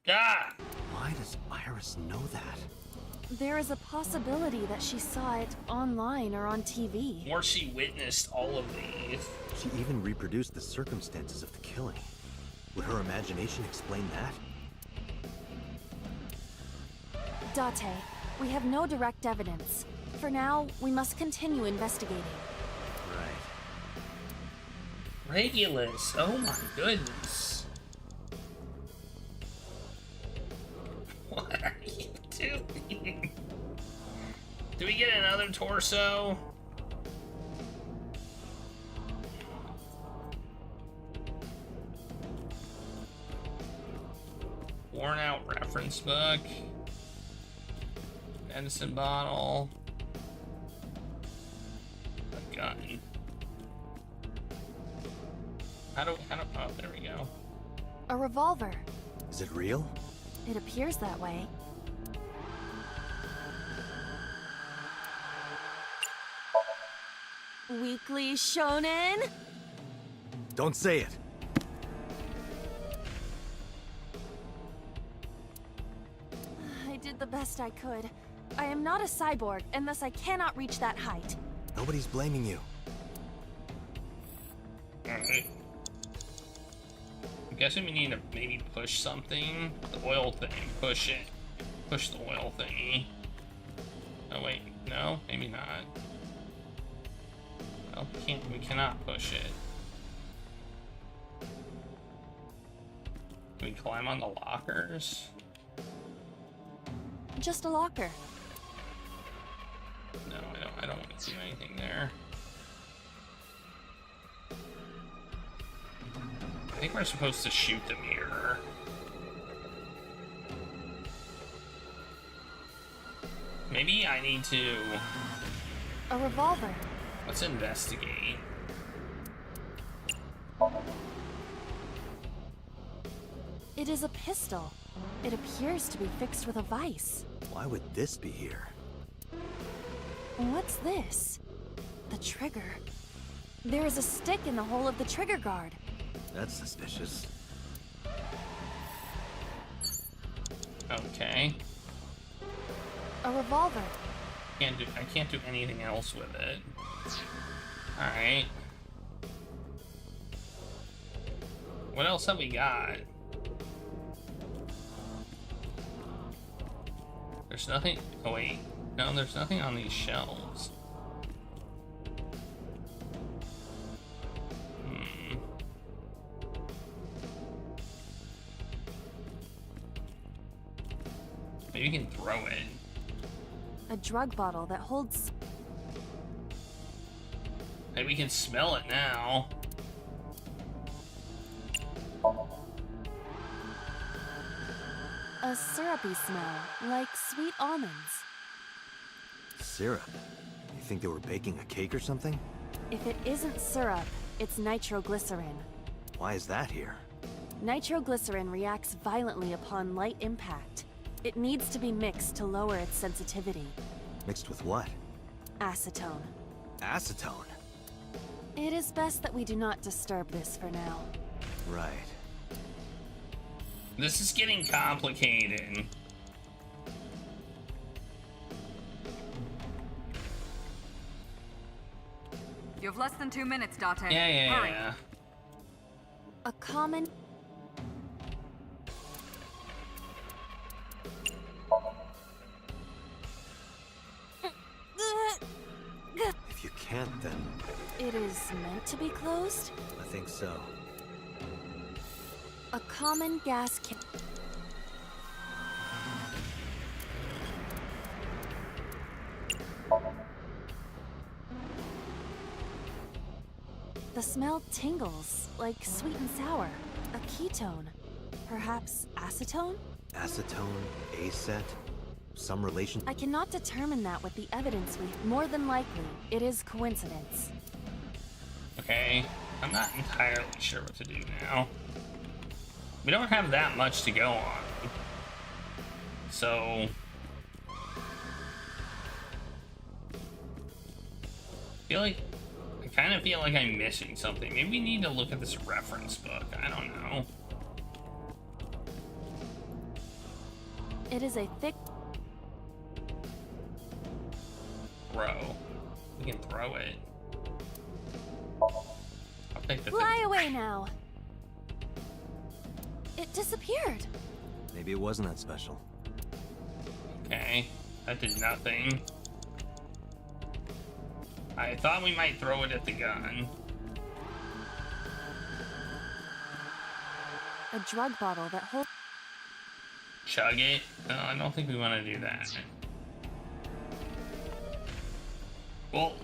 Ah! Why does Iris know that? There is a possibility that she saw it online or on TV. Or she witnessed all of these. She even reproduced the circumstances of the killing. Would her imagination explain that? Date, we have no direct evidence. For now, we must continue investigating. Right. Regulus, oh my goodness. What are you doing? Do we get another torso? Worn out reference book. Medicine bottle. A gun. How do, oh, there we go. A revolver. Is it real? It appears that way. Weekly Shonen? Don't say it. I did the best I could. I am not a cyborg, and thus I cannot reach that height. Nobody's blaming you. Alright. I'm guessing we need to maybe push something. The oil thing. Push it. Push the oil thingy. Oh wait, no? Maybe not. Well, we cannot push it. Can we climb on the lockers? Just a locker. No, I don't want to do anything there. I think we're supposed to shoot the mirror. Maybe I need to... A revolver. Let's investigate. It is a pistol. It appears to be fixed with a vise. Why would this be here? What's this? The trigger. There is a stick in the hole of the trigger guard. That's suspicious. Okay. A revolver. I can't do anything else with it. Alright. What else have we got? There's nothing. Oh wait. No, there's nothing on these shelves. Maybe we can throw it. A drug bottle that holds... Maybe we can smell it now. A syrupy smell, like sweet almonds. Syrup? You think they were baking a cake or something? If it isn't syrup, it's nitroglycerin. Why is that here? Nitroglycerin reacts violently upon light impact. It needs to be mixed to lower its sensitivity. Mixed with what? Acetone. Acetone? It is best that we do not disturb this for now. Right. This is getting complicated. You have less than 2 minutes, Date. Yeah. Hurry. A common... If you can't, then... It is meant to be closed? I think so. A common gas can... The smell tingles, like sweet and sour. A ketone. Perhaps acetone? Acetone, acet, some relation... I cannot determine that with the evidence we... More than likely, it is coincidence. Okay, I'm not entirely sure what to do now. We don't have that much to go on. So... I kind of feel like I'm missing something. Maybe we need to look at this reference book. I don't know. It is a thick... Throw. We can throw it. I'll take the Fly away now! It disappeared. Maybe it wasn't that special. Okay, that did nothing. I thought we might throw it at the gun. A drug bottle that holds... Chug it? No, I don't think we want to do that. Well,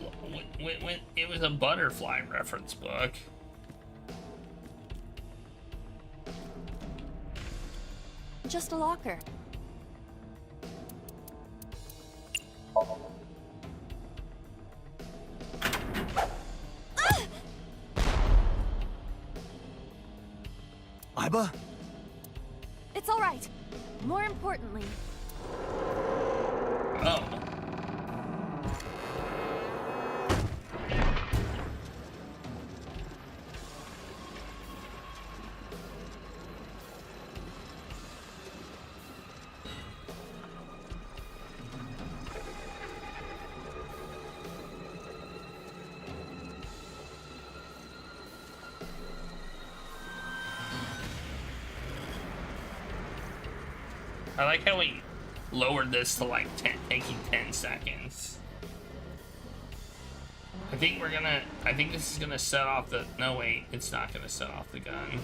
it was a butterfly reference book. Just a locker. Iba? It's all right. More importantly... Oh. I like how we lowered this to like taking 10 seconds. I think this is gonna set off the, no wait, it's not gonna set off the gun.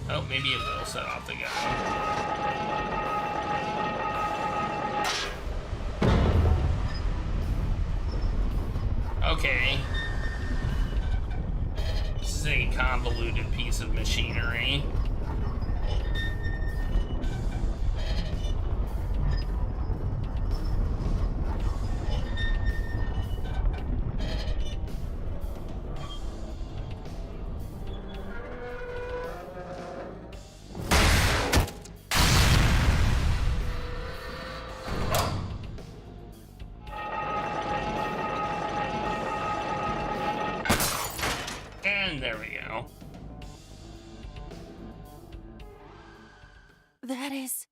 Oh, maybe it will set off the gun. Okay. This is a convoluted piece of machinery. And there we go. That is...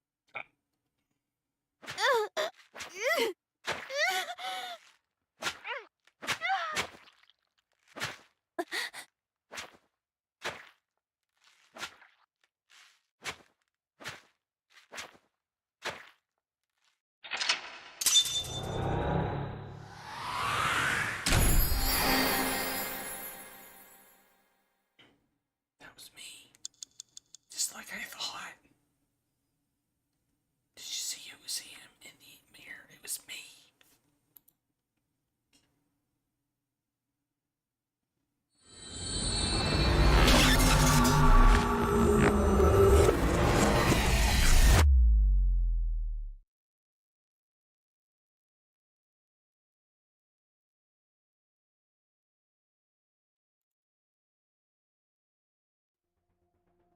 was me. Just like I thought. Did you see it was him in the mirror? It was me.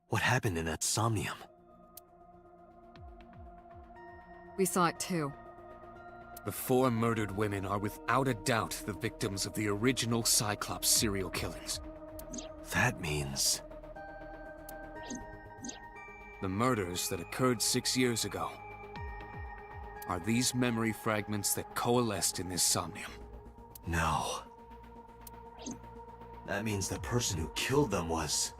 What happened in that Somnium? We saw it too. The 4 murdered women are without a doubt the victims of the original Cyclops serial killings. That means... The murders that occurred 6 years ago are these memory fragments that coalesced in this Somnium. No. That means the person who killed them was...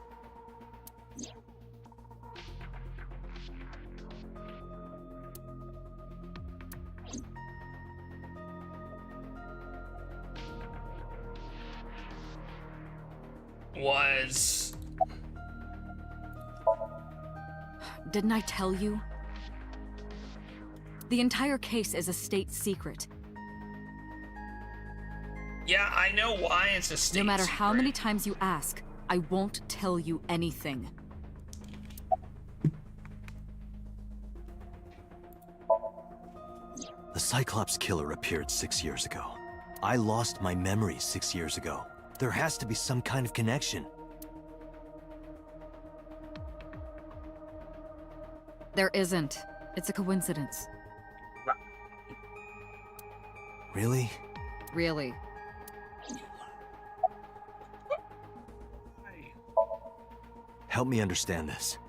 Didn't I tell you? The entire case is a state secret. Yeah, I know why it's a state No matter secret. how many times you ask, I won't tell you anything. The Cyclops killer appeared 6 years ago. I lost my memory 6 years ago. There has to be some kind of connection. There isn't. It's a coincidence. Really? Really. Help me understand this.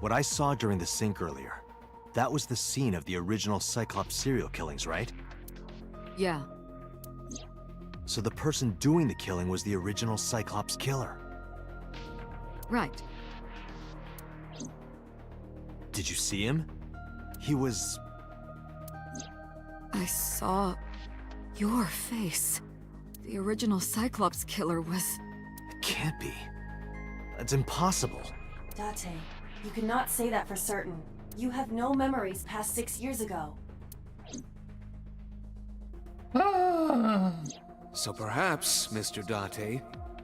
What I saw during the sink earlier, that was the scene of the original Cyclops serial killings, right? Yeah. So the person doing the killing was the original Cyclops killer. Right. Did you see him? He was... I saw your face. The original Cyclops killer was... It can't be. That's impossible. Date, you cannot say that for certain. You have no memories past 6 years ago. So perhaps, Mr. Date,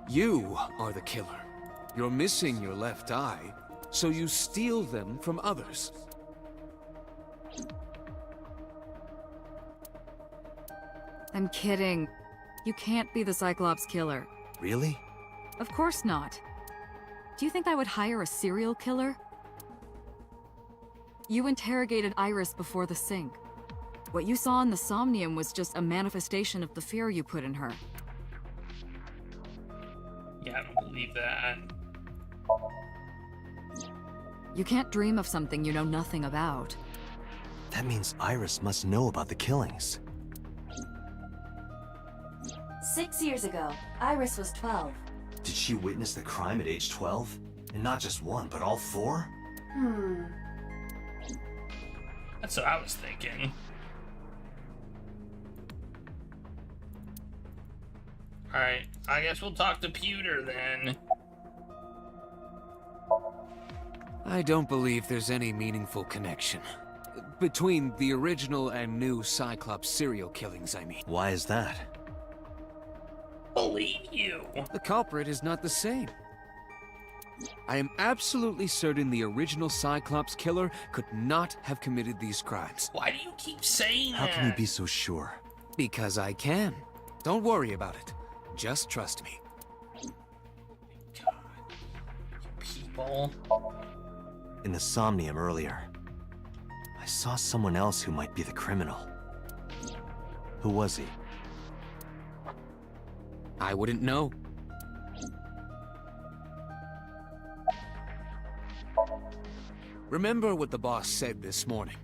you are the killer. You're missing your left eye, so you steal them from others. I'm kidding. You can't be the Cyclops killer. Really? Of course not. Do you think I would hire a serial killer? You interrogated Iris before the sink. What you saw in the Somnium was just a manifestation of the fear you put in her. Yeah, I don't believe that. You can't dream of something you know nothing about. That means Iris must know about the killings. 6 years ago, Iris was 12. Did she witness the crime at age 12? And not just one, but all 4? That's what I was thinking. Alright, I guess we'll talk to Pewter then. I don't believe there's any meaningful connection. Between the original and new Cyclops serial killings, I mean. Why is that? Believe you. The culprit is not the same. I am absolutely certain the original Cyclops killer could not have committed these crimes. Why do you keep saying How that? can you be so sure? Because I can. Don't worry about it. Just trust me. God. People. In the Somnium earlier, I saw someone else who might be the criminal. Who was he? I wouldn't know. Remember what the boss said this morning.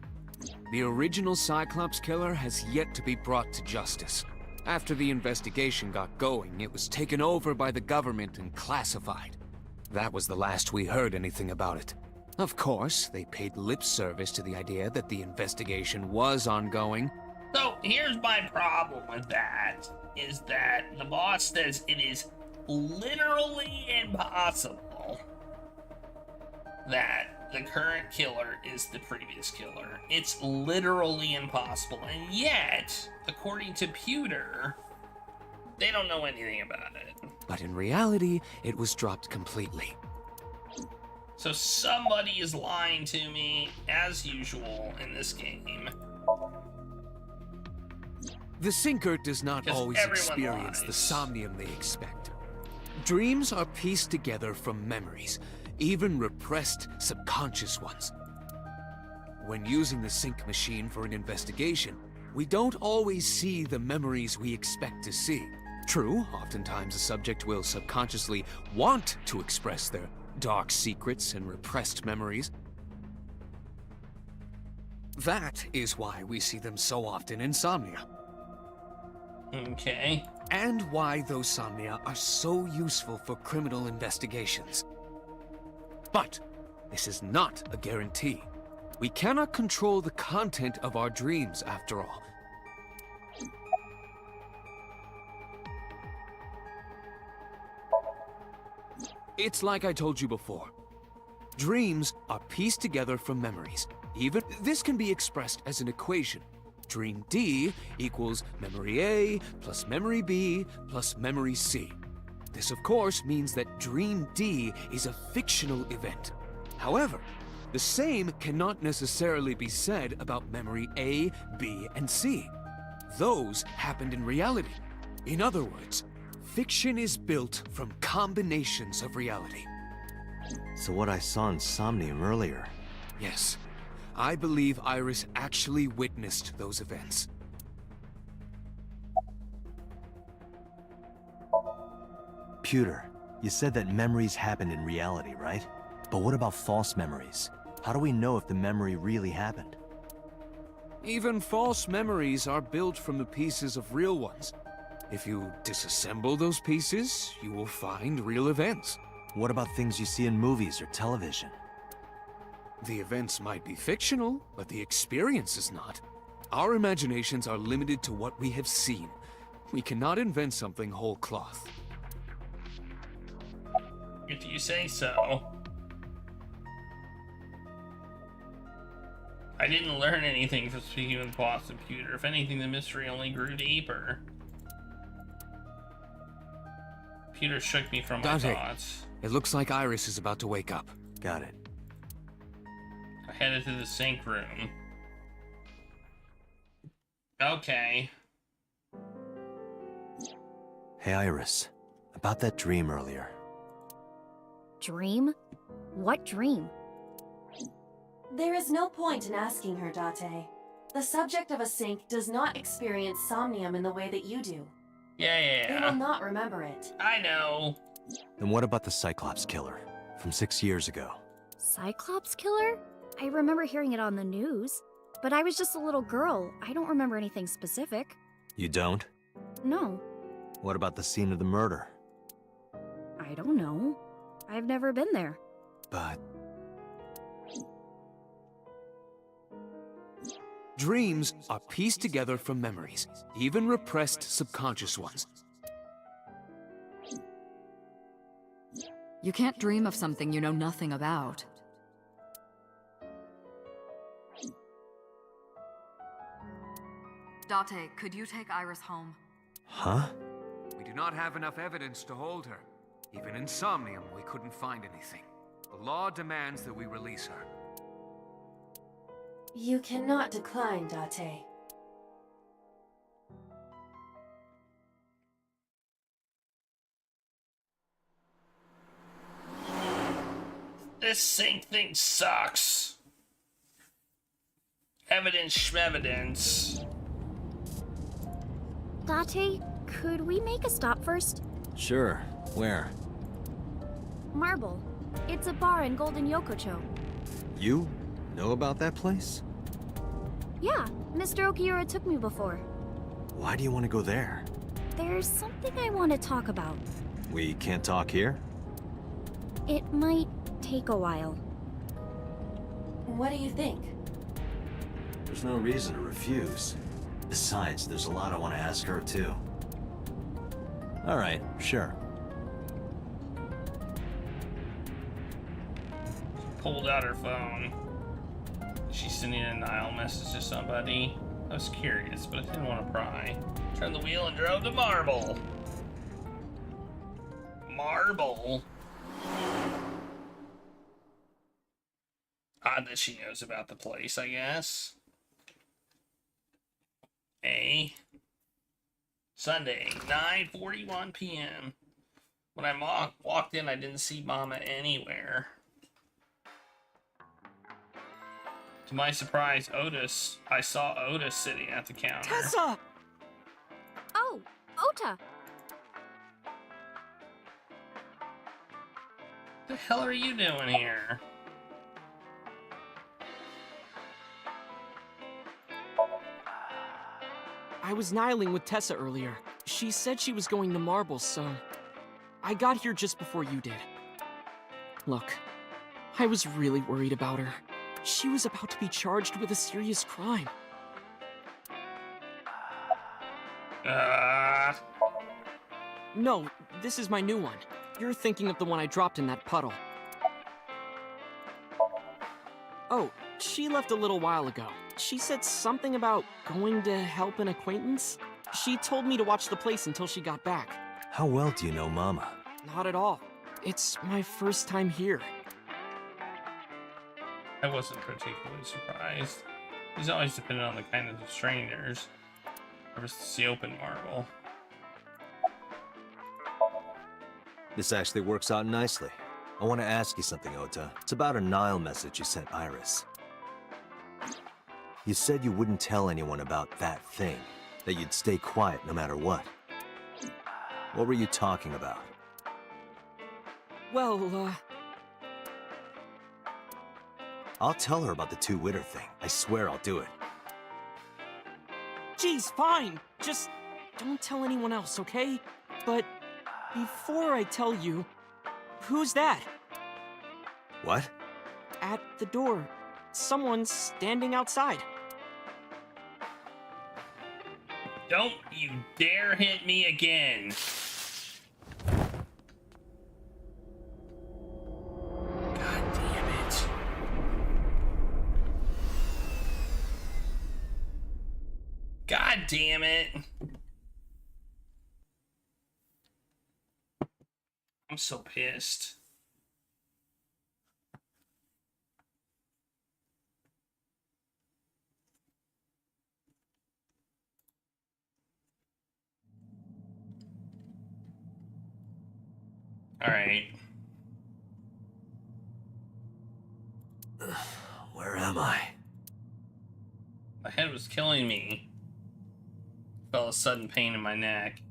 The original Cyclops killer has yet to be brought to justice. After the investigation got going, it was taken over by the government and classified. That was the last we heard anything about it. Of course, they paid lip service to the idea that the investigation was ongoing. So, here's my problem with that, is that the boss says it is literally impossible that the current killer is the previous killer. It's literally impossible, and yet, according to Pewter, they don't know anything about it. But in reality, it was dropped completely. So somebody is lying to me, as usual, in this game. The Sinker does not 'Cause always everyone experience the Somnium they expect. Dreams are pieced together from memories, even repressed subconscious ones. When using the sync machine for an investigation, we don't always see the memories we expect to see. True, oftentimes a subject will subconsciously want to express their dark secrets and repressed memories. That is why we see them so often in Somnia. Okay. And why those Somnia are so useful for criminal investigations. But this is not a guarantee. We cannot control the content of our dreams, after all. It's like I told you before. Dreams are pieced together from memories. Even this can be expressed as an equation. Dream D equals memory A plus memory B plus memory C. This, of course, means that Dream D is a fictional event. However, the same cannot necessarily be said about memory A, B, and C. Those happened in reality. In other words, fiction is built from combinations of reality. So what I saw in Somnium earlier... Yes. I believe Iris actually witnessed those events. Pewter, you said that memories happen in reality, right? But what about false memories? How do we know if the memory really happened? Even false memories are built from the pieces of real ones. If you disassemble those pieces, you will find real events. What about things you see in movies or television? The events might be fictional, but the experience is not. Our imaginations are limited to what we have seen. We cannot invent something whole cloth. If you say so. I didn't learn anything from speaking with Boss Computer. If anything, the mystery only grew deeper. Peter shook me from my Dante, thoughts. It looks like Iris is about to wake up. Got it. I headed to the sink room. Okay. Hey, Iris. About that dream earlier. Dream? What dream? There is no point in asking her, Date. The subject of a sync does not experience somnium in the way that you do. Yeah. They will not remember it. I know. Then what about the Cyclops killer from 6 years ago? Cyclops killer? I remember hearing it on the news. But I was just a little girl. I don't remember anything specific. You don't? No. What about the scene of the murder? I don't know. I've never been there. But... Dreams are pieced together from memories, even repressed subconscious ones. You can't dream of something you know nothing about. Date, could you take Iris home? Huh? We do not have enough evidence to hold her. Even in Somnium, we couldn't find anything. The law demands that we release her. You cannot decline, Date. This sync thing sucks. Evidence schmevidence. Date, could we make a stop first? Sure. Where? Marble. It's a bar in Golden Yokocho. You know about that place? Yeah, Mr. Okiura took me before. Why do you want to go there? There's something I want to talk about. We can't talk here? It might take a while. What do you think? There's no reason to refuse. Besides, there's a lot I want to ask her, too. All right, sure. pulled out her phone. She's sending a Nile message to somebody. I was curious, but I didn't want to pry. Turned the wheel and drove to Marble. Marble? Odd that she knows about the place, I guess. Sunday, 9:41 p.m. When I walked in, I didn't see Mama anywhere. To my surprise, I saw Otis sitting at the counter. Tessa! Oh, Ota! What the hell are you doing here? I was nihiling with Tessa earlier. She said she was going to Marble, so I got here just before you did. Look, I was really worried about her. She was about to be charged with a serious crime. No, this is my new one. You're thinking of the one I dropped in that puddle. Oh, she left a little while ago. She said something about going to help an acquaintance. She told me to watch the place until she got back. How well do you know Mama? Not at all. It's my first time here. I wasn't particularly surprised. He's always dependent on the kindness of strangers. Ever since the open Marble. This actually works out nicely. I want to ask you something, Ota. It's about a Nile message you sent Iris. You said you wouldn't tell anyone about that thing, that you'd stay quiet no matter what. What were you talking about? Well, I'll tell her about the two-witter thing. I swear I'll do it. Geez, fine. Just don't tell anyone else, okay? But before I tell you, who's that? What? At the door. Someone's standing outside. Don't you dare hit me again. God damn it. God damn it. I'm so pissed. All right. Where am I? My head was killing me. Felt a sudden pain in my neck.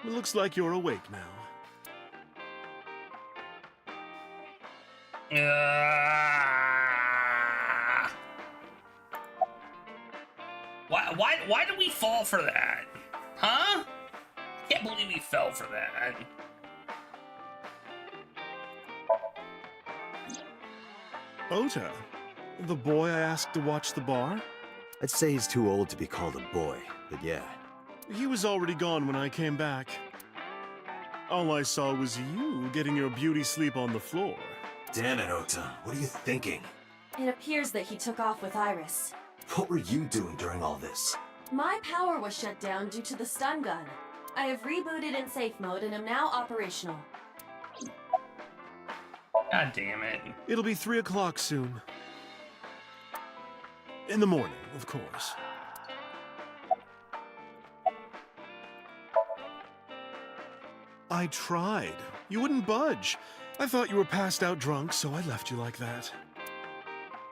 It looks like you're awake now. Why did we fall for that? Huh? Can't believe we fell for that. Ota, the boy I asked to watch the bar? I'd say he's too old to be called a boy, but yeah. He was already gone when I came back. All I saw was you getting your beauty sleep on the floor. Damn it, Ota. What are you thinking? It appears that he took off with Iris. What were you doing during all this? My power was shut down due to the stun gun. I have rebooted in safe mode and am now operational. God damn it. It'll be 3 o'clock soon. In the morning, of course. I tried. You wouldn't budge. I thought you were passed out drunk, so I left you like that.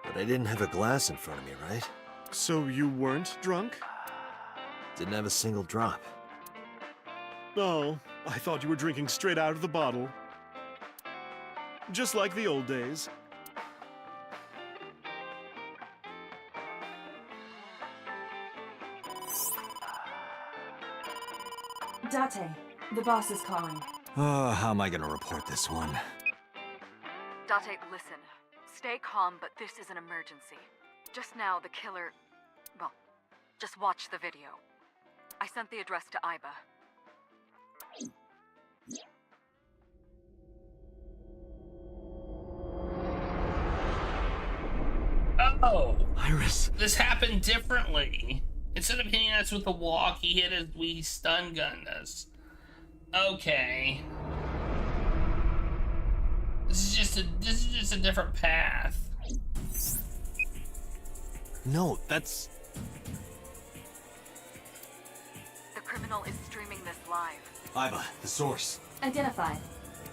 But I didn't have a glass in front of me, right? So you weren't drunk? Didn't have a single drop. Oh, I thought you were drinking straight out of the bottle. Just like the old days. Date, the boss is calling. Oh, how am I gonna report this one? Date, listen. Stay calm, but this is an emergency. Just now, the killer... Well, just watch the video. I sent the address to Iba. Oh! Iris! This happened differently. Instead of hitting us with a walk, he hit us, we stun gunned us. Okay. This is just a different path. No, that's... The criminal is streaming this live. Iba, the source. Identified.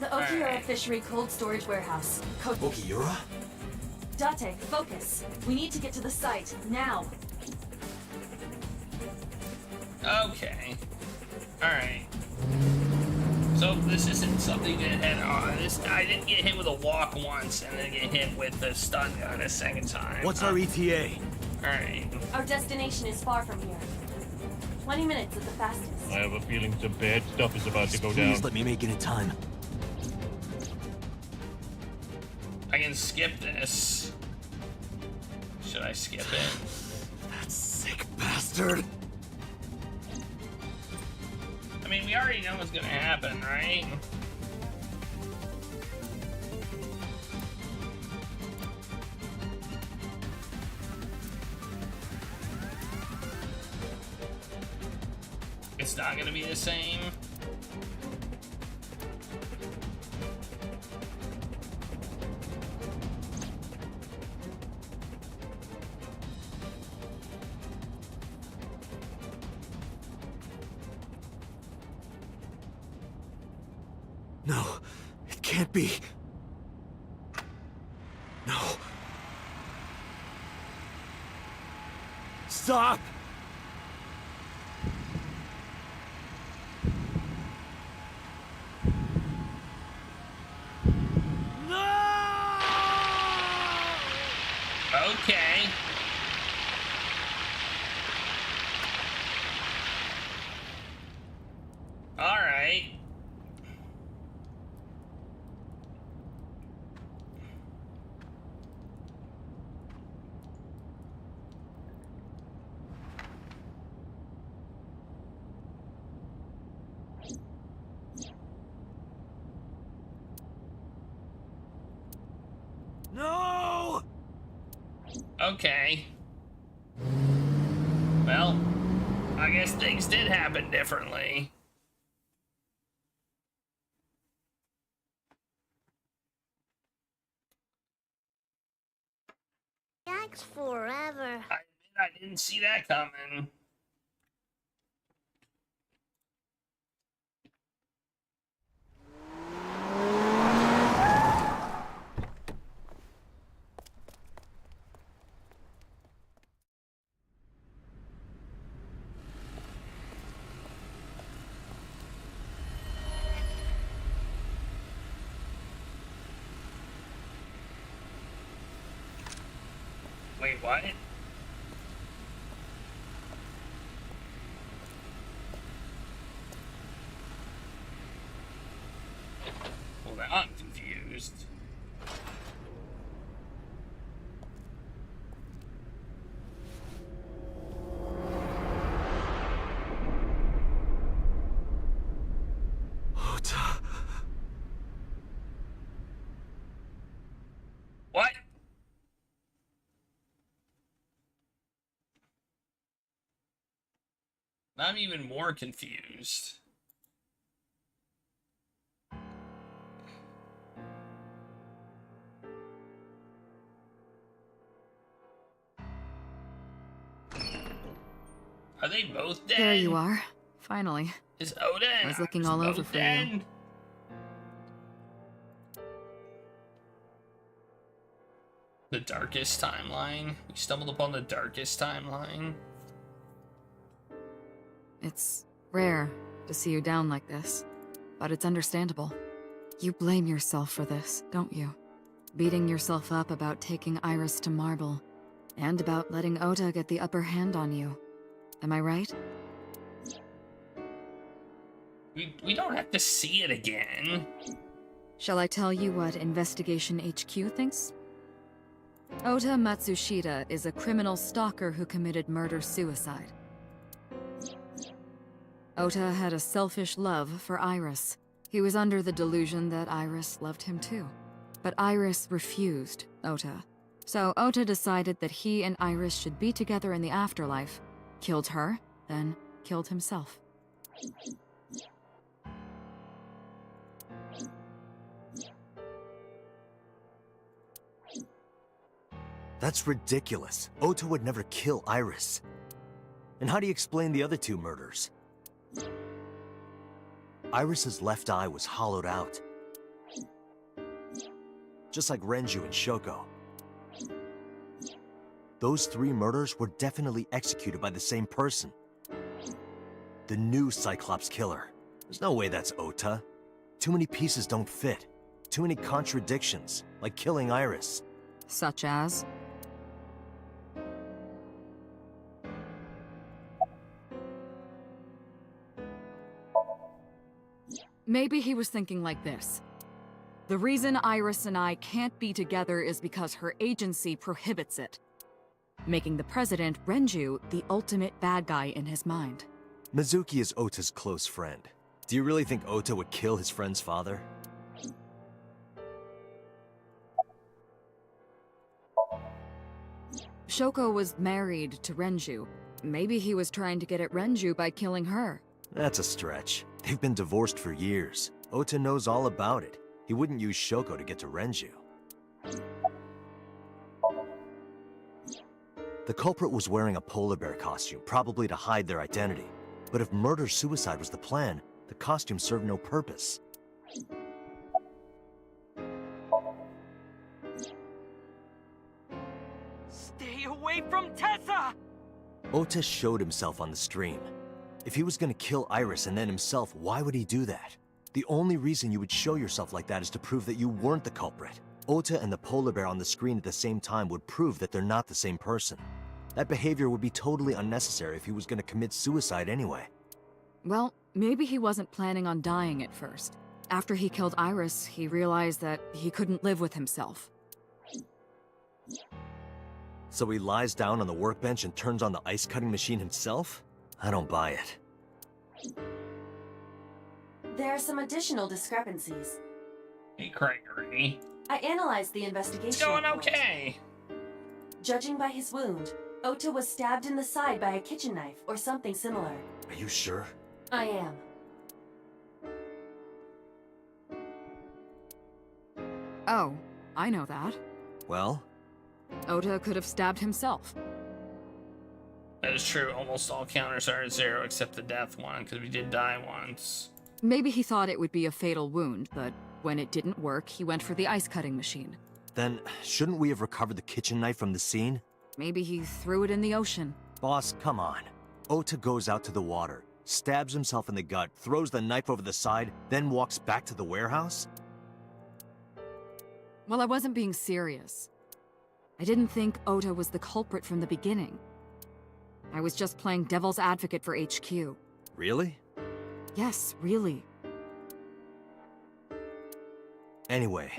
The Okiura Fishery Cold Storage Warehouse. Code Okiura? Date, focus. We need to get to the site, now. Okay. Alright. So this isn't something that had I didn't get hit with a walk once and then get hit with the stun gun a second time. What's our ETA? Alright. Our destination is far from here. 20 minutes at the fastest. I have a feeling some bad stuff is about to go Please down. let me make it in time. I can skip this. Should I skip it? That sick bastard. I mean, we already know what's gonna happen, right? It's not gonna be the same. No, it can't be. No. Stop! Okay. All right. No! Okay. Well, I guess things did happen differently. Takes forever. I didn't see that coming. Wait, what? Well, now I'm confused. Ota. What? I'm even more confused. Are they both dead? There you are. Finally. Is Oda and I was looking Iris all over both for dead? you. The darkest timeline? We stumbled upon the darkest timeline? It's rare to see you down like this, but it's understandable. You blame yourself for this, don't you? Beating yourself up about taking Iris to Marble, and about letting Ota get the upper hand on you. Am I right? We don't have to see it again. Shall I tell you what Investigation HQ thinks? Ota Matsushita is a criminal stalker who committed murder-suicide. Ota had a selfish love for Iris. He was under the delusion that Iris loved him too. But Iris refused Ota. So Ota decided that he and Iris should be together in the afterlife, killed her, then killed himself. That's ridiculous. Ota would never kill Iris. And how do you explain the other two murders? Iris's left eye was hollowed out. Just like Renju and Shoko. Those three murders were definitely executed by the same person. The new Cyclops killer. There's no way that's Ota. Too many pieces don't fit. Too many contradictions, like killing Iris. Such as? Maybe he was thinking like this. The reason Iris and I can't be together is because her agency prohibits it, making the president, Renju, the ultimate bad guy in his mind. Mizuki is Ota's close friend. Do you really think Ota would kill his friend's father? Shoko was married to Renju. Maybe he was trying to get at Renju by killing her. That's a stretch. They've been divorced for years. Ota knows all about it. He wouldn't use Shoko to get to Renju. The culprit was wearing a polar bear costume, probably to hide their identity. But if murder-suicide was the plan, the costume served no purpose. Stay away from Tessa! Ota showed himself on the stream. If he was gonna kill Iris and then himself, why would he do that? The only reason you would show yourself like that is to prove that you weren't the culprit. Ota and the polar bear on the screen at the same time would prove that they're not the same person. That behavior would be totally unnecessary if he was gonna commit suicide anyway. Well, maybe he wasn't planning on dying at first. After he killed Iris, he realized that he couldn't live with himself. So he lies down on the workbench and turns on the ice-cutting machine himself? I don't buy it. There are some additional discrepancies. Hey, Gregory. I analyzed the investigation. It's going report. okay. Judging by his wound, Ota was stabbed in the side by a kitchen knife or something similar. Are you sure? I am. Oh, I know that. Well? Ota could have stabbed himself. That is true. Almost all counters are at 0 except the death one, because we did die once. Maybe he thought it would be a fatal wound, but when it didn't work, he went for the ice-cutting machine. Then, shouldn't we have recovered the kitchen knife from the scene? Maybe he threw it in the ocean. Boss, come on. Ota goes out to the water, stabs himself in the gut, throws the knife over the side, then walks back to the warehouse? Well, I wasn't being serious. I didn't think Ota was the culprit from the beginning. I was just playing devil's advocate for HQ. Really? Yes, really. Anyway,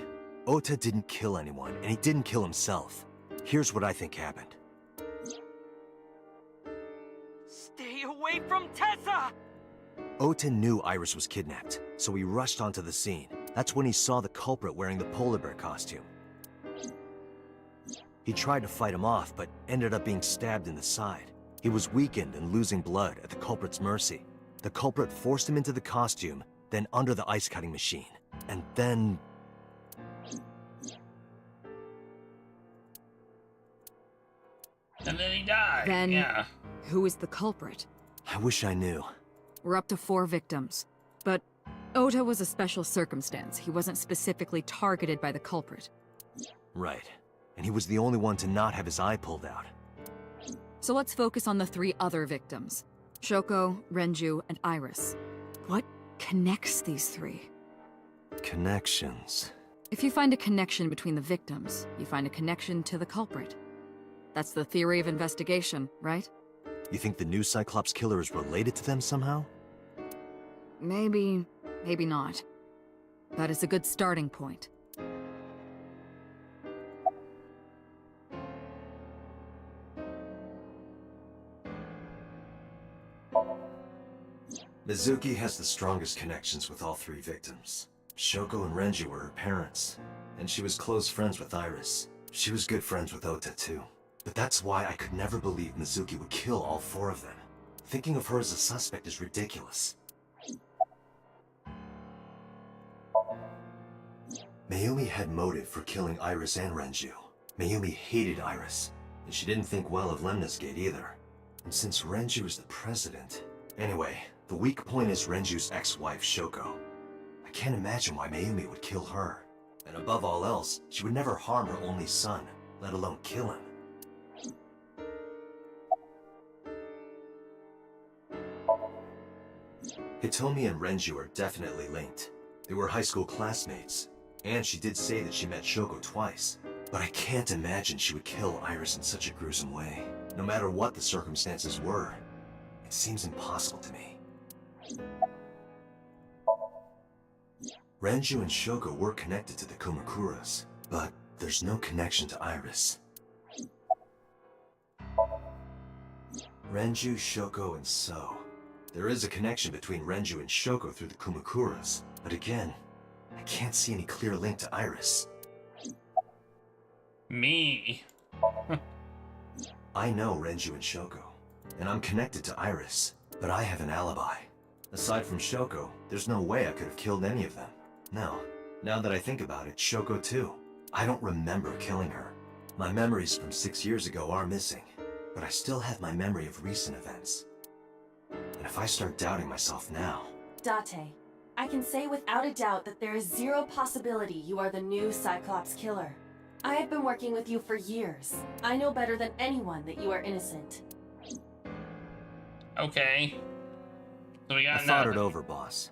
Ota didn't kill anyone, and he didn't kill himself. Here's what I think happened. Stay away from Tessa! Ota knew Iris was kidnapped, so he rushed onto the scene. That's when he saw the culprit wearing the polar bear costume. He tried to fight him off, but ended up being stabbed in the side. He was weakened and losing blood at the culprit's mercy. The culprit forced him into the costume, then under the ice-cutting machine. And then... And then he died. Then, yeah. Who is the culprit? I wish I knew. We're up to 4 victims. But Ota was a special circumstance. He wasn't specifically targeted by the culprit. Right. And he was the only one to not have his eye pulled out. So let's focus on the 3 other victims. Shoko, Renju, and Iris. What connects these 3? Connections. If you find a connection between the victims, you find a connection to the culprit. That's the theory of investigation, right? You think the new Cyclops killer is related to them somehow? Maybe, maybe not. But it's a good starting point. Mizuki has the strongest connections with all 3 victims. Shoko and Renju were her parents, and she was close friends with Iris. She was good friends with Ota too. But that's why I could never believe Mizuki would kill all 4 of them. Thinking of her as a suspect is ridiculous. Mayumi had motive for killing Iris and Renju. Mayumi hated Iris, and she didn't think well of Lemnis Gate either. And since Renju is the president... Anyway, the weak point is Renju's ex-wife, Shoko. I can't imagine why Mayumi would kill her. And above all else, she would never harm her only son, let alone kill him. Hitomi and Renju are definitely linked. They were high school classmates, and she did say that she met Shoko twice. But I can't imagine she would kill Iris in such a gruesome way. No matter what the circumstances were, it seems impossible to me. Renju and Shoko were connected to the Kumakuras, but there's no connection to Iris. Renju, Shoko, and So. There is a connection between Renju and Shoko through the Kumakuras, but again, I can't see any clear link to Iris. Me. I know Renju and Shoko, and I'm connected to Iris, but I have an alibi. Aside from Shoko, there's no way I could have killed any of them. No, now that I think about it, Shoko too. I don't remember killing her. My memories from 6 years ago are missing, but I still have my memory of recent events. And if I start doubting myself now... Date, I can say without a doubt that there is zero possibility you are the new Cyclops killer. I have been working with you for years. I know better than anyone that you are innocent. Okay. So we got I thought it over, boss.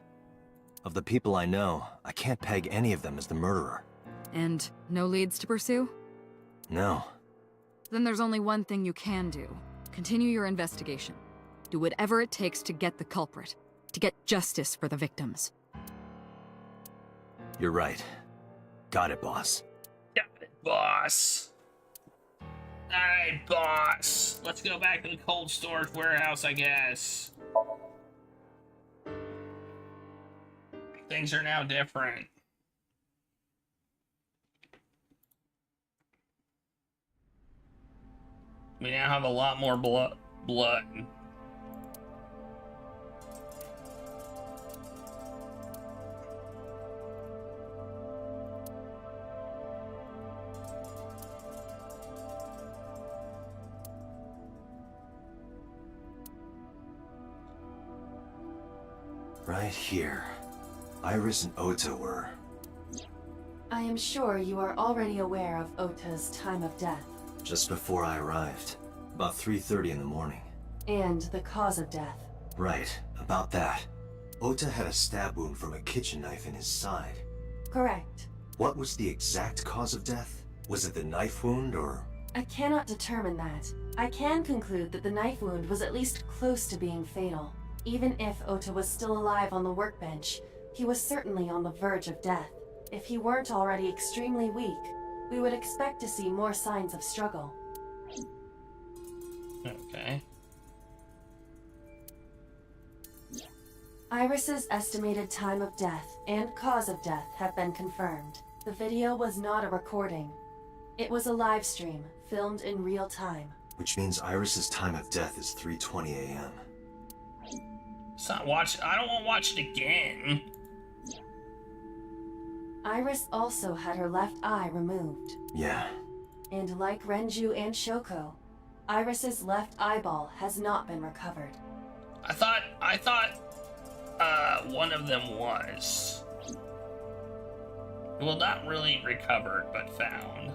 Of the people I know, I can't peg any of them as the murderer. And no leads to pursue? No. Then there's only one thing you can do. Continue your investigation. Do whatever it takes to get the culprit. To get justice for the victims. You're right. Got it, boss. Got it, boss. Alright, boss. Let's go back to the cold storage warehouse, I guess. Things are now different. We now have a lot more blood. Right here. Iris and Ota were... I am sure you are already aware of Ota's time of death. Just before I arrived. About 3:30 in the morning. And the cause of death. Right, about that. Ota had a stab wound from a kitchen knife in his side. Correct. What was the exact cause of death? Was it the knife wound, or...? I cannot determine that. I can conclude that the knife wound was at least close to being fatal. Even if Ota was still alive on the workbench, he was certainly on the verge of death. If he weren't already extremely weak, we would expect to see more signs of struggle. Okay. Iris's estimated time of death and cause of death have been confirmed. The video was not a recording. It was a live stream, filmed in real time. Which means Iris's time of death is 3:20 a.m. It's not watch. I don't want to watch it again. Iris also had her left eye removed. Yeah. And like Renju and Shoko, Iris's left eyeball has not been recovered. I thought one of them was. Well, not really recovered, but found.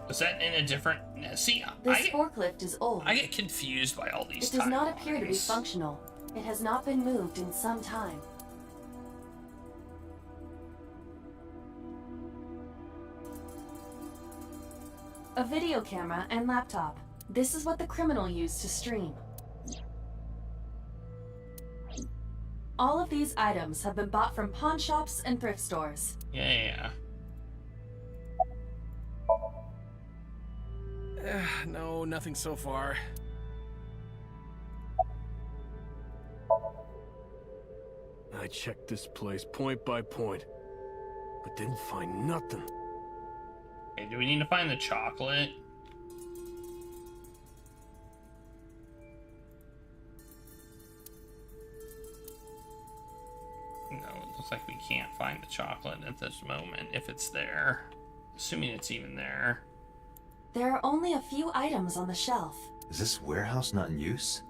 Was that in a different... See, This forklift is old. I get confused by all these It does not timelines. appear to be functional. It has not been moved in some time. A video camera and laptop. This is what the criminal used to stream. All of these items have been bought from pawn shops and thrift stores. Yeah. No, nothing so far. I checked this place point by point, but didn't find nothing. Okay, do we need to find the chocolate? No, it looks like we can't find the chocolate at this moment, if it's there. Assuming it's even there. There are only a few items on the shelf. Is this warehouse not in use?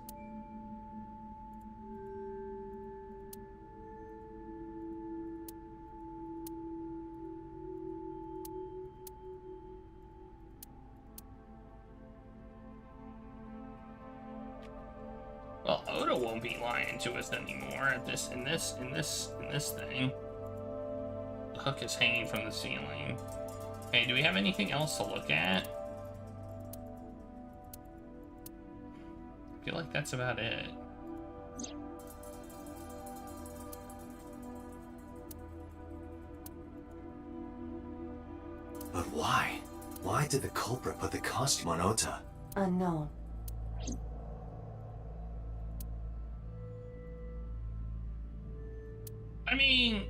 Well, Oda won't be lying to us anymore at this in this thing. The hook is hanging from the ceiling. Okay, do we have anything else to look at? I feel like that's about it. But why? Why did the culprit put the costume on Ota? Unknown. I mean,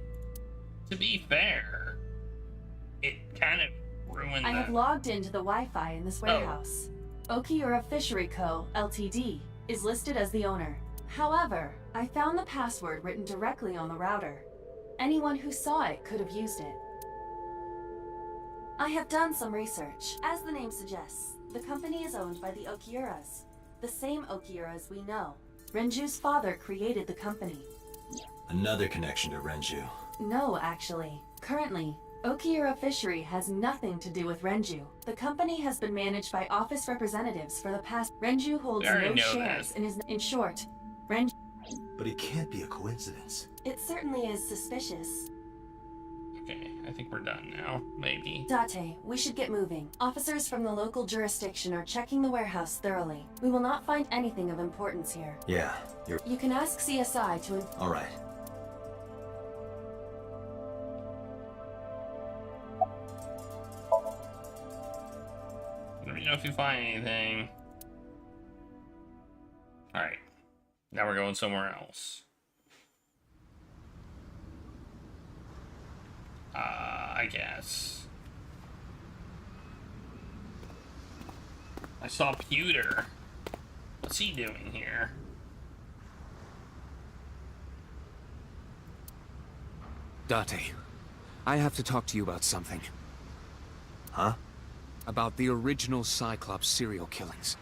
to be fair, it kind of ruined I have the... logged into the Wi-Fi in this warehouse. Okiura Fishery Co., Ltd. is listed as the owner. However, I found the password written directly on the router. Anyone who saw it could have used it. I have done some research. As the name suggests, the company is owned by the Okiuras. The same Okiuras we know. Renju's father created the company. Another connection to Renju. No, actually. Currently, Okiura Fishery has nothing to do with Renju. The company has been managed by office representatives for the past. Renju holds no shares and is, in short, Renju. But it can't be a coincidence. It certainly is suspicious. Okay, I think we're done now. Maybe. Date, we should get moving. Officers from the local jurisdiction are checking the warehouse thoroughly. We will not find anything of importance here. Yeah, You can ask CSI to. All right. Let me know if you find anything. Alright. Now we're going somewhere else. I guess. I saw Pewter. What's he doing here? Date, I have to talk to you about something. Huh? About the original Cyclops serial killings.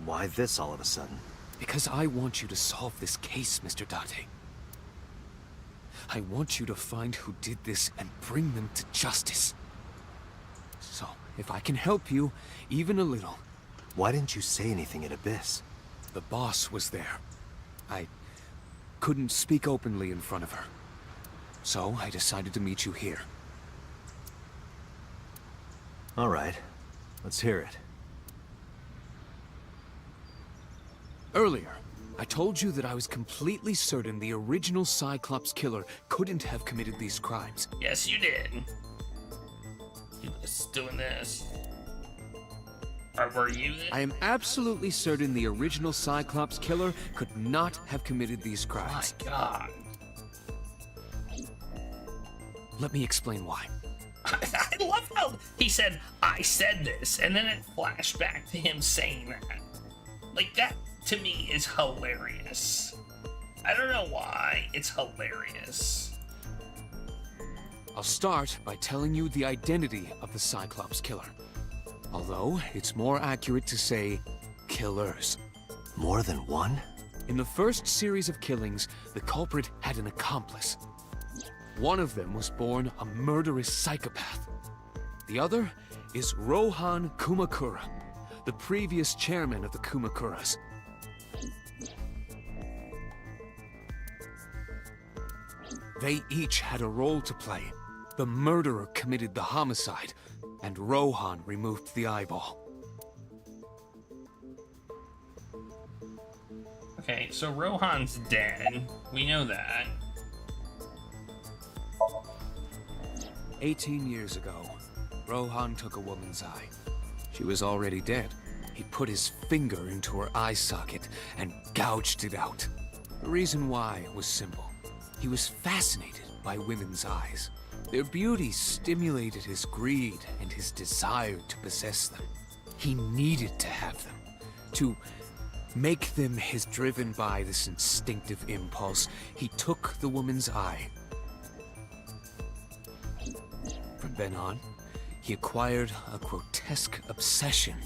Why this all of a sudden? Because I want you to solve this case, Mr. Date. I want you to find who did this and bring them to justice. So, if I can help you, even a little... Why didn't you say anything at Abyss? The boss was there. I couldn't speak openly in front of her. So, I decided to meet you here. All right. Let's hear it. Earlier, I told you that I was completely certain the original Cyclops killer couldn't have committed these crimes. Yes, you did. He was doing this. Or were you this? I am absolutely certain the original Cyclops killer could not have committed these crimes. My God. Let me explain why. I love how he said, I said this, and then it flashed back to him saying that. Like, that, to me, is hilarious. I don't know why, it's hilarious. I'll start by telling you the identity of the Cyclops killer. Although, it's more accurate to say, killers. More than one? In the first series of killings, the culprit had an accomplice. One of them was born a murderous psychopath. The other is Rohan Kumakura, the previous chairman of the Kumakuras. They each had a role to play. The murderer committed the homicide, and Rohan removed the eyeball. Okay, so Rohan's dead. We know that. 18 years ago, Rohan took a woman's eye. She was already dead. He put his finger into her eye socket and gouged it out. The reason why was simple. He was fascinated by women's eyes. Their beauty stimulated his greed and his desire to possess them. He needed to have them, to make them his. Driven by this instinctive impulse, he took the woman's eye. From then on, he acquired a grotesque obsession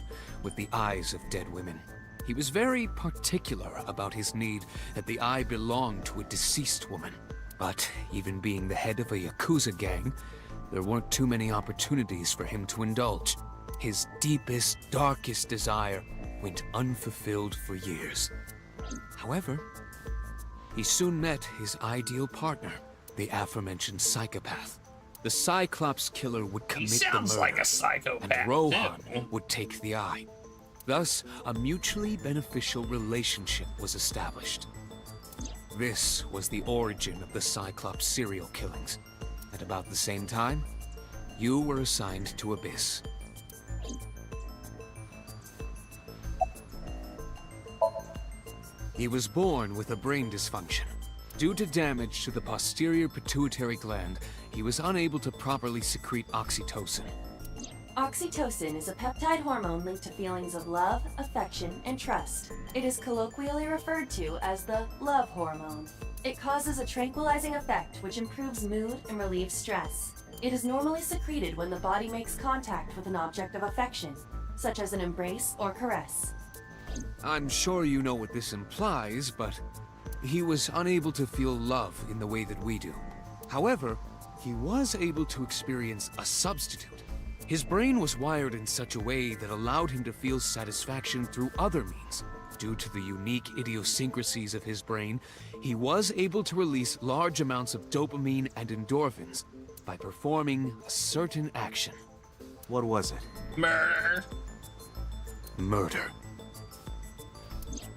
with the eyes of dead women. He was very particular about his need that the eye belonged to a deceased woman. But even being the head of a Yakuza gang, there weren't too many opportunities for him to indulge. His deepest, darkest desire went unfulfilled for years. However, he soon met his ideal partner, the aforementioned psychopath. The Cyclops killer would commit the murder, sounds like a psychopath, and Rohan too. would take the eye. Thus, a mutually beneficial relationship was established. This was the origin of the Cyclops serial killings. At about the same time, you were assigned to Abyss. He was born with a brain dysfunction. Due to damage to the posterior pituitary gland, he was unable to properly secrete oxytocin. Oxytocin is a peptide hormone linked to feelings of love, affection, and trust. It is colloquially referred to as the love hormone. It causes a tranquilizing effect which improves mood and relieves stress. It is normally secreted when the body makes contact with an object of affection, such as an embrace or caress. I'm sure you know what this implies, but he was unable to feel love in the way that we do. However, he was able to experience a substitute. His brain was wired in such a way that allowed him to feel satisfaction through other means. Due to the unique idiosyncrasies of his brain, he was able to release large amounts of dopamine and endorphins by performing a certain action. What was it? Murder. Murder.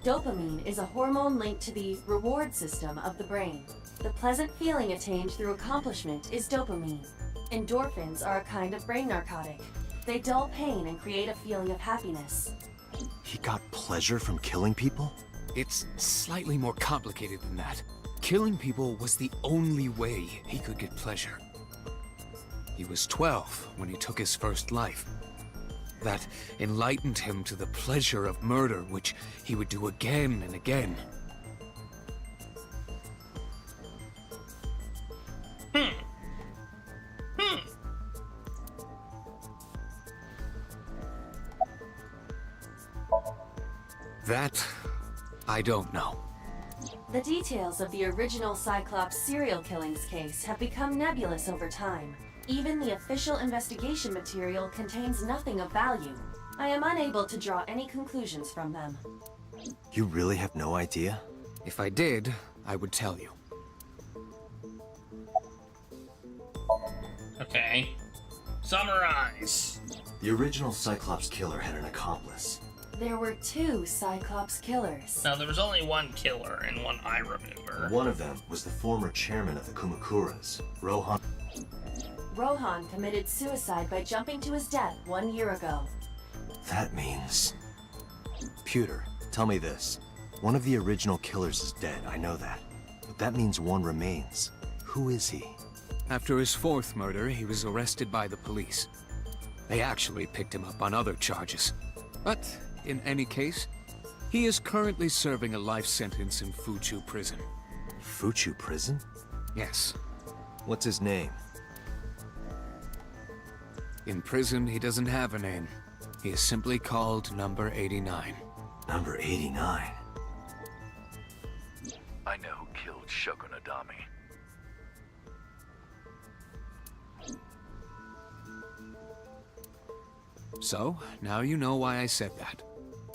Dopamine is a hormone linked to the reward system of the brain. The pleasant feeling attained through accomplishment is dopamine. Endorphins are a kind of brain narcotic. They dull pain and create a feeling of happiness. He got pleasure from killing people? It's slightly more complicated than that. Killing people was the only way he could get pleasure. He was 12 when he took his first life. That enlightened him to the pleasure of murder, which he would do again and again. That, I don't know. The details of the original Cyclops serial killings case have become nebulous over time. Even the official investigation material contains nothing of value. I am unable to draw any conclusions from them. You really have no idea? If I did, I would tell you. Okay. Summarize. The original Cyclops killer had an accomplice. There were 2 Cyclops killers. No, there was only one killer and one I remember. One of them was the former chairman of the Kumakuras, Rohan. Rohan committed suicide by jumping to his death 1 year ago. That means... Pewter, tell me this. One of the original killers is dead, I know that. But that means one remains. Who is he? After his 4th murder, he was arrested by the police. They actually picked him up on other charges. But, in any case, he is currently serving a life sentence in Fuchu prison. Fuchu prison? Yes. What's his name? In prison, he doesn't have a name. He is simply called Number 89. Number 89? I know who killed Shogun Adami. So, now you know why I said that.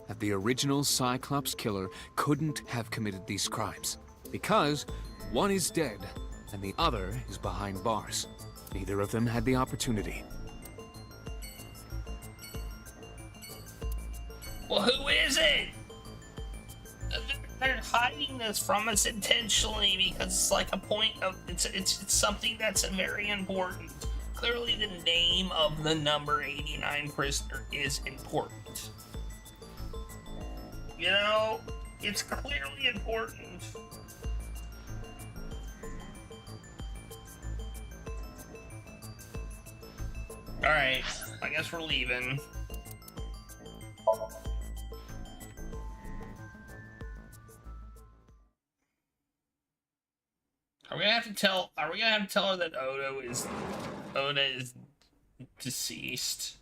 That the original Cyclops killer couldn't have committed these crimes. Because one is dead, and the other is behind bars. Neither of them had the opportunity. Well, who is it? They're hiding this from us intentionally because it's like a point of it's something that's very important. Clearly, the name of the number 89 prisoner is important. You know, it's clearly important. Alright, I guess we're leaving. Are we gonna have to tell her that Oda is deceased?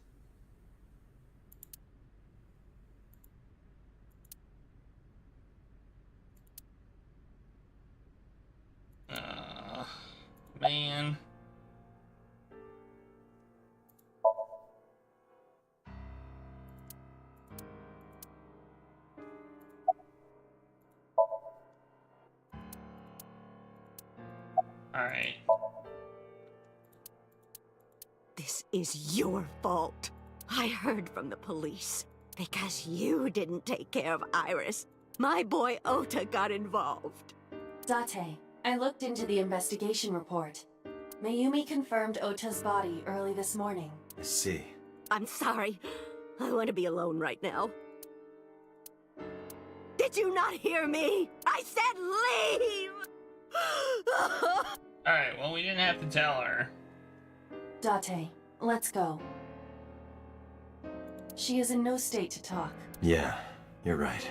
Man. Alright. This is your fault. I heard from the police. Because you didn't take care of Iris, my boy Ota got involved. Date, I looked into the investigation report. Mayumi confirmed Ota's body early this morning. I see. I'm sorry. I want to be alone right now. Did you not hear me? I said leave! Alright, well, we didn't have to tell her. Date, let's go. She is in no state to talk. Yeah, you're right.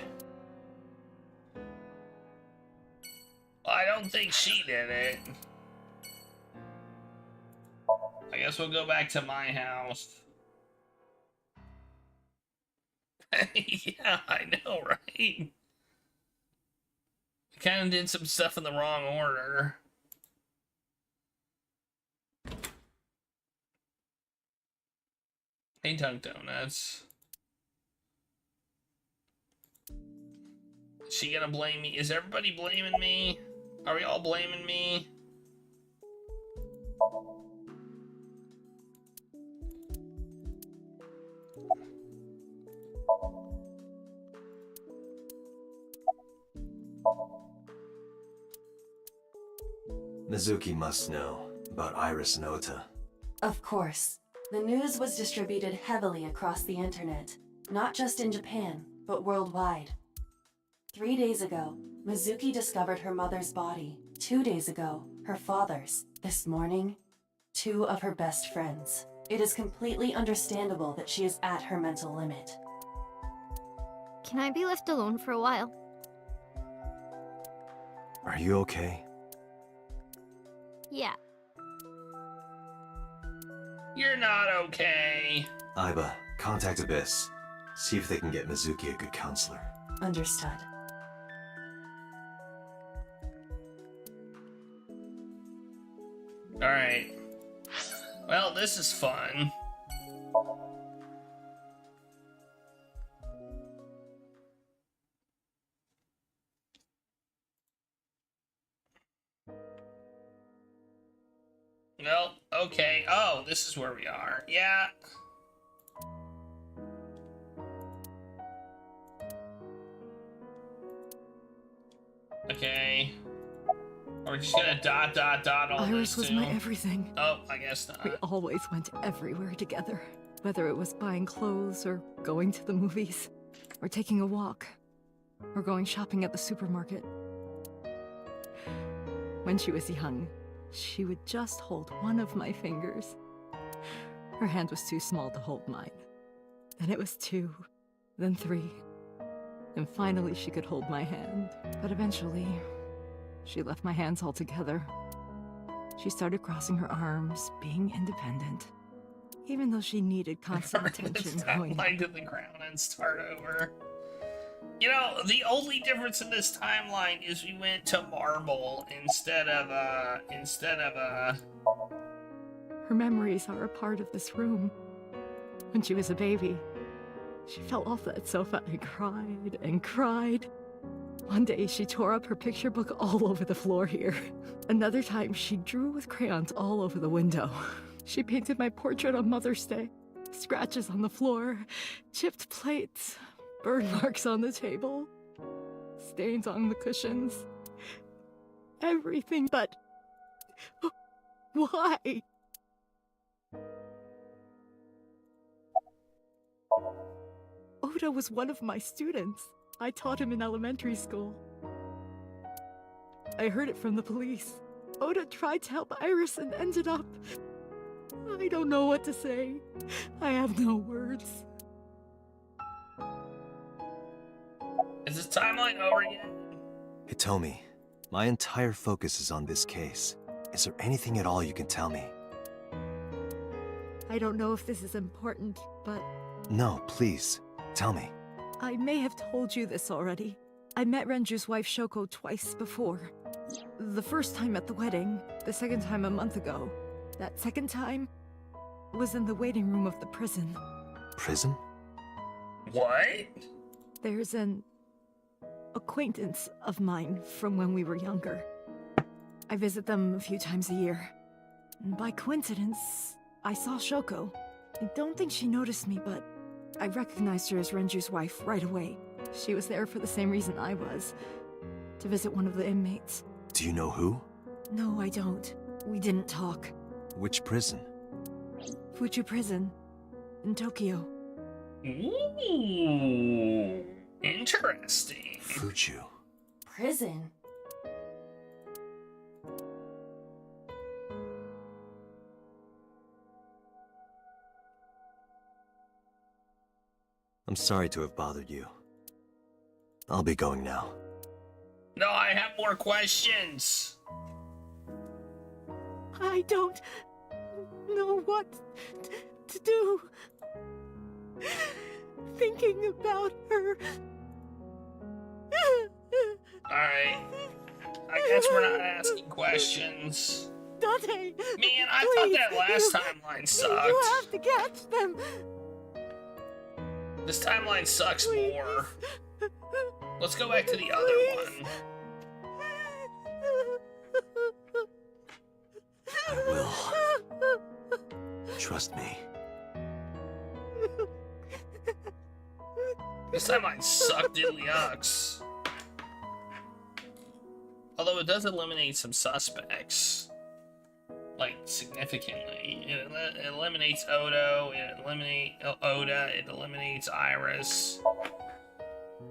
I don't think she did it. I guess we'll go back to my house. Yeah, I know, right? We kind of did some stuff in the wrong order. Hey, Dunk Donuts. Is she gonna blame me? Is everybody blaming me? Are we all blaming me? Mizuki must know about Iris and Ota. Of course. The news was distributed heavily across the internet, not just in Japan, but worldwide. 3 days ago, Mizuki discovered her mother's body. 2 days ago, her father's. This morning, 2 of her best friends. It is completely understandable that she is at her mental limit. Can I be left alone for a while? Are you okay? Yeah. You're not okay. Aiba, contact Abyss. See if they can get Mizuki a good counselor. Understood. Alright. Well, this is fun. Well, okay. Oh, this is where we are. Yeah. Okay. We're just gonna dot all Iris this was too. my everything. Oh, I guess not. We always went everywhere together. Whether it was buying clothes, or going to the movies, or taking a walk, or going shopping at the supermarket. When she was young, she would just hold one of my fingers. Her hand was too small to hold mine. Then it was 2, then 3. And finally she could hold my hand. But eventually, she left my hands altogether. She started crossing her arms, being independent. Even though she needed constant attention growing up. Timeline to the ground and start over. You know, the only difference in this timeline is we went to marble instead of Her memories are a part of this room. When she was a baby, she fell off that sofa and cried and cried. One day, she tore up her picture book all over the floor here. Another time, she drew with crayons all over the window. She painted my portrait on Mother's Day. Scratches on the floor, chipped plates, burn marks on the table, stains on the cushions. Everything but... Why? Oda was one of my students. I taught him in elementary school. I heard it from the police. Oda tried to help Iris and ended up... I don't know what to say. I have no words. Is this timeline over yet? Hitomi, my entire focus is on this case. Is there anything at all you can tell me? I don't know if this is important, but No, please. Tell me. I may have told you this already. I met Renju's wife Shoko twice before. The first time at the wedding, the second time a month ago. That second time was in the waiting room of the prison. Prison? What? There's an acquaintance of mine from when we were younger. I visit them a few times a year. And by coincidence, I saw Shoko. I don't think she noticed me, but I recognized her as Renju's wife right away. She was there for the same reason I was, to visit one of the inmates. Do you know who? No, I don't. We didn't talk. Which prison? Fuchu Prison, in Tokyo. Ooh, interesting. Fuchu. Prison? I'm sorry to have bothered you. I'll be going now. No, I have more questions. I don't know what to do. Thinking about her. Alright. I guess we're not asking questions. Dante! Man, I please, thought that last timeline sucked. You have to catch them! This timeline sucks more. Let's go back to the other one. I will. Trust me. This timeline sucked diddly ucks. Although it does eliminate some suspects. Like, significantly. It eliminates Odo, it eliminates Oda, it eliminates Iris.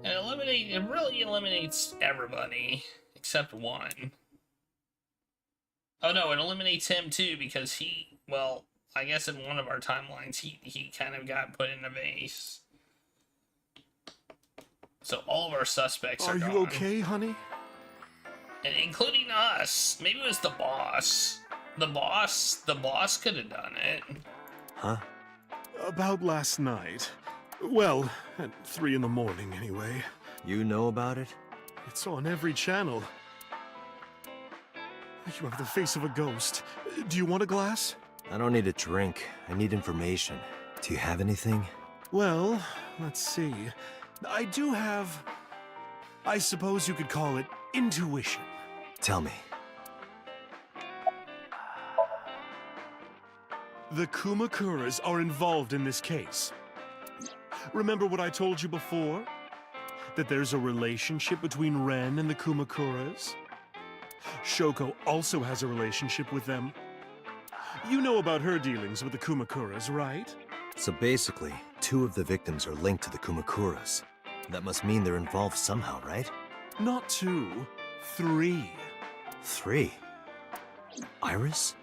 It really eliminates everybody, except one. Oh no, it eliminates him too, because he, well, I guess in one of our timelines, he kind of got put in a vase. So all of our suspects are gone. Are you okay, honey? And including us. Maybe it was the boss. The boss could have done it. Huh? About last night. Well, at 3 in the morning anyway. You know about it? It's on every channel. You have the face of a ghost. Do you want a glass? I don't need a drink. I need information. Do you have anything? Well, let's see. I do have... I suppose you could call it intuition. Tell me. The Kumakuras are involved in this case. Remember what I told you before? That there's a relationship between Ren and the Kumakuras? Shoko also has a relationship with them. You know about her dealings with the Kumakuras, right? So basically, 2 of the victims are linked to the Kumakuras. That must mean they're involved somehow, right? Not 2, 3. 3? Iris?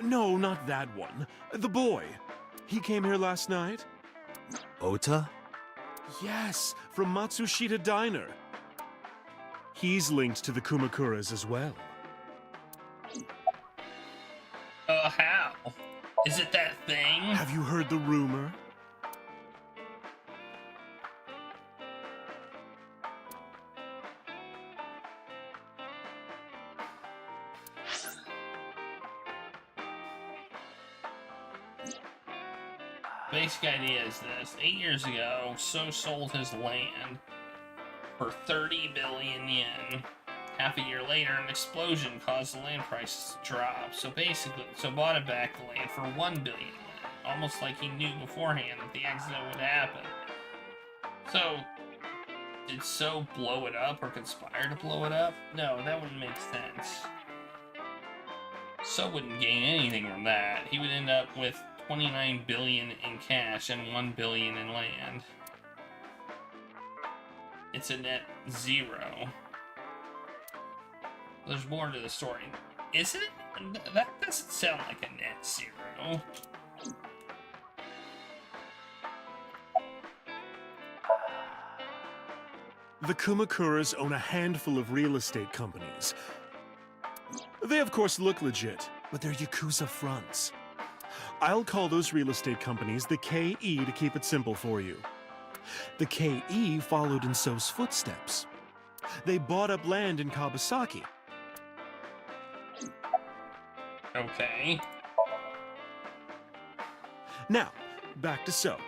No, not that one. The boy. He came here last night. Ota? Yes, from Matsushita Diner. He's linked to the Kumakuras as well. How? Is it that thing? Have you heard the rumor? Basic idea is this. 8 years ago, So sold his land for 30 billion yen. Half a year later, an explosion caused the land prices to drop. So bought it back the land for 1 billion yen. Almost like he knew beforehand that the accident would happen. So, did So blow it up or conspire to blow it up? No, that wouldn't make sense. So wouldn't gain anything from that. He would end up with 29 billion in cash and 1 billion in land. It's a net 0. There's more to the story. Is it? That doesn't sound like a net 0. The Kumakuras own a handful of real estate companies. They, of course, look legit, but they're Yakuza fronts. I'll call those real estate companies the KE to keep it simple for you. The KE followed in So's footsteps. They bought up land in Kawasaki. Okay. Now, back to So.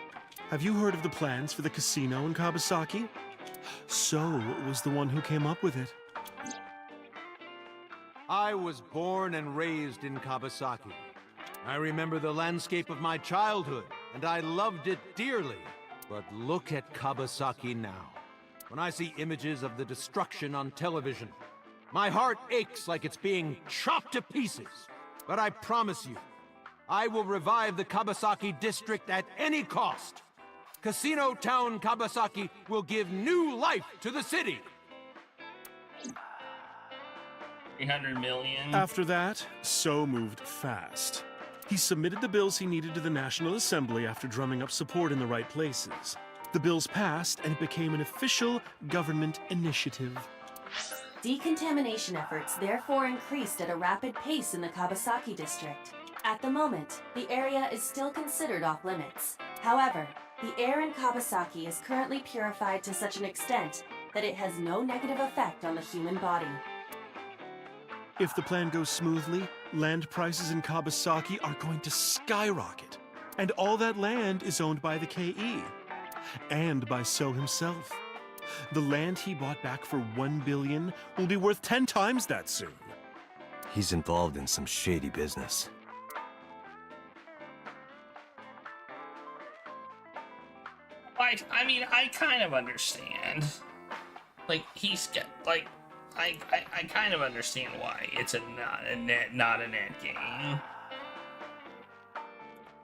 Have you heard of the plans for the casino in Kawasaki? So was the one who came up with it. I was born and raised in Kawasaki. I remember the landscape of my childhood, and I loved it dearly. But look at Kawasaki now. When I see images of the destruction on television, my heart aches like it's being chopped to pieces. But I promise you, I will revive the Kawasaki district at any cost. Casino Town Kawasaki will give new life to the city. 300 million. After that, So moved fast. He submitted the bills he needed to the National Assembly after drumming up support in the right places. The bills passed, and it became an official government initiative. Decontamination efforts therefore increased at a rapid pace in the Kawasaki district. At the moment, the area is still considered off limits. However, the air in Kawasaki is currently purified to such an extent that it has no negative effect on the human body. If the plan goes smoothly, land prices in Kawasaki are going to skyrocket. And all that land is owned by the KE. And by So himself. The land he bought back for $1 billion will be worth 10 times that soon. He's involved in some shady business. I mean, I kind of understand. Like, he's got, like, I kind of understand why it's not a net gain.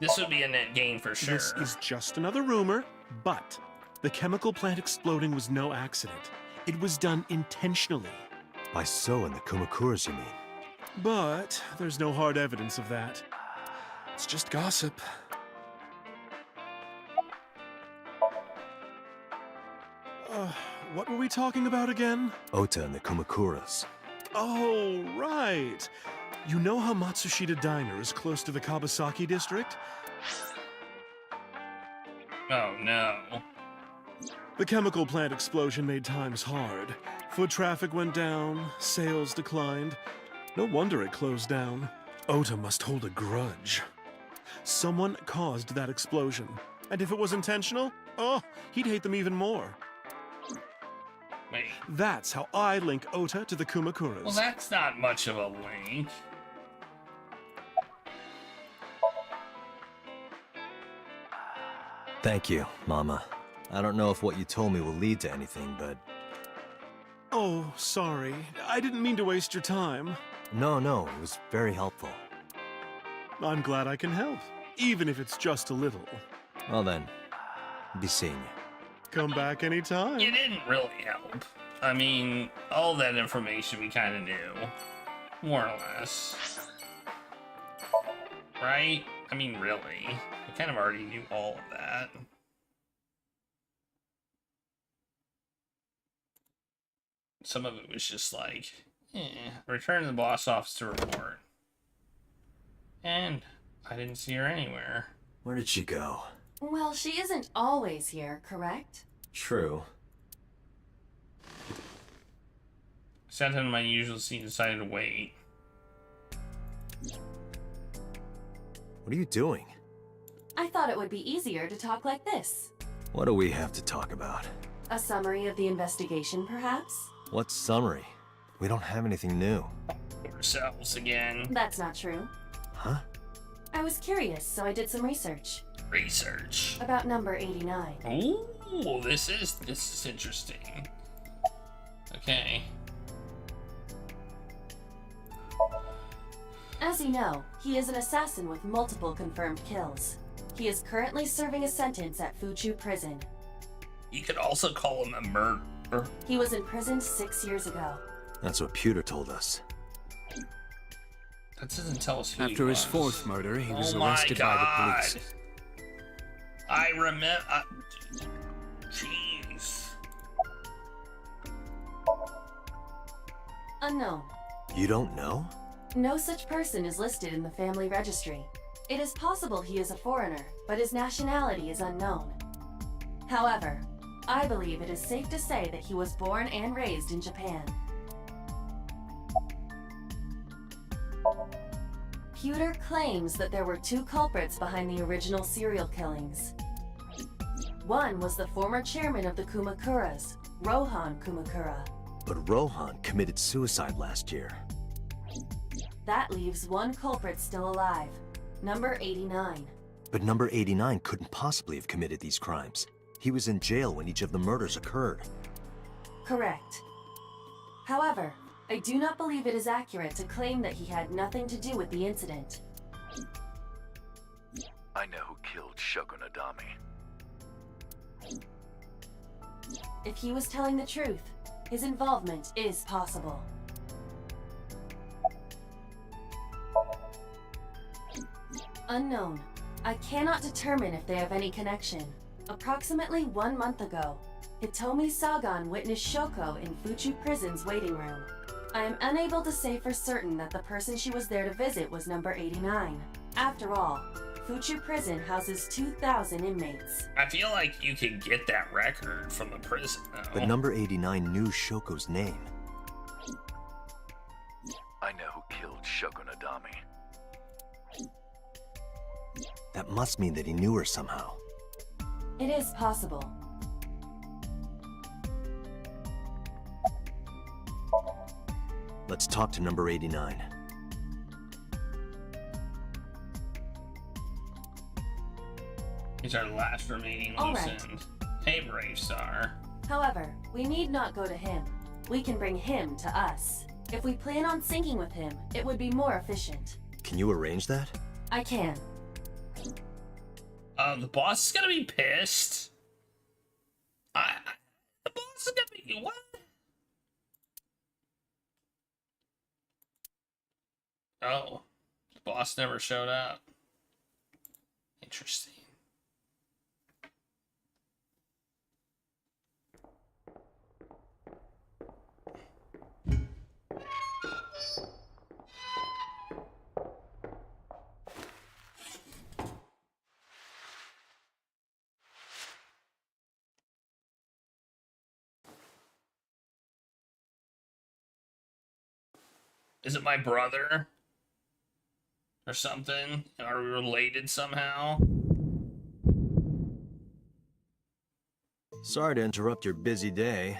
This would be a net gain for sure. This is just another rumor, but the chemical plant exploding was no accident. It was done intentionally. By So and the Kumakuras, you mean? But there's no hard evidence of that. It's just gossip. What were we talking about again? Ota and the Kumakuras. Oh, right. You know how Matsushita Diner is close to the Kawasaki district? Oh, no. The chemical plant explosion made times hard. Foot traffic went down, sales declined. No wonder it closed down. Ota must hold a grudge. Someone caused that explosion. And if it was intentional, oh, he'd hate them even more. Wait. That's how I link Ota to the Kumakuras. Well, that's not much of a link. Thank you, Mama. I don't know if what you told me will lead to anything, but... Oh, sorry. I didn't mean to waste your time. No, it was very helpful. I'm glad I can help, even if it's just a little. Well then, be seeing you. Come back anytime. You didn't really help. I mean, all that information we kind of knew. More or less. Right? I mean, really. We kind of already knew all of that. Some of it was just like, return to the boss office to report. And I didn't see her anywhere. Where did she go? Well, she isn't always here, correct? True. Sat in my usual seat and decided to wait. What are you doing? I thought it would be easier to talk like this. What do we have to talk about? A summary of the investigation, perhaps? What summary? We don't have anything new. Ourselves again. That's not true. Huh? I was curious, so I did some research. Research. About number 89. Ooh, this is interesting. Okay. As you know, he is an assassin with multiple confirmed kills. He is currently serving a sentence at Fuchu Prison. You could also call him a murderer. He was imprisoned 6 years ago. That's what Pewter told us. That doesn't tell us who After he his was. fourth murder, he was my arrested God. by the police. I remember. Jeez. Unknown. You don't know? No such person is listed in the family registry. It is possible he is a foreigner, but his nationality is unknown. However, I believe it is safe to say that he was born and raised in Japan. Pewter claims that there were two culprits behind the original serial killings. One was the former chairman of the Kumakuras, Rohan Kumakura. But Rohan committed suicide last year. That leaves one culprit still alive, number 89. But number 89 couldn't possibly have committed these crimes. He was in jail when each of the murders occurred. Correct. However, I do not believe it is accurate to claim that he had nothing to do with the incident. I know who killed Shogunadami. If he was telling the truth, his involvement is possible. Unknown. I cannot determine if they have any connection. Approximately 1 month ago, Hitomi Sagan witnessed Shoko in Fuchu Prison's waiting room. I am unable to say for certain that the person she was there to visit was number 89. After all, Fuchu Prison houses 2,000 inmates. I feel like you could get that record from the prison, though. But number 89 knew Shoko's name. I know who killed Shogunadami. That must mean that he knew her somehow. It is possible. Let's talk to number 89. He's our last remaining All loose right. end. Hey, Brave Star. However, we need not go to him. We can bring him to us. If we plan on syncing with him, it would be more efficient. Can you arrange that? I can. The boss is gonna be pissed. The boss is gonna be what? Oh, the boss never showed up. Interesting. Is it my brother? Or something? Are we related somehow? Sorry to interrupt your busy day,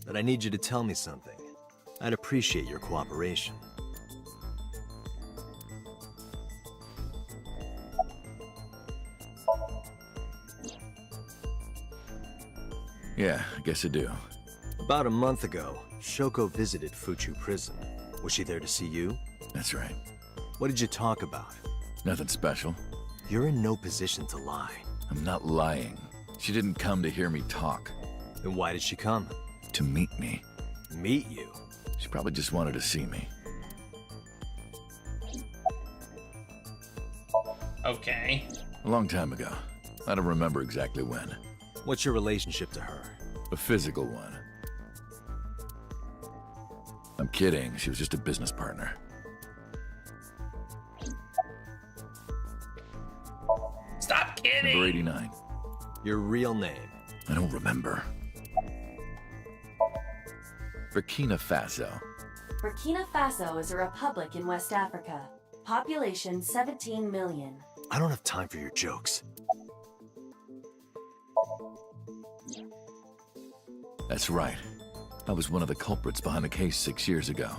but I need you to tell me something. I'd appreciate your cooperation. Yeah, I guess I do. About a month ago, Shoko visited Fuchu Prison. Was she there to see you? That's right. What did you talk about? Nothing special. You're in no position to lie. I'm not lying. She didn't come to hear me talk. Then why did she come? To meet me. Meet you? She probably just wanted to see me. Okay. A long time ago. I don't remember exactly when. What's your relationship to her? A physical one. I'm kidding. She was just a business partner. Stop kidding! Number 89. Your real name? I don't remember. Burkina Faso. Burkina Faso is a republic in West Africa. Population 17 million. I don't have time for your jokes. That's right. I was one of the culprits behind the case 6 years ago.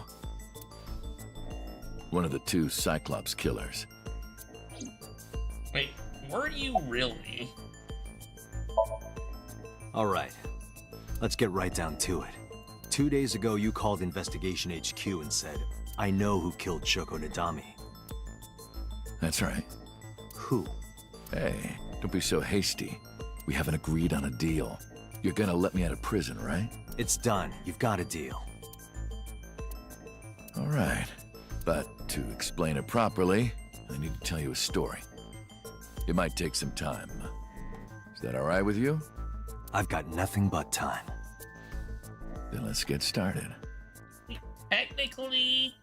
One of the 2 Cyclops killers. Wait, were you really? All right. Let's get right down to it. 2 days ago, you called Investigation HQ and said, I know who killed Shogunadami. That's right. Who? Hey, don't be so hasty. We haven't agreed on a deal. You're gonna let me out of prison, right? It's done. You've got a deal. All right. But to explain it properly, I need to tell you a story. It might take some time. Is that all right with you? I've got nothing but time. Then let's get started. Technically,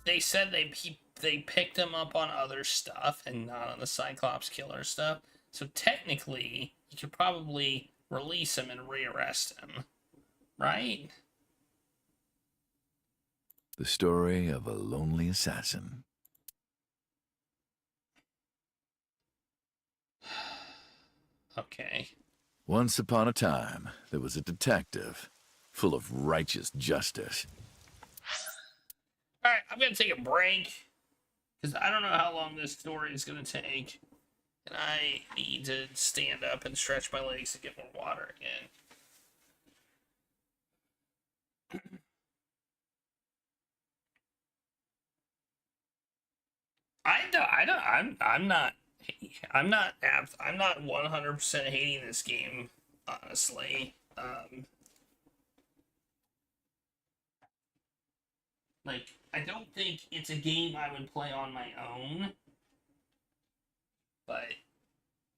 they said they picked him up on other stuff and not on the Cyclops killer stuff. So technically, you could probably release him and rearrest him, right? The story of a lonely assassin. Okay. Once upon a time, there was a detective full of righteous justice. Alright, I'm gonna take a break. Because I don't know how long this story is gonna take. And I need to stand up and stretch my legs to get more water again. I'm not 100% hating this game, honestly. Like, I don't think it's a game I would play on my own, but,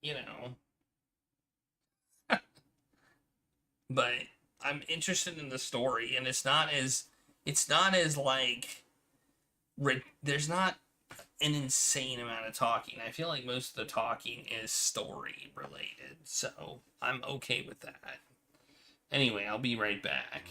you know. But I'm interested in the story, and it's not as like, there's not an insane amount of talking. I feel like most of the talking is story related, so I'm okay with that. Anyway, I'll be right back.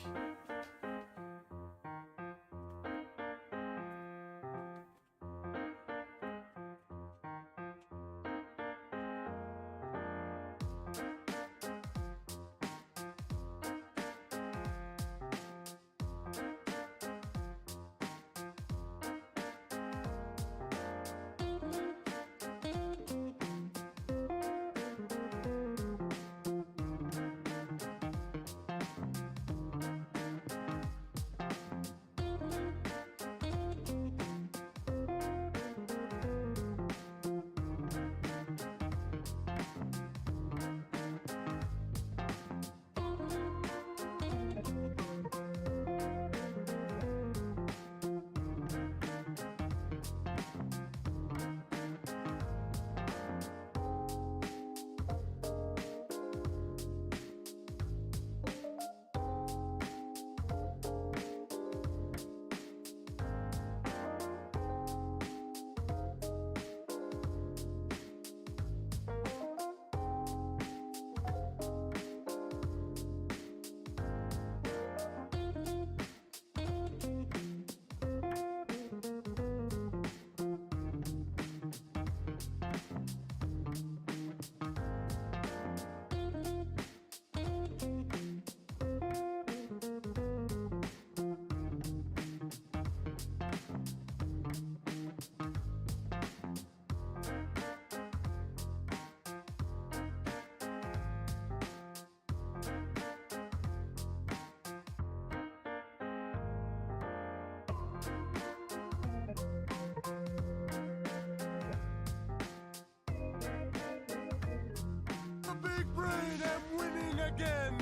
The big brain am winning again.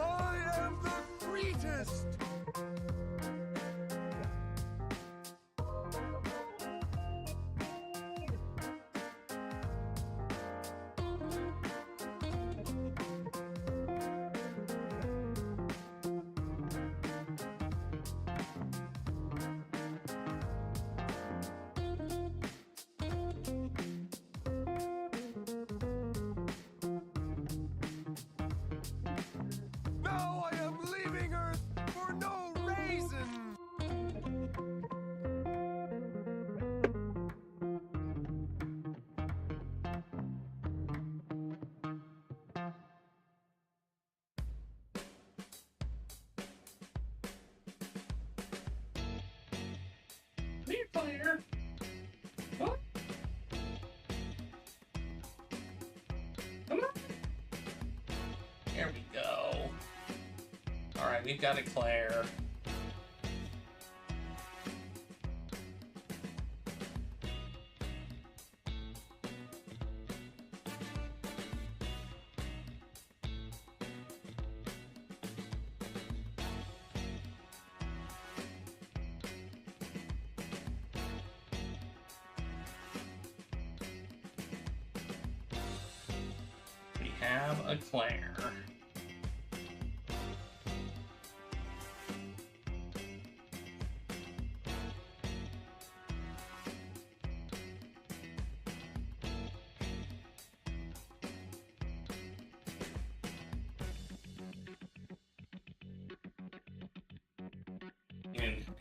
I am the greatest. Now I am leaving Earth for no reason. Clear, clear. What? Come on. There we go. Alright, we've got a Claire. We have a Claire.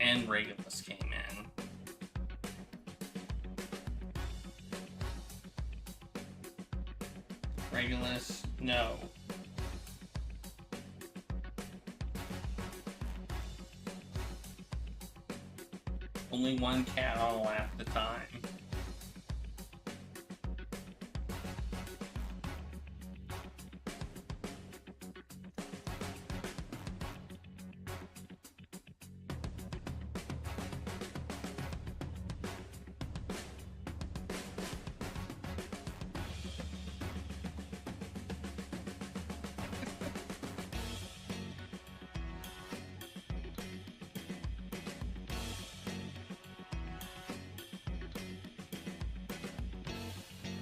And Regulus came in. Regulus, no. Only one cow at the time.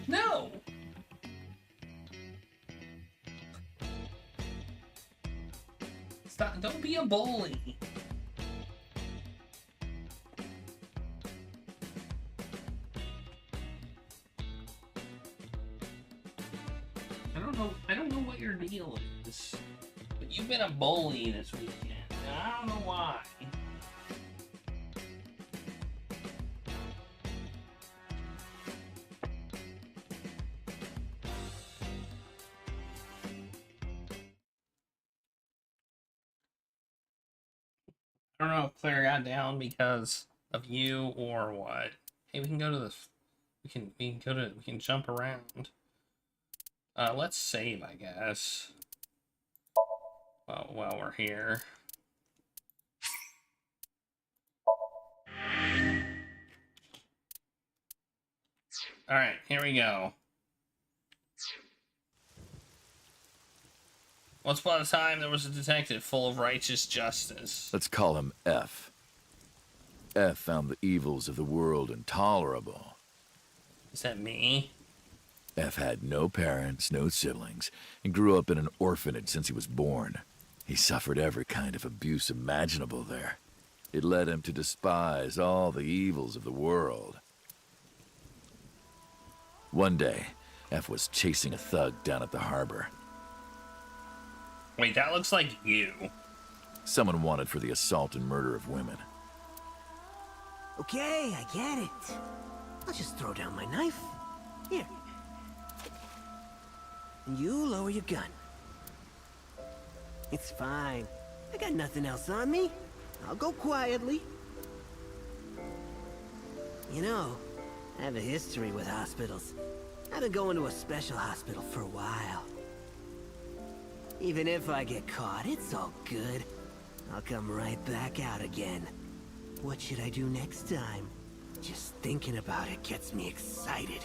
No! Stop, don't be a bully. I don't know what your deal is. But you've been a bully this weekend. And I don't know why. I don't know if Claire got down because of you or what. Hey, we can go to the. We can jump around. Let's save, I guess. While we're here. All right, here we go. Once upon a time, there was a detective full of righteous justice. Let's call him F. F found the evils of the world intolerable. Is that me? F had no parents, no siblings, and grew up in an orphanage since he was born. He suffered every kind of abuse imaginable there. It led him to despise all the evils of the world. One day, F was chasing a thug down at the harbor. Wait, that looks like you. Someone wanted for the assault and murder of women. Okay, I get it. I'll just throw down my knife. Here. And you lower your gun. It's fine. I got nothing else on me. I'll go quietly. You know, I have a history with hospitals. I've been going to a special hospital for a while. Even if I get caught, it's all good. I'll come right back out again. What should I do next time? Just thinking about it gets me excited.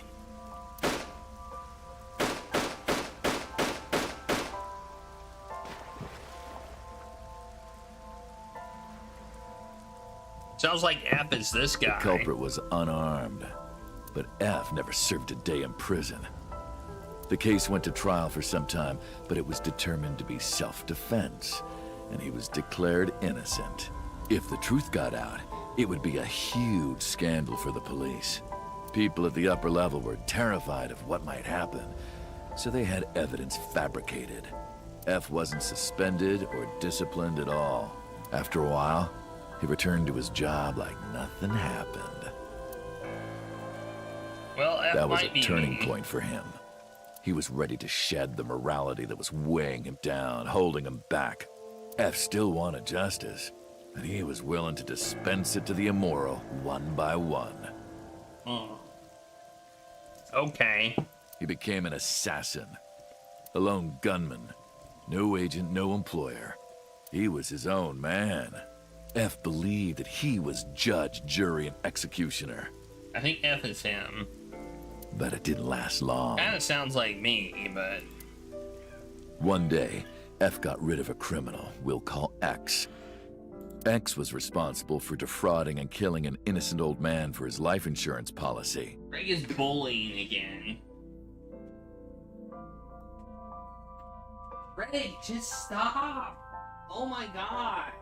Sounds like F is this guy. The culprit was unarmed, but F never served a day in prison. The case went to trial for some time, but it was determined to be self-defense, and he was declared innocent. If the truth got out, it would be a huge scandal for the police. People at the upper level were terrified of what might happen, so they had evidence fabricated. F wasn't suspended or disciplined at all. After a while, he returned to his job like nothing happened. Well, F that was might a be turning me. point for him. He was ready to shed the morality that was weighing him down, holding him back. F still wanted justice, and he was willing to dispense it to the immoral one by one. Okay. He became an assassin, a lone gunman. No agent, no employer. He was his own man. F believed that he was judge, jury, and executioner. I think F is him. But it didn't last long. Kinda sounds like me, but... One day, F got rid of a criminal we'll call X. X was responsible for defrauding and killing an innocent old man for his life insurance policy. Greg is bullying again. Greg, just stop! Oh my god!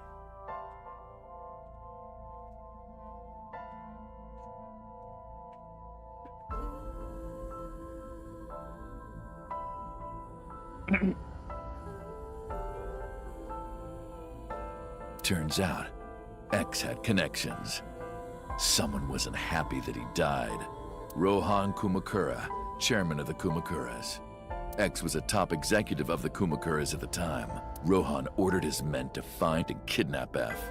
Turns out, X had connections. Someone wasn't happy that he died. Rohan Kumakura, chairman of the Kumakuras. X was a top executive of the Kumakuras at the time. Rohan ordered his men to find and kidnap F.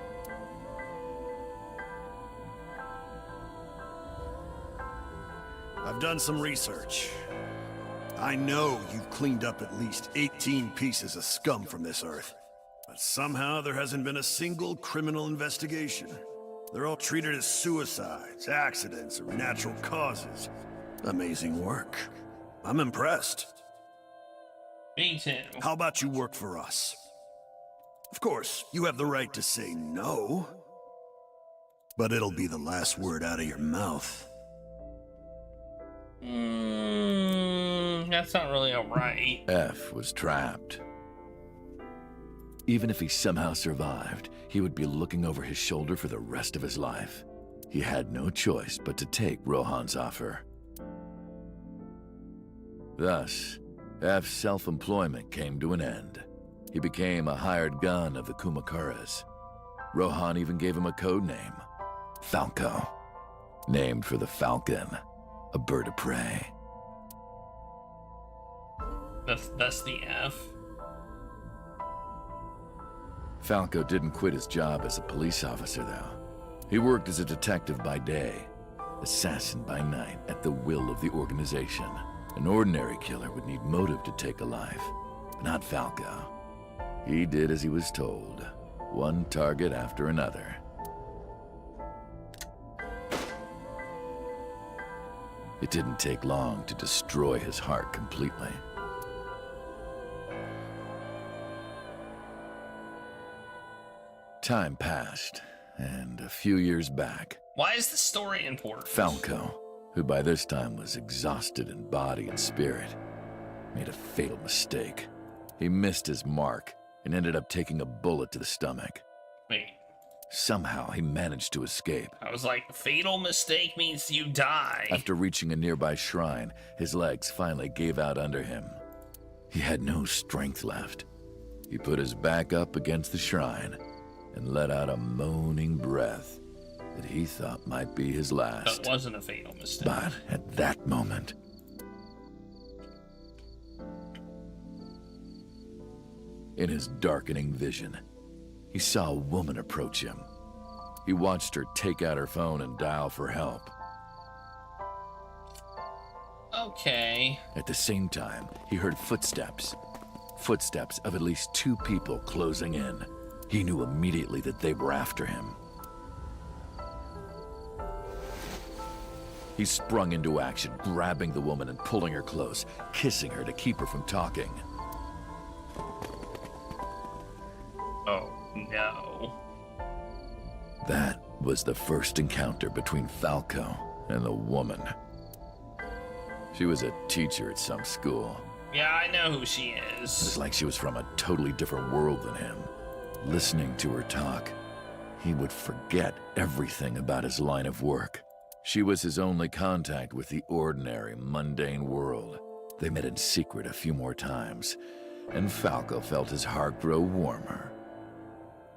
I've done some research. I know you've cleaned up at least 18 pieces of scum from this earth. But somehow there hasn't been a single criminal investigation. They're all treated as suicides, accidents, or natural causes. Amazing work. I'm impressed. Me too. How about you work for us? Of course, you have the right to say no. But it'll be the last word out of your mouth. That's not really alright. F was trapped. Even if he somehow survived, he would be looking over his shoulder for the rest of his life. He had no choice but to take Rohan's offer. Thus, F's self-employment came to an end. He became a hired gun of the Kumakuras. Rohan even gave him a code name, Falco, named for the falcon, a bird of prey. That's the F. Falco didn't quit his job as a police officer, though. He worked as a detective by day, assassin by night, at the will of the organization. An ordinary killer would need motive to take a life, but not Falco. He did as he was told, one target after another. It didn't take long to destroy his heart completely. Time passed, and a few years back, Why is the story important? Falco, who by this time was exhausted in body and spirit, made a fatal mistake. He missed his mark and ended up taking a bullet to the stomach. Wait. Somehow he managed to escape. I was like, fatal mistake means you die. After reaching a nearby shrine, his legs finally gave out under him. He had no strength left. He put his back up against the shrine and let out a moaning breath that he thought might be his last. That wasn't a fatal mistake. But at that moment, in his darkening vision, he saw a woman approach him. He watched her take out her phone and dial for help. Okay. At the same time, he heard footsteps. Footsteps of at least 2 people closing in. He knew immediately that they were after him. He sprung into action, grabbing the woman and pulling her close, kissing her to keep her from talking. Oh, no. That was the first encounter between Falco and the woman. She was a teacher at some school. Yeah, I know who she It is. was like she was from a totally different world than him. Listening to her talk, he would forget everything about his line of work. She was his only contact with the ordinary, mundane world. They met in secret a few more times, and Falco felt his heart grow warmer.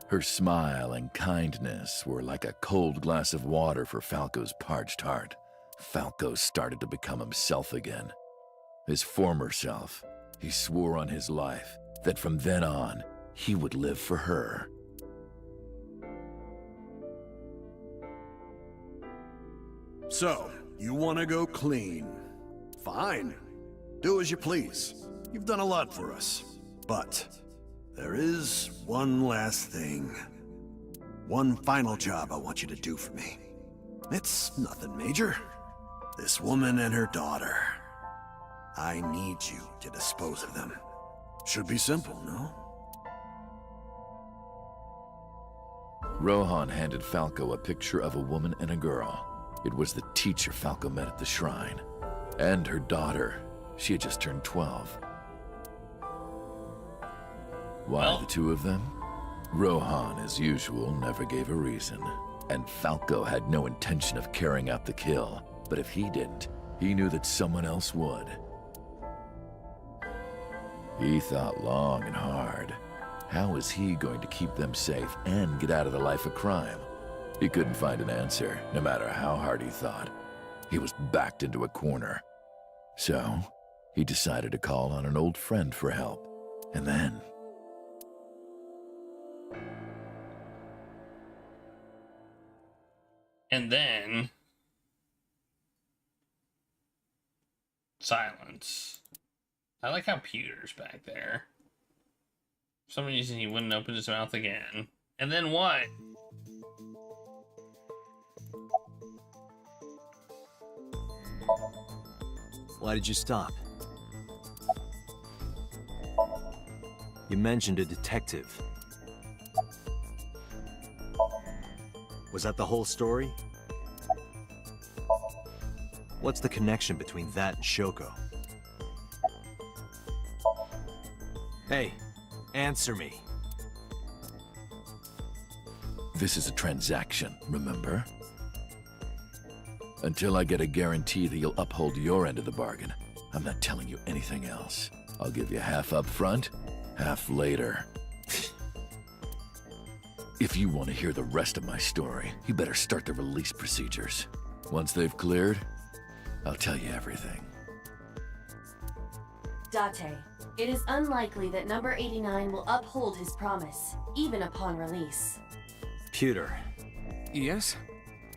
Her smile and kindness were like a cold glass of water for Falco's parched heart. Falco started to become himself again. His former self. He swore on his life that from then on, he would live for her. So, you want to go clean? Fine. Do as you please. You've done a lot for us. But there is one last thing. One final job I want you to do for me. It's nothing major. This woman and her daughter. I need you to dispose of them. Should be simple, no? Rohan handed Falco a picture of a woman and a girl. It was the teacher Falco met at the shrine. And her daughter. She had just turned 12. Why the 2 of them? Rohan, as usual, never gave a reason. And Falco had no intention of carrying out the kill. But if he didn't, he knew that someone else would. He thought long and hard. How was he going to keep them safe and get out of the life of crime? He couldn't find an answer, no matter how hard he thought. He was backed into a corner. So, he decided to call on an old friend for help. And then... Silence. I like how Pewter's back there. For some reason he wouldn't open his mouth again. And then what? Why did you stop? You mentioned a detective. Was that the whole story? What's the connection between that and Shoko? Hey, answer me. This is a transaction, remember? Until I get a guarantee that you'll uphold your end of the bargain, I'm not telling you anything else. I'll give you half up front, half later. If you want to hear the rest of my story, you better start the release procedures. Once they've cleared, I'll tell you everything. Date, it is unlikely that number 89 will uphold his promise, even upon release. Pewter. Yes?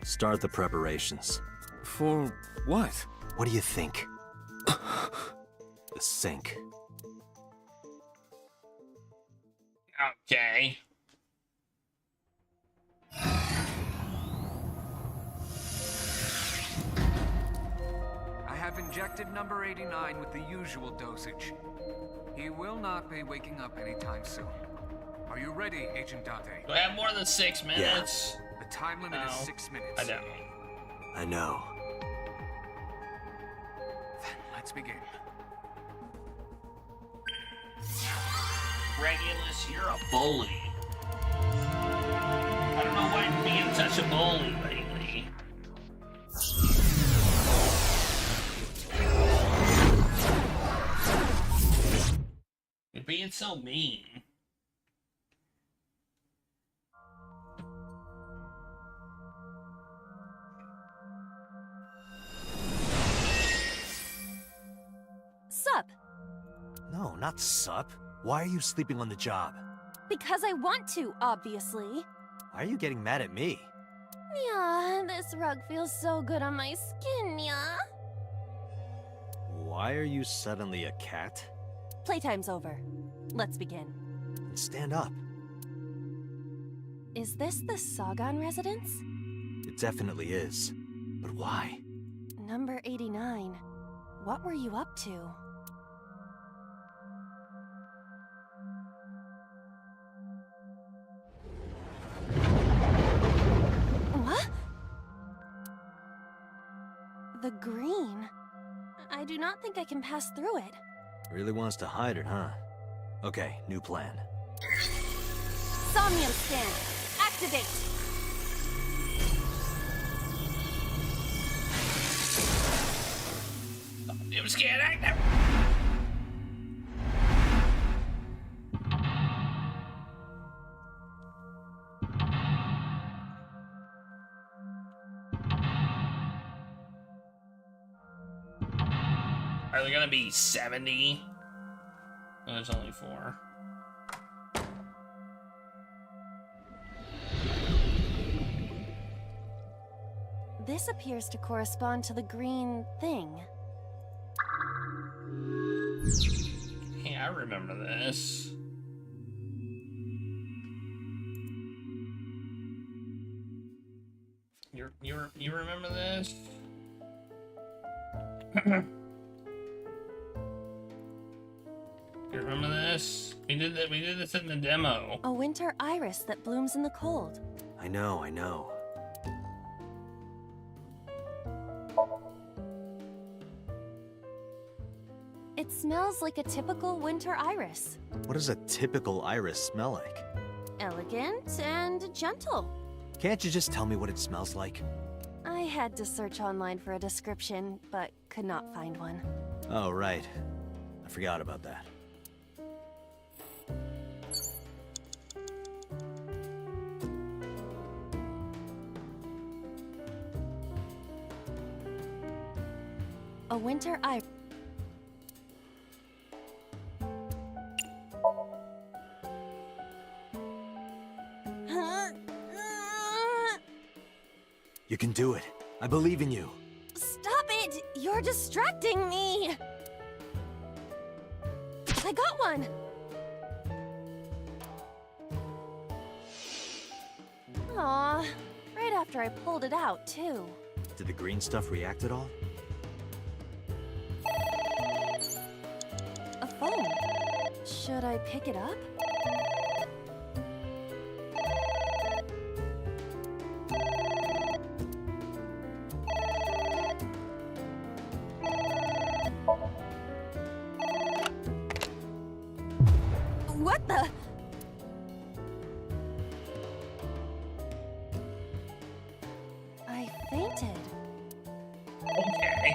Start the preparations. For what? What do you think? The sink. Okay. I have injected number 89 with the usual dosage. He will not be waking up anytime soon. Are you ready, Agent Date? Do I have more than 6 minutes? The time limit is 6 minutes. I don't. I know. Then let's begin. Regulus, you're a bully. I don't know why I'm being such a bully lately. You're being so mean. Sup? No, not sup. Why are you sleeping on the job? Because I want to, obviously. Why are you getting mad at me? Yeah, this rug feels so good on my skin, yeah. Why are you suddenly a cat? Playtime's over. Let's begin. Stand up. Is this the Sagan residence? It definitely is. But why? Number 89. What were you up to? What? The green. I do not think I can pass through it. Really wants to hide it, huh? Okay, new plan. Somnium scan. Activate. Somnium scan active. Are there gonna be 70? Oh, there's only 4. This appears to correspond to the green thing. Hey, I remember this. You remember this? You remember this? We did this in the demo. A winter iris that blooms in the cold. I know, I know. It smells like a typical winter iris. What does a typical iris smell like? Elegant and gentle. Can't you just tell me what it smells like? I had to search online for a description, but could not find one. Oh, right. I forgot about that. winter I. You can do it. I believe in you. Stop it! You're distracting me! I got one! Aw, right after I pulled it out, too. Did the green stuff react at all? A phone. Should I pick it up? What the? I fainted. Okay.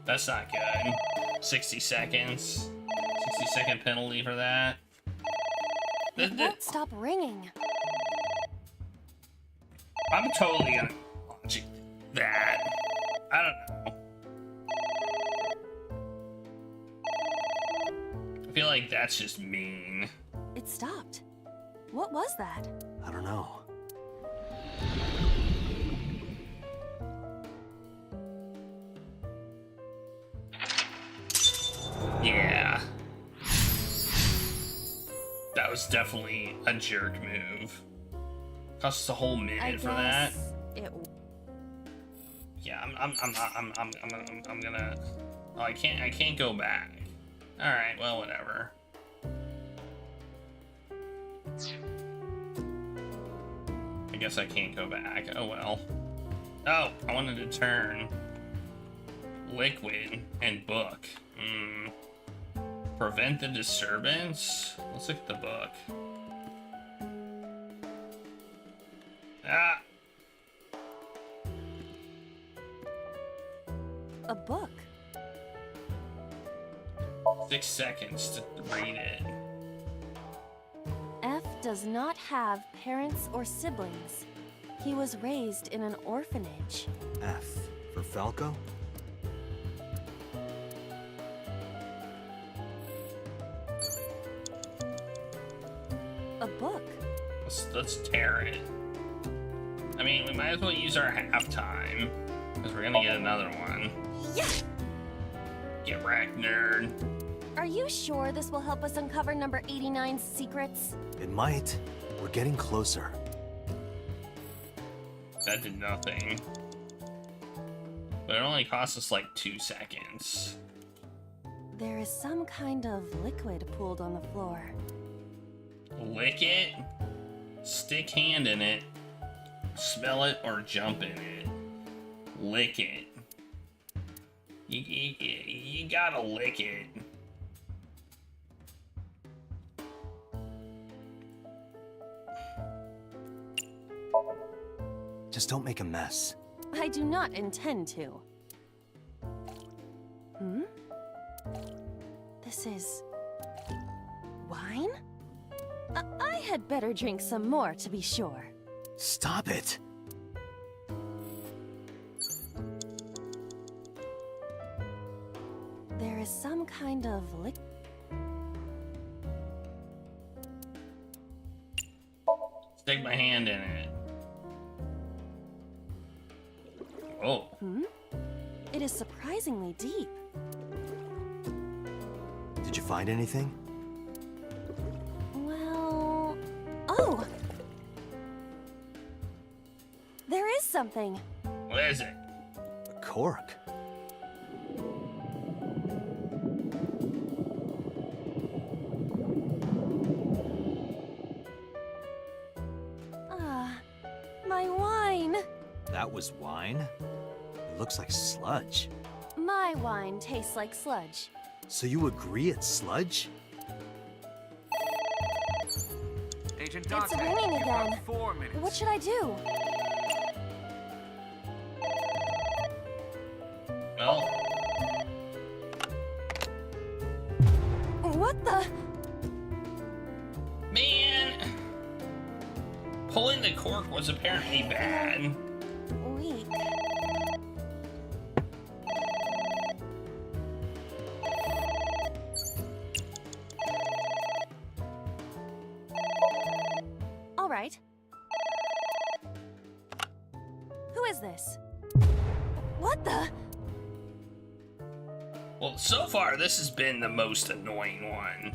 That's not good. 60 seconds. 60-second penalty for that. It won't stop ringing. I'm totally gonna launch that. I don't know. I feel like that's just mean. It stopped. What was that? I don't know. Yeah. That was definitely a jerk move. Cost us a whole minute for that. Yeah, I'm gonna. Oh, I can't go back. All right, well, whatever. I guess I can't go back. Oh well. Oh, I wanted to turn liquid and book. Prevent the disturbance. Let's look at the book. Ah. A book. 6 seconds to read it. F does not have parents or siblings. He was raised in an orphanage. F for Falco? A book. Let's tear it. I mean, we might as well use our halftime, because we're gonna get another one. Yeah! Get wrecked, nerd. Are you sure this will help us uncover number 89's secrets? It might. We're getting closer. That did nothing. But it only cost us like 2 seconds. There is some kind of liquid pooled on the floor. Lick it, stick hand in it, smell it, or jump in it. Lick it. You gotta lick it. Just don't make a mess. I do not intend to. This is... wine? I had better drink some more to be sure. Stop it! There is some kind of liquid. Stick my hand in it. Oh. It is surprisingly deep. Did you find anything? Well... oh! There is something. What is it? A cork. My wine. That was wine? It looks like sludge. My wine tastes like sludge. So you agree it's sludge? Agent It's Dante, ringing you've got again. 4 minutes. What should I do? Well. What the? Pulling the cork was apparently bad. Weak. All right. Who is this? What the? Well, so far, this has been the most annoying one.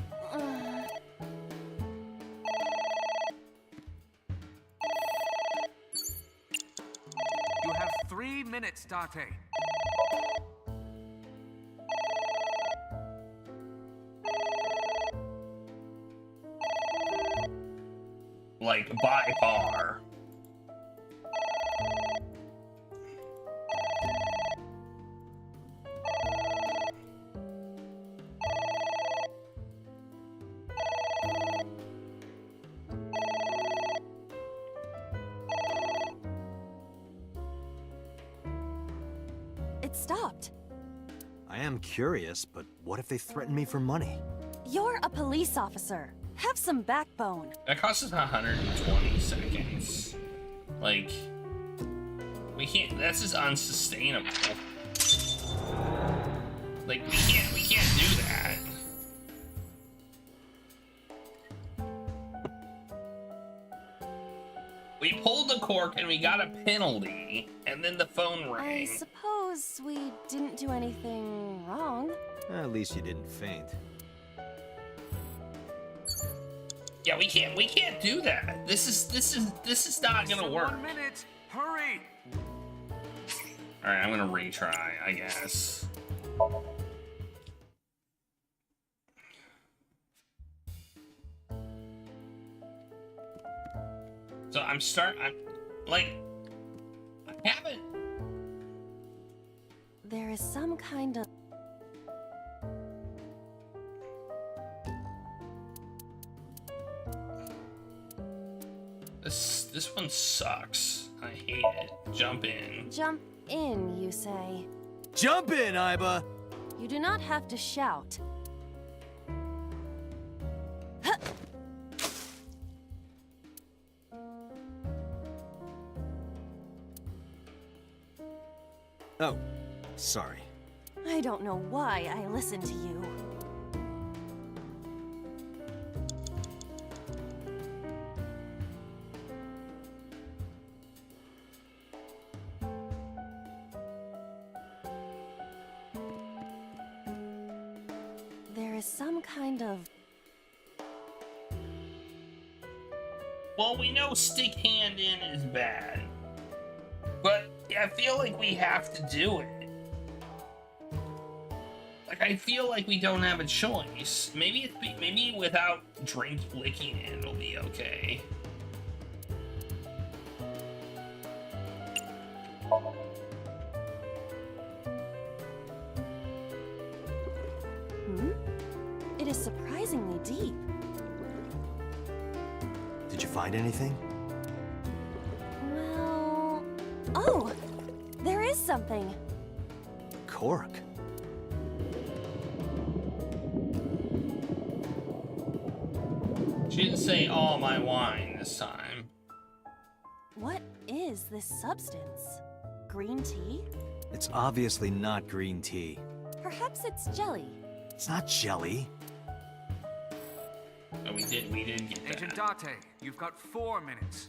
You have 3 minutes, Date. Like, by far. It stopped. I am curious, but what if they threaten me for money? You're a police officer. Have some backbone. That costs us 120 seconds. Like, we can't, this is unsustainable. Like, we can't do that. We pulled the cork and we got a penalty, and then the phone I rang. suppose we didn't do anything wrong. At least you didn't faint. Yeah, we can't do that. This is not gonna work. 1 minute. Hurry. All right, I'm gonna retry, I guess. So I'm like, I haven't. There is some kind of... This one sucks. I hate it. Jump in. Jump in, you say. Jump in, Iba! You do not have to shout. Oh, sorry. I don't know why I listen to you. There is some kind of... Well, we know stick hand in is bad, but I feel like we have to do it. Like, I feel like we don't have a choice. Maybe maybe without drink licking it, it'll be okay. It is surprisingly deep. Did you find anything? Well... Oh! There is something. Cork. She didn't say all my wine this time. What is this substance? Green tea? It's obviously not green tea. Perhaps it's jelly. It's not jelly. Oh, we did get that. Agent Date, you've got 4 minutes.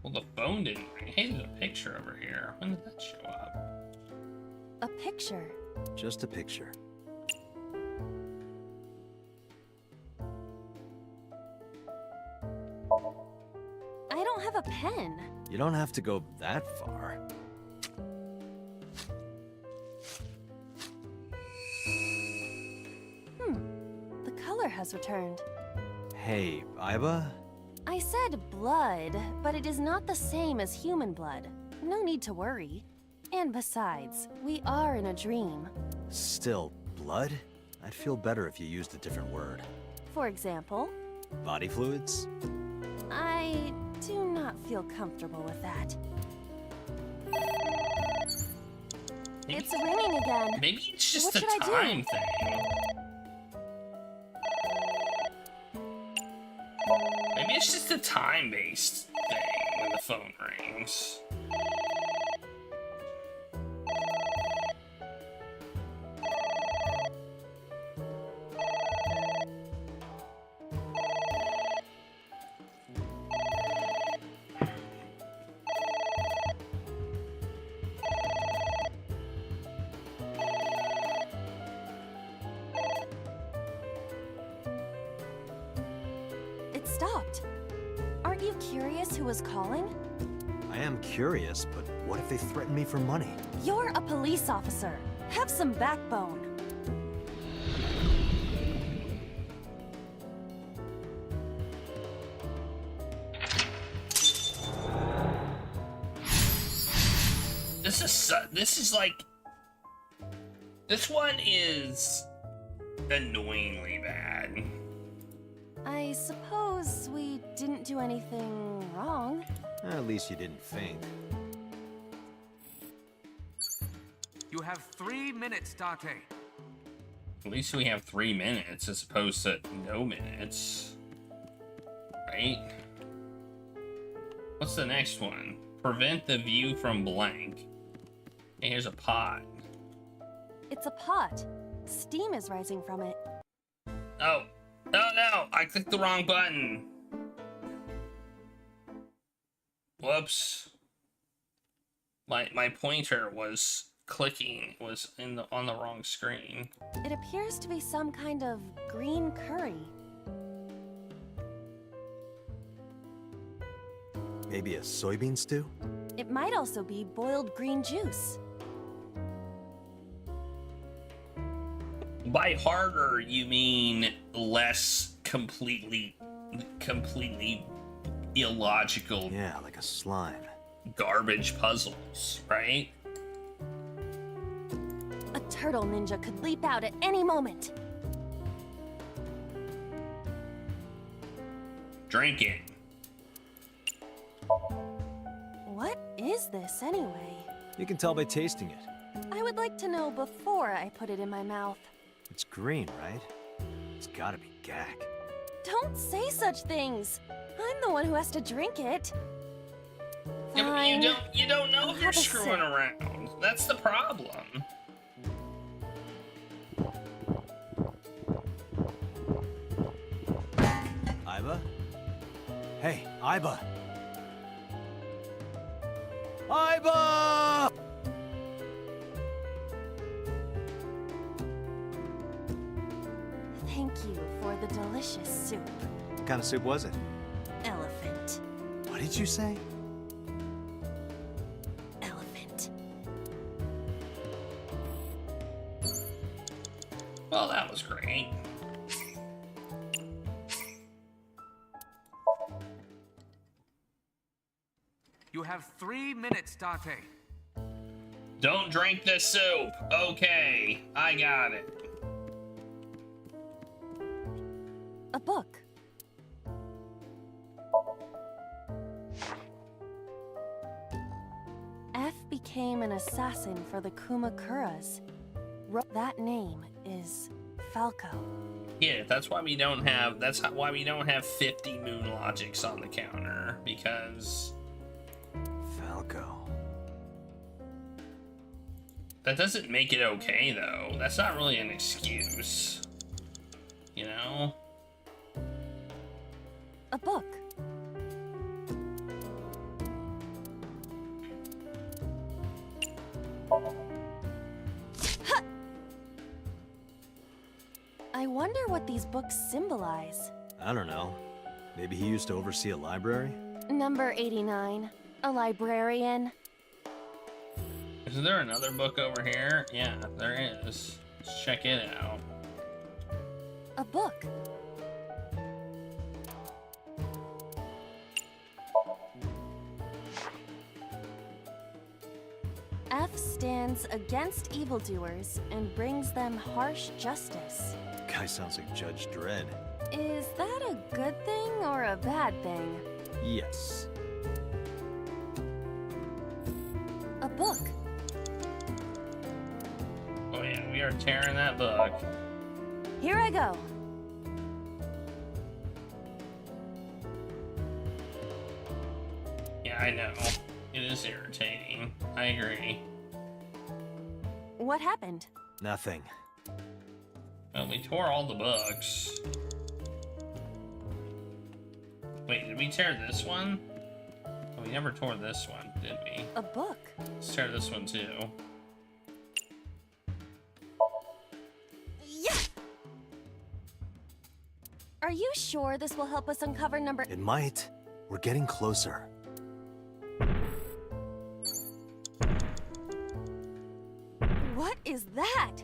Well, the phone didn't ring. Hey, there's a picture over here. When did that show up? A picture. Just a picture. I don't have a pen. You don't have to go that far. The color has returned. Hey, Iba? I said blood, but it is not the same as human blood. No need to worry. And besides, we are in a dream. Still, blood? I'd feel better if you used a different word. For example, Body fluids? I do not feel comfortable with that. It's ringing again. Maybe it's just What a should I do? time thing. it's just a time-based thing when the phone rings. It stopped. Aren't you curious who was calling? I am curious, but what if they threaten me for money? You're a police officer. Have some backbone. This is like, this one is annoyingly bad. I suppose we didn't do anything wrong. At least you didn't faint. You have 3 minutes, Date. At least we have 3 minutes as opposed to no minutes. Right? What's the next one? Prevent the view from blank. And here's a pot. It's a pot. Steam is rising from it. Oh. Oh no! I clicked the wrong button. Whoops. My pointer was clicking, was on the wrong screen. It appears to be some kind of green curry. Maybe a soybean stew? It might also be boiled green juice. By harder, you mean less completely illogical. Yeah, like a slime. Garbage puzzles, right? A turtle ninja could leap out at any moment. Drink it. What is this anyway? You can tell by tasting it. I would like to know before I put it in my mouth. It's green, right? It's gotta be gack. Don't say such things. I'm the one who has to drink it. Yeah, but you don't know I'll if you're have a screwing sip. around. That's the problem. Iba? Hey, Iba! Iba! Thank you for the delicious soup. What kind of soup was it? Elephant. What did you say? Elephant. Well, that was great. You have 3 minutes, Date. Don't drink the soup. Okay, I got it. A book. F became an assassin for the Kumakuras. That name is Falco. Yeah, that's why we don't have. Why we don't have 50 moon logics on the counter, because Falco. that doesn't make it okay though. That's not really an excuse. You know? A book. Ha! I wonder what these books symbolize. I don't know. Maybe he used to oversee a library? Number 89. A librarian. Is there another book over here? Yeah, there is. Let's check it out. A book. F stands against evildoers and brings them harsh justice. Guy sounds like Judge Dredd. Is that a good thing or a bad thing? Yes. A book. Oh yeah, we are tearing that book. Here I go. I know. It is irritating. I agree. What happened? Nothing. Well, we tore all the books. Wait, did we tear this one? Oh, we never tore this one, did we? A book? Let's tear this one too. Yeah! Are you sure this will help us uncover number... It might. We're getting closer. What is that?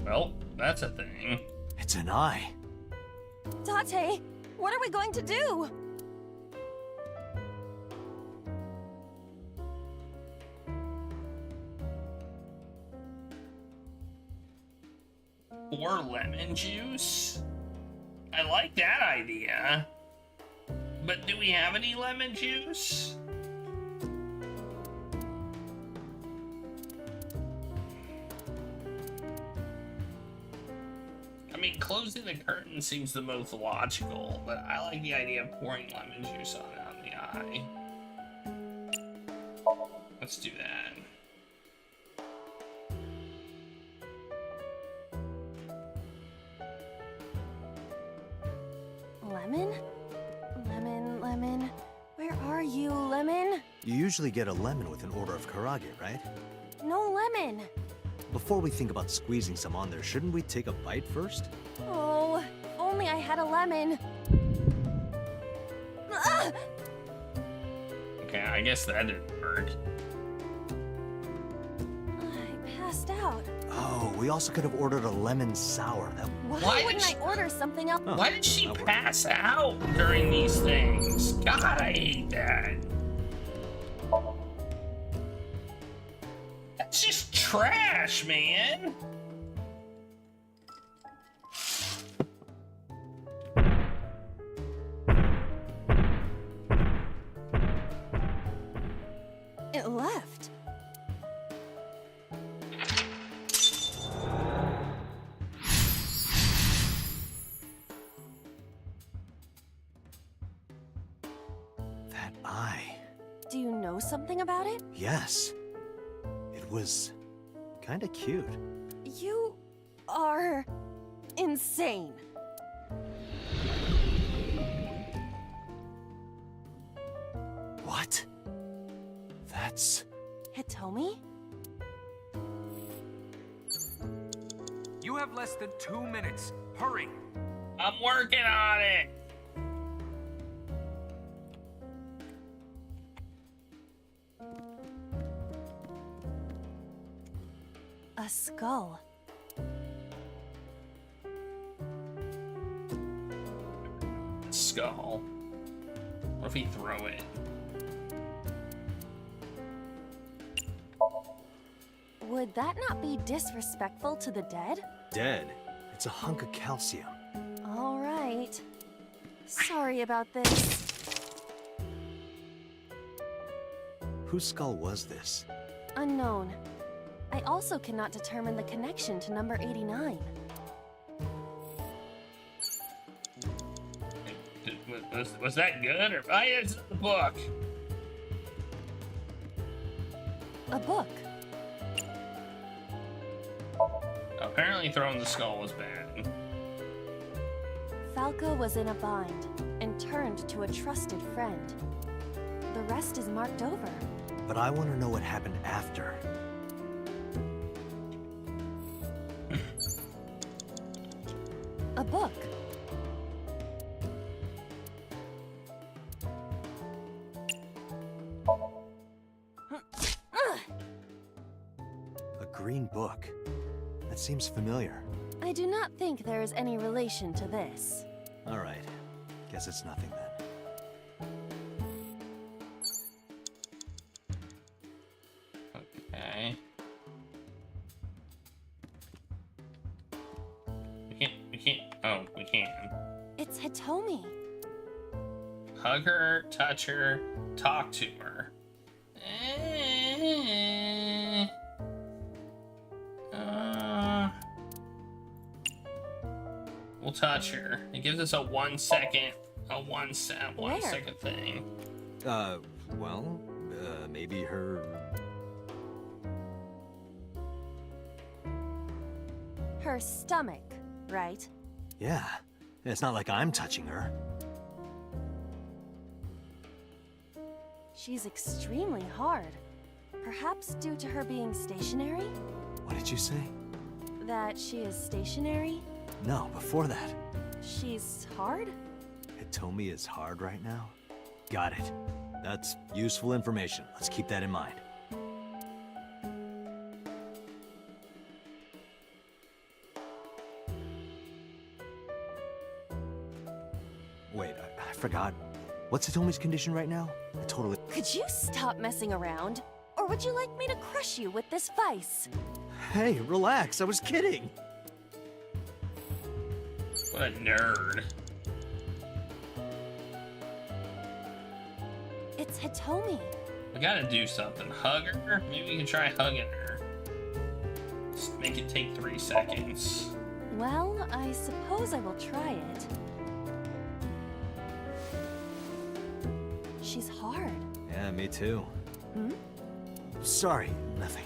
Well, that's a thing. It's an eye. Date, what are we going to do? Or lemon juice? I like that idea. But do we have any lemon juice? I mean, closing the curtain seems the most logical, but I like the idea of pouring lemon juice on the eye. Let's do that. Lemon? Lemon. Where are you, Lemon? You usually get a lemon with an order of karage, right? No lemon. Before we think about squeezing some on there, shouldn't we take a bite first? Oh, if only I had a lemon. Ah! Okay, I guess that didn't work. I passed out. Oh, we also could have ordered a lemon sour. Why wouldn't I order something else? Why did she pass out during these things? God, I hate that. That's just trash, man. It left. That eye. Do you know something about it? Yes. It was kinda cute. You are insane. What? That's... Hitomi? You have less than 2 minutes. Hurry! I'm working on it. A skull. Skull. What if we throw it? Would that not be disrespectful to the dead? dead. It's a hunk of calcium. All right. Sorry about this. Whose skull was this? Unknown. I also cannot determine the connection to number 89. Was that good or it's the book? A book. Apparently throwing the skull was bad. Falco was in a bind and turned to a trusted friend. The rest is marked over. But I want to know what happened after. A book. A green book. That seems familiar. I do not think there is any relation to this. All right. Guess it's nothing then. Okay. We can't, oh, we can. It's Hitomi. Hug her, touch her, talk to her. touch her. It gives us a 1 second, one second thing. Well, maybe her... Her stomach, right? Yeah, it's not like I'm touching her. She's extremely hard. Perhaps due to her being stationary? What did you say? That she is stationary? No, before that. She's hard? Hitomi is hard right now? Got it. That's useful information. Let's keep that in mind. Wait, I forgot. What's Hitomi's condition right now? I totally... Could you stop messing around? Or would you like me to crush you with this vice? Hey, relax. I was kidding. What a nerd. It's Hitomi. We gotta do something. Hug her? Maybe we can try hugging her. Just make it take 3 seconds. Well, I suppose I will try it. She's hard. Yeah, me too. Hmm? Sorry, nothing.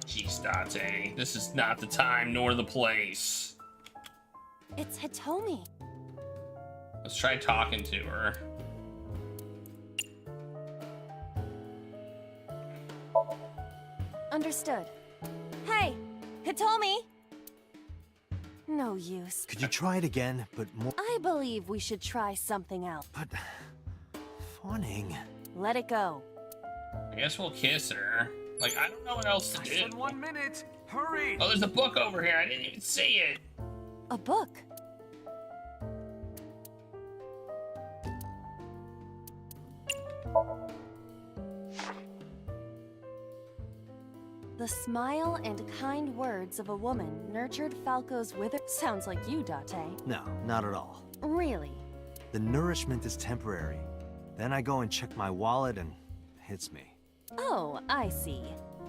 Jeez, Date. This is not the time nor the place. It's Hitomi. Let's try talking to her. Understood. Hey, Hitomi! No use. Could you try it again, but more... I believe we should try something else. But... Fawning. Let it go. I guess we'll kiss her. Like, I don't know what else to do. In 1 minute. Hurry! Oh, there's a book over here. I didn't even see it. A book? The smile and kind words of a woman nurtured Falco's wither... Sounds like you, Date. No, not at all. Really? The nourishment is temporary. Then I go and check my wallet and it hits me. Oh, I see.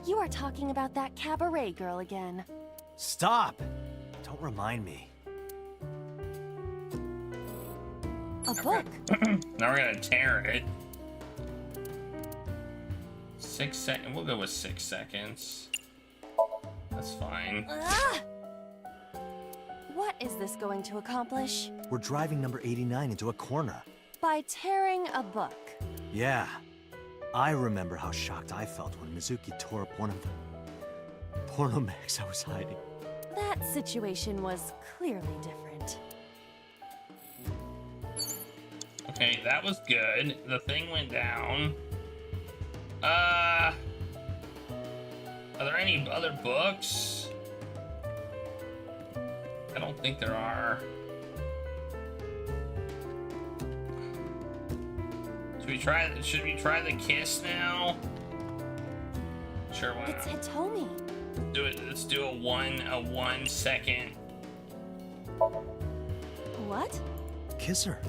You are talking about that cabaret girl again. Stop! Don't remind me. A book? Now we're gonna tear it. 6 seconds. We'll go with 6 seconds. That's fine. Ah! What is this going to accomplish? We're driving number 89 into a corner. By tearing a book. Yeah. I remember how shocked I felt when Mizuki tore up one of the porno mags I was hiding. That situation was clearly different. Okay, that was good. The thing went down. Are there any other books? I don't think there are. Should we try the kiss now? Sure, why It's not? Hitomi. Do it. Let's do a 1 second. What? Kiss her.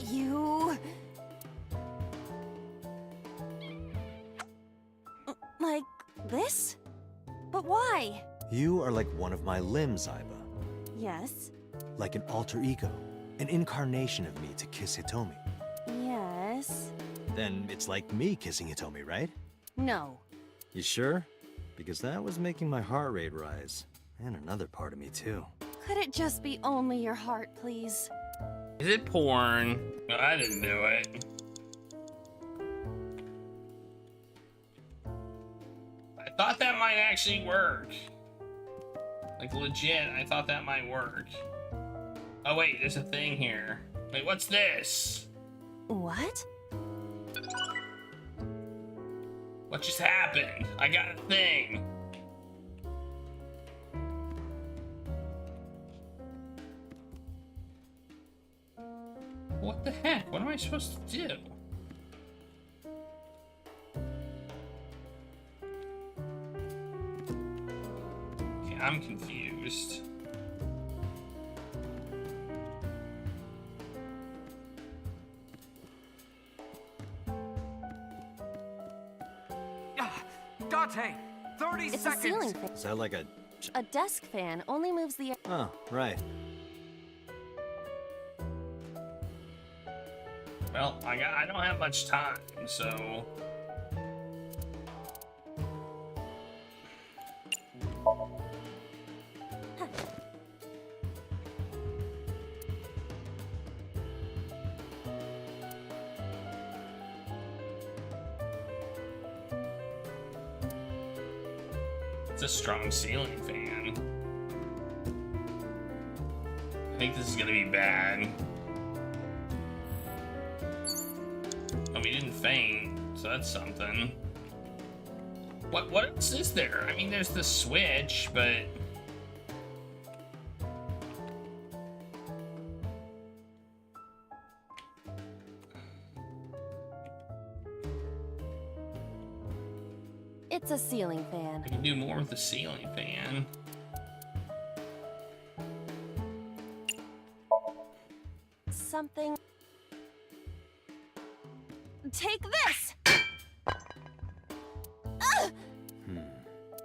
You... Like this? But why? You are like one of my limbs, Aiba. Yes. Like an alter ego. An incarnation of me to kiss Hitomi. Yes. Then it's like me kissing Hitomi, right? No. You sure? Because that was making my heart rate rise. And another part of me, too. Could it just be only your heart, please? Is it porn? No, I didn't do it. I thought that might actually work. Like legit, I thought that might work. Oh wait, there's a thing here. Wait, what's this? What? What just happened? I got a thing. What the heck? What am I supposed to do? Okay, I'm confused. Date, 30 It's seconds. a ceiling fan. Is that like a A desk fan only moves the air. Oh, right. Well, I don't have much time, so... It's a strong ceiling fan. I think this is gonna be bad. Oh, we didn't faint, so that's something. What else is there? I mean, there's the switch, but... It's a ceiling fan. I can do more with the ceiling fan. Something. Take this! Ugh!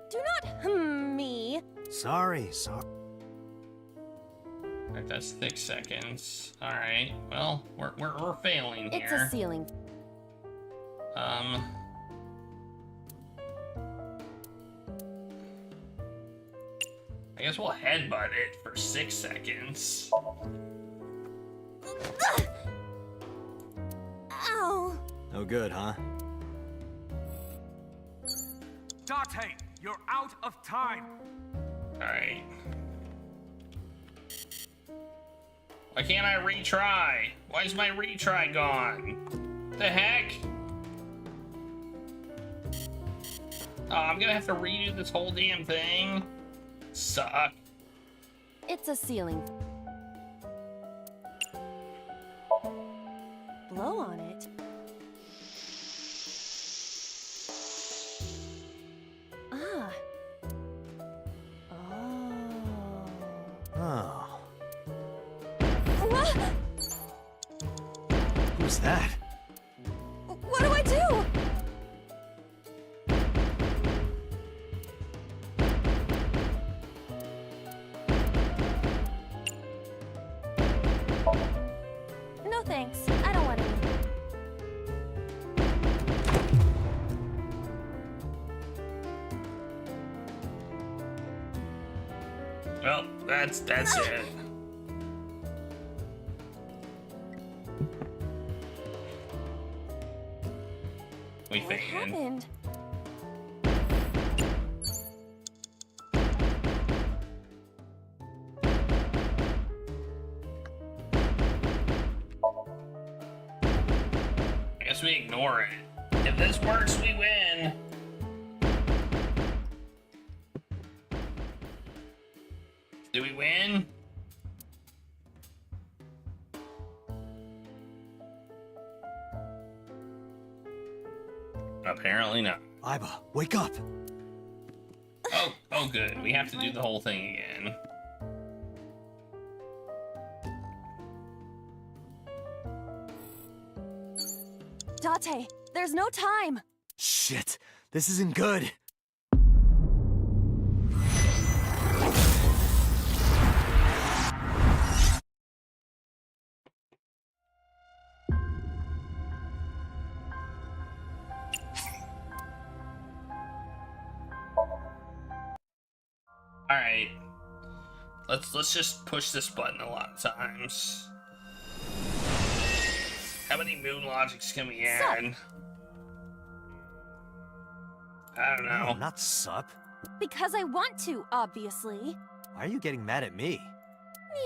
Do not me. Sorry. Alright, that's 6 seconds. Alright, well, we're failing here. It's a ceiling. I guess we'll headbutt it for 6 seconds. Ow! No good, huh? Date, you're out of time. Alright. Why can't I retry? Why is my retry gone? The heck? Oh, I'm gonna have to redo this whole damn thing. Suck. It's a ceiling. Blow on it. Ah. Oh. What? Who's that? What do I do? No thanks. I don't want any. Well, that's it. We What fainted. happened? I guess we ignore it. If this works, we win. Do we win? Apparently not. Iba, wake up! Oh good. We have to do the whole thing again. Date, there's no time. Shit, this isn't good. Alright. Let's just push this button a lot of times. How many moon logics can we add? I don't know. No, not sup. Because I want to, obviously. Why are you getting mad at me?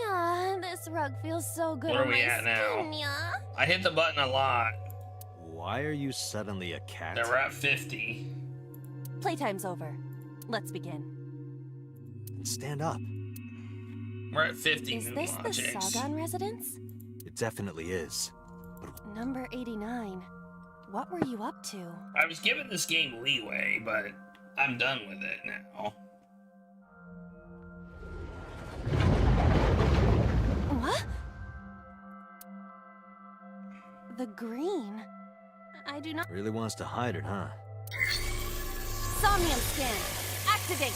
Yeah, this rug feels so good Where are on we my at now? skin, yeah. I hit the button a lot. Why are you suddenly a cat? Now we're at 50. Playtime's over. Let's begin. Stand up. We're at 50 Is moon this the logics. Sagan residence? It definitely is. Number 89. What were you up to? I was giving this game leeway, but I'm done with it now. What? The green. I do not. Really wants to hide it, huh? Somnium scan. Activate.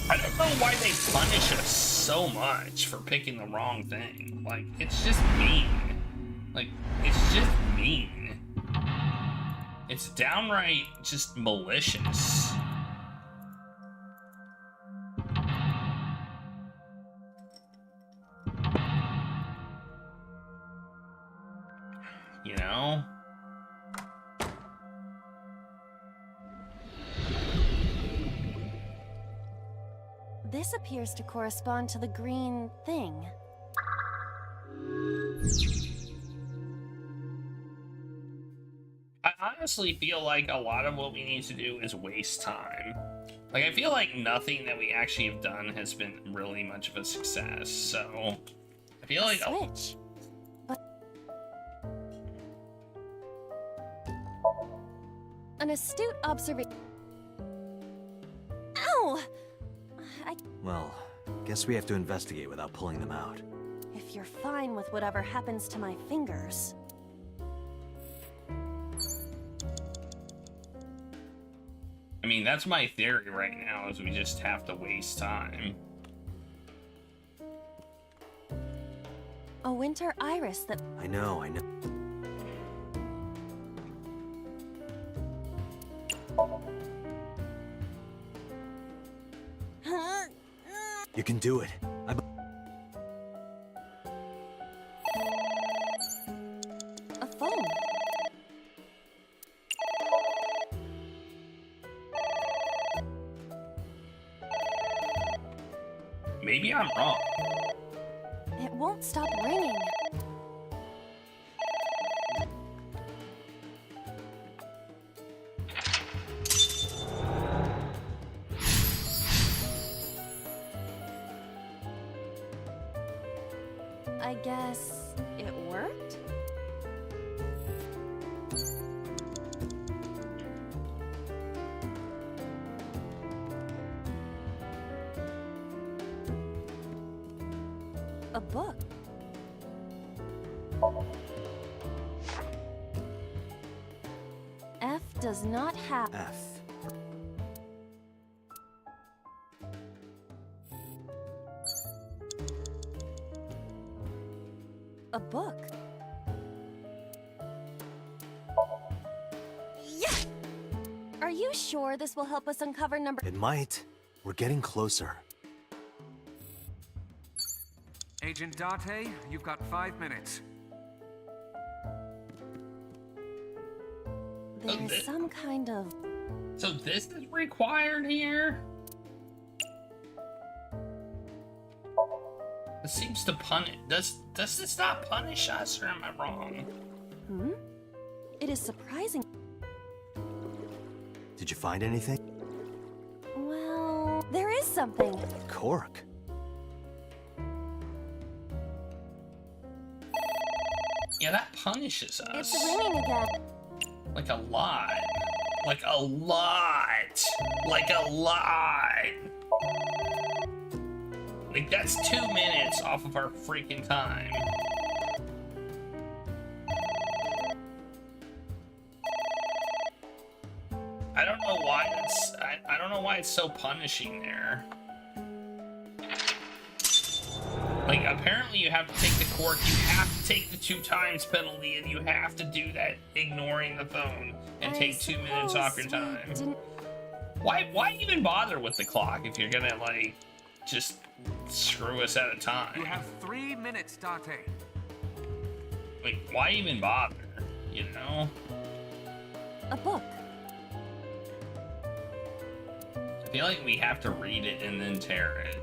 I don't know why they punish us so much for picking the wrong thing. Like, it's just mean. Like, it's just mean. It's downright just malicious. You know? This appears to correspond to the green thing. I honestly feel like a lot of what we need to do is waste time. Like, I feel like nothing that we actually have done has been really much of a success, so... I feel like... Switch. An astute observation. Ow! Well, guess we have to investigate without pulling them out. If you're fine with whatever happens to my fingers. I mean, that's my theory right now, is we just have to waste time. A winter iris that... I know. You can do it. A phone. Maybe I'm wrong. It won't stop ringing. I guess it worked? A book. F does not have... F. A book. Yeah! Are you sure this will help us uncover number... It might. We're getting closer. Agent Date, you've got 5 minutes. There's some kind of... So this is required here? This seems to punish... Does this not punish us, or am I wrong? Hmm? It is surprising. Did you find anything? Well, there is something. Cork. Yeah, that punishes us. It's ringing again. Like a lot. Like a lot. Like a lot. Like, that's 2 minutes off of our freaking time. I don't know why it's... I don't know why it's so punishing there. Like, apparently you have to take the cork, you have to take the 2 times penalty, and you have to do that ignoring the phone and take 2 minutes off your time. Why even bother with the clock if you're gonna, like, just screw us out of time? You have 3 minutes, Date. Like, why even bother, you know? A book. I feel like we have to read it and then tear it.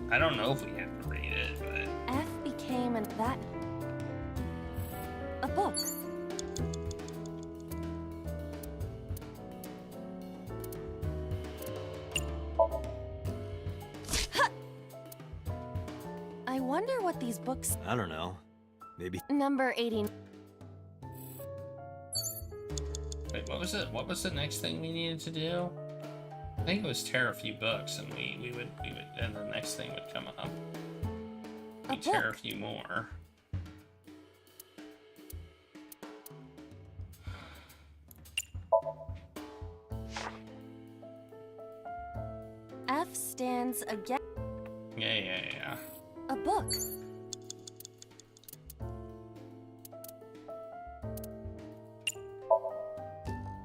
I don't know if we have to read it, but... F became that... A book. I wonder what these books... I don't know. Maybe... Number 80... Wait, what was it? What was the next thing we needed to do? I think it was tear a few books, and we would, and the next thing would come up. We tear a few more. F stands against Yeah. a book.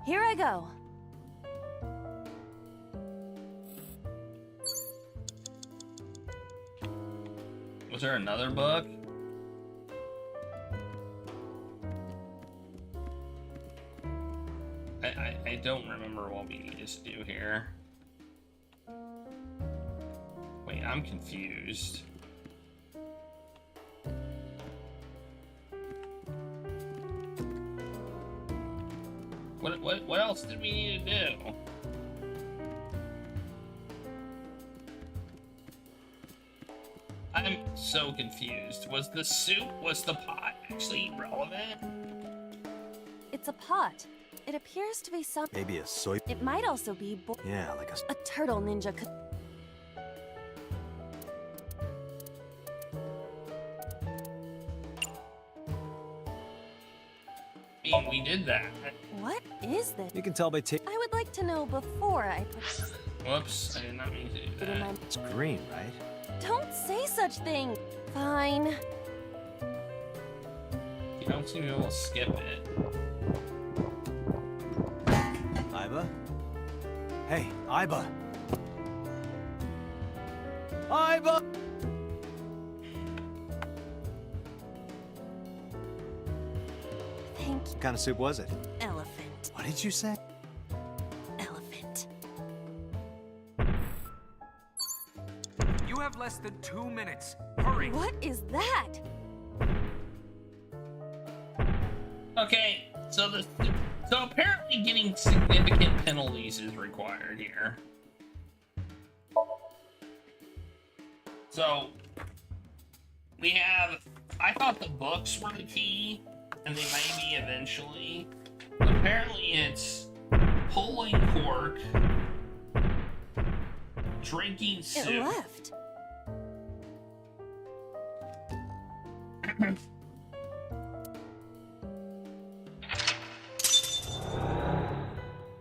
Here I go. Was there another book? I don't remember what we needed to do here. Wait, I'm confused. What else did we need to do? I'm so confused. Was the pot actually relevant? It's a pot. It appears to be some. Maybe a soy. It might also be. Yeah, like a turtle ninja could. I mean, we did that. What is this? You can tell by I would like to know before I put Whoops, I did not mean to do it in my. that. It's green, right? Don't say such things. Fine. You don't seem to be able to skip it. Iba? Hey, Iba! Iba! Thank you. What kind of soup was it? Elephant. What did you say? Elephant. You have less than 2 minutes. Hurry! What is that? Okay, so apparently getting significant penalties is required here. So we have. I thought the books were the key, and they may be eventually. Apparently, it's pulling cork, drinking soup. It left.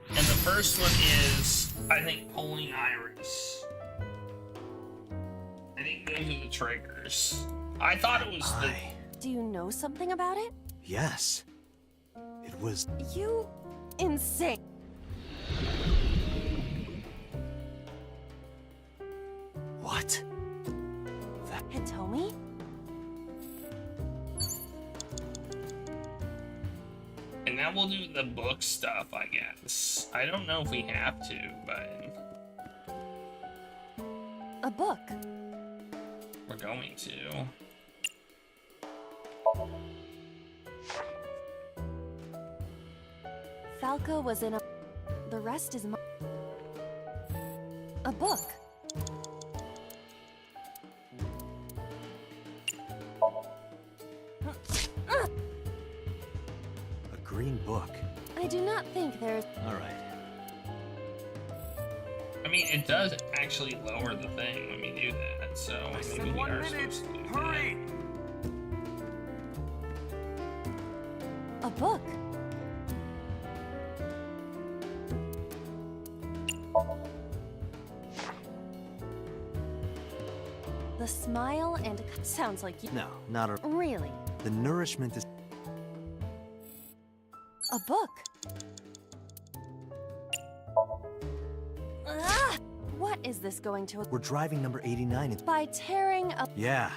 And the first one is, I think, pulling iris. I think those are the triggers. I thought it was the. Do you know something about it? Yes. It was. You insane. What? Hitomi? And now we'll do the book stuff, I guess. I don't know if we have to, but A book. we're going to. Falco was in a. The rest is. A book. A green book. I do not think there's. Alright. I mean, it does actually lower the thing when we do that, so maybe we are supposed to do Hurry! A book. The smile and sounds like you. No, not a. Really? The nourishment is. A book. Ah! What is this going to? We're driving number 89. By tearing up Yeah.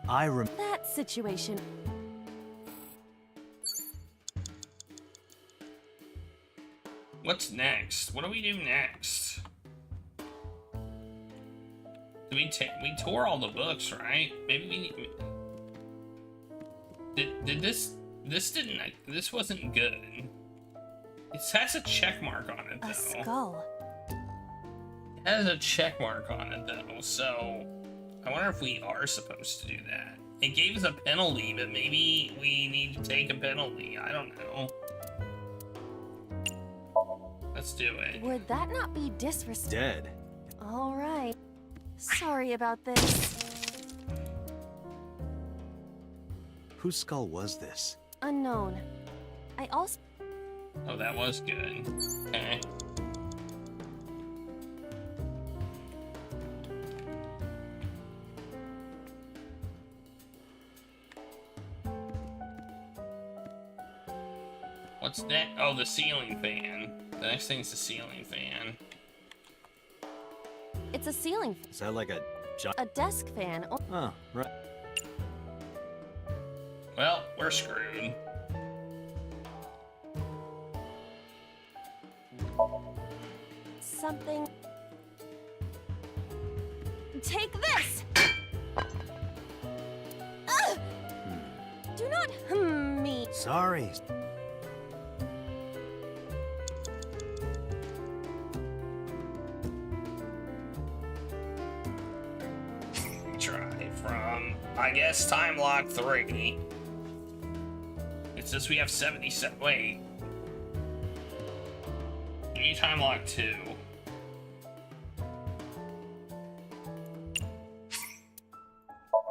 I rem. that situation. What's next? What do we do next? We tore all the books, right? Maybe we need. Did this wasn't good. It has a check mark on it though. A skull. It has a check mark on it though, so I wonder if we are supposed to do that. It gave us a penalty, but maybe we need to take a penalty. I don't know. Let's do it. Would that not be disrespect? Dead. All right. Sorry about this. Whose skull was this? Unknown. I also. Oh, that was good. Okay. What's that? Oh, the ceiling fan. The next thing's the ceiling fan. It's a ceiling Is that like a desk fan. Oh, right. Well, we're screwed. Something. Take this! Ugh! Do not me. Sorry. Try from, I guess, time lock 3. It says we have 77. Wait. We need time lock 2.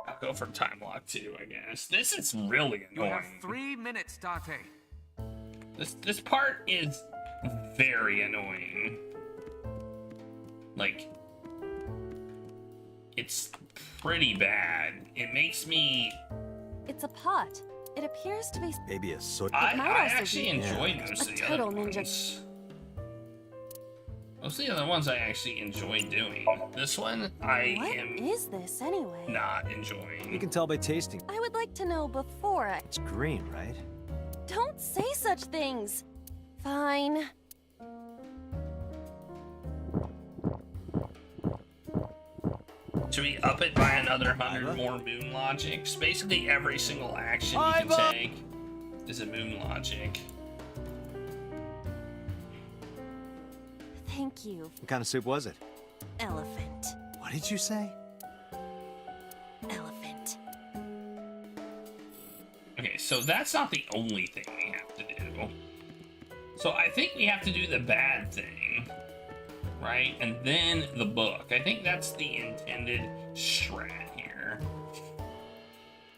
I'll go for time lock 2, I guess. This is really You have annoying. 3 minutes, Date. This part is very annoying. Like, it's pretty bad. It makes me. It's a pot. It appears to be. Maybe a soot. I might also actually be enjoyed most a of the turtle other ninja. ones. Most of the other ones I actually enjoyed doing. This one I What am is this anyway? not enjoying. You can tell by tasting. I would like to know before I. It's green, right? Don't say such things. Fine. Should we up it by another 100 more moon logics? Basically every single action you can take is a moon logic. Thank you. What kind of soup was it? Elephant. What did you say? Elephant. Okay, so that's not the only thing we have to do. So I think we have to do the bad thing, right? And then the book. I think that's the intended strat here.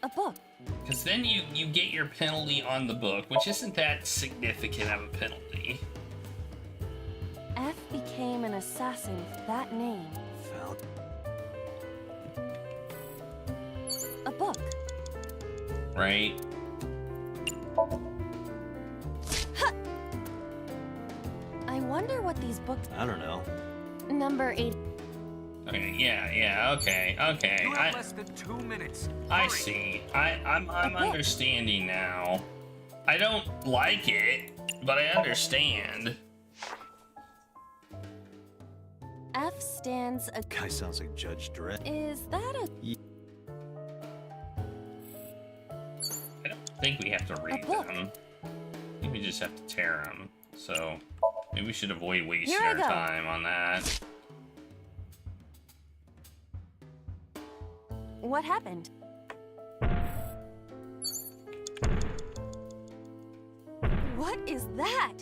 A book. Because then you get your penalty on the book, which isn't that significant of a penalty. F became an assassin with that name. Found. A book. Right? I wonder what these books. I don't know. Number 8. Okay, yeah, okay. You have less than 2 minutes. I see. I'm understanding now. I don't like it, but I understand. F stands a. Guy sounds like Judge Dredd. Is that a. I don't think we have to read them. I think we just have to tear them. So maybe we should avoid wasting Here I our go. time on that. What happened? What is that?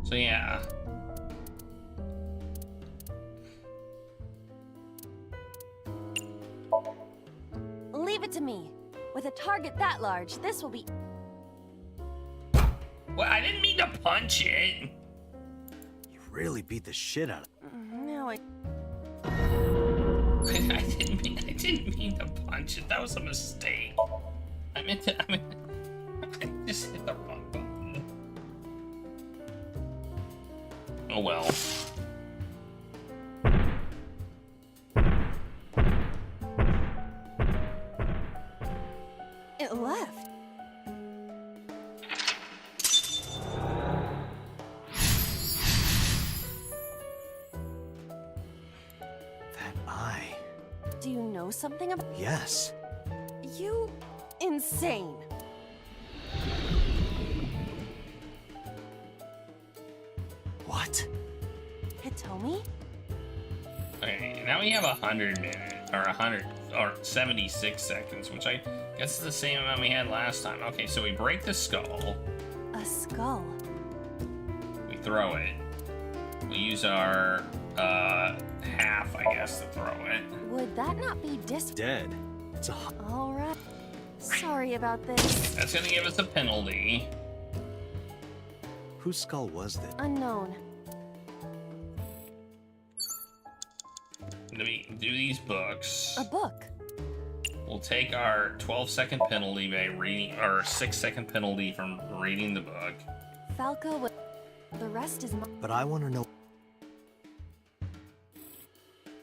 So yeah. Leave it to me. With a target that large, this will be. Well, I didn't mean to punch it. You really beat the shit out of Now I. I didn't mean to punch it. That was a mistake. I just hit the wrong button. Oh well. It left. that eye. Do you know something about. Yes. You. Insane. What? Hitomi? Okay, now we have 100 minutes, or 100, or 76 seconds, which I guess is the same amount we had last time. Okay, so we break the skull, A skull. we throw it, we use our, half, I guess, to throw it. Would that not be Dead. It's a. Alright. Sorry about this. That's gonna give us a penalty. Whose skull was that? Unknown. Let me do these books. A book. We'll take our 12-second penalty by reading, or 6-second penalty from reading the book. Falco, the rest is. But I want to know.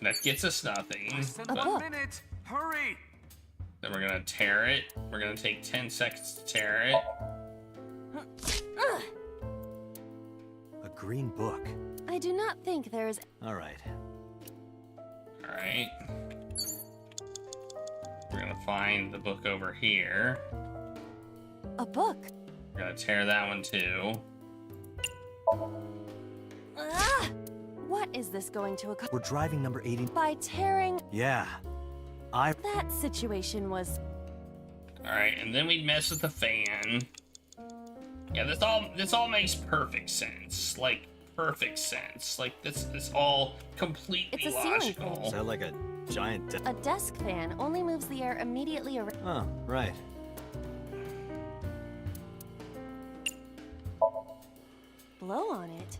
That gets us nothing. A but- book. Minute! Hurry! Then we're gonna tear it. We're gonna take 10 seconds to tear it. A green book. I do not think there is. All right. Alright. We're gonna find the book over here. A book. We're gonna tear that one too. Ah! What is this going to accomplish? We're driving number 80. By tearing. Yeah. That situation was. Alright, and then we'd mess with the fan. Yeah, this all makes perfect sense. Like, perfect sense. Like, this all completely It's a ceiling logical. fan. Is that like a giant? A desk fan only moves the air immediately around. Oh, right. Blow on it.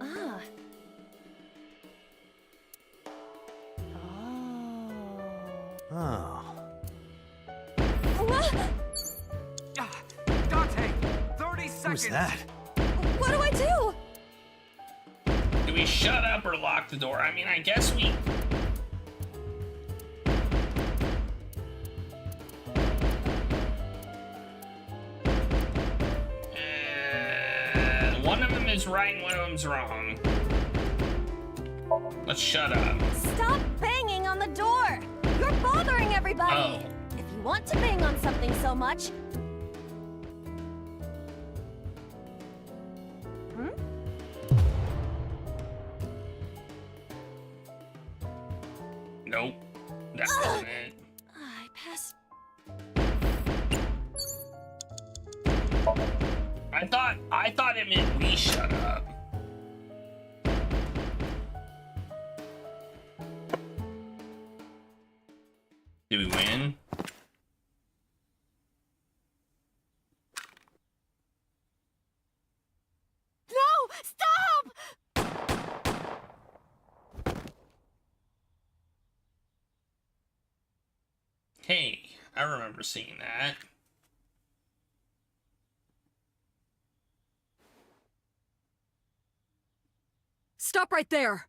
Ah. Oh. Dante! 30 seconds! Who's that? What do I do? Do we shut up or lock the door? I mean, I guess we... one of them is right and one of them's wrong. Let's shut up. Stop banging on the door! You're bothering everybody! Oh. If you want to bang on something so much. Nope. That wasn't it. I passed. I thought it meant we shut up. Did we win? No! Stop! Hey, I remember seeing that. Stop right there!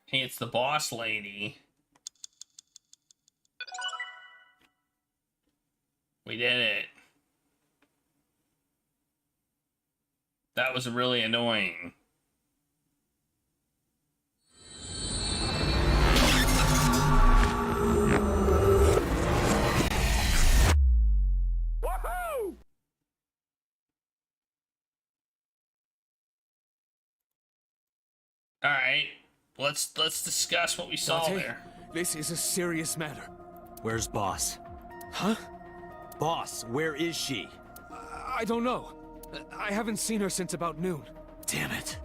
Hey, it's the boss lady. We did it. That was really annoying. Woohoo! All right, let's discuss what we saw Dante, there. This is a serious matter. Where's Boss? Huh? Boss, where is she? I don't know. I haven't seen her since about noon. Damn it.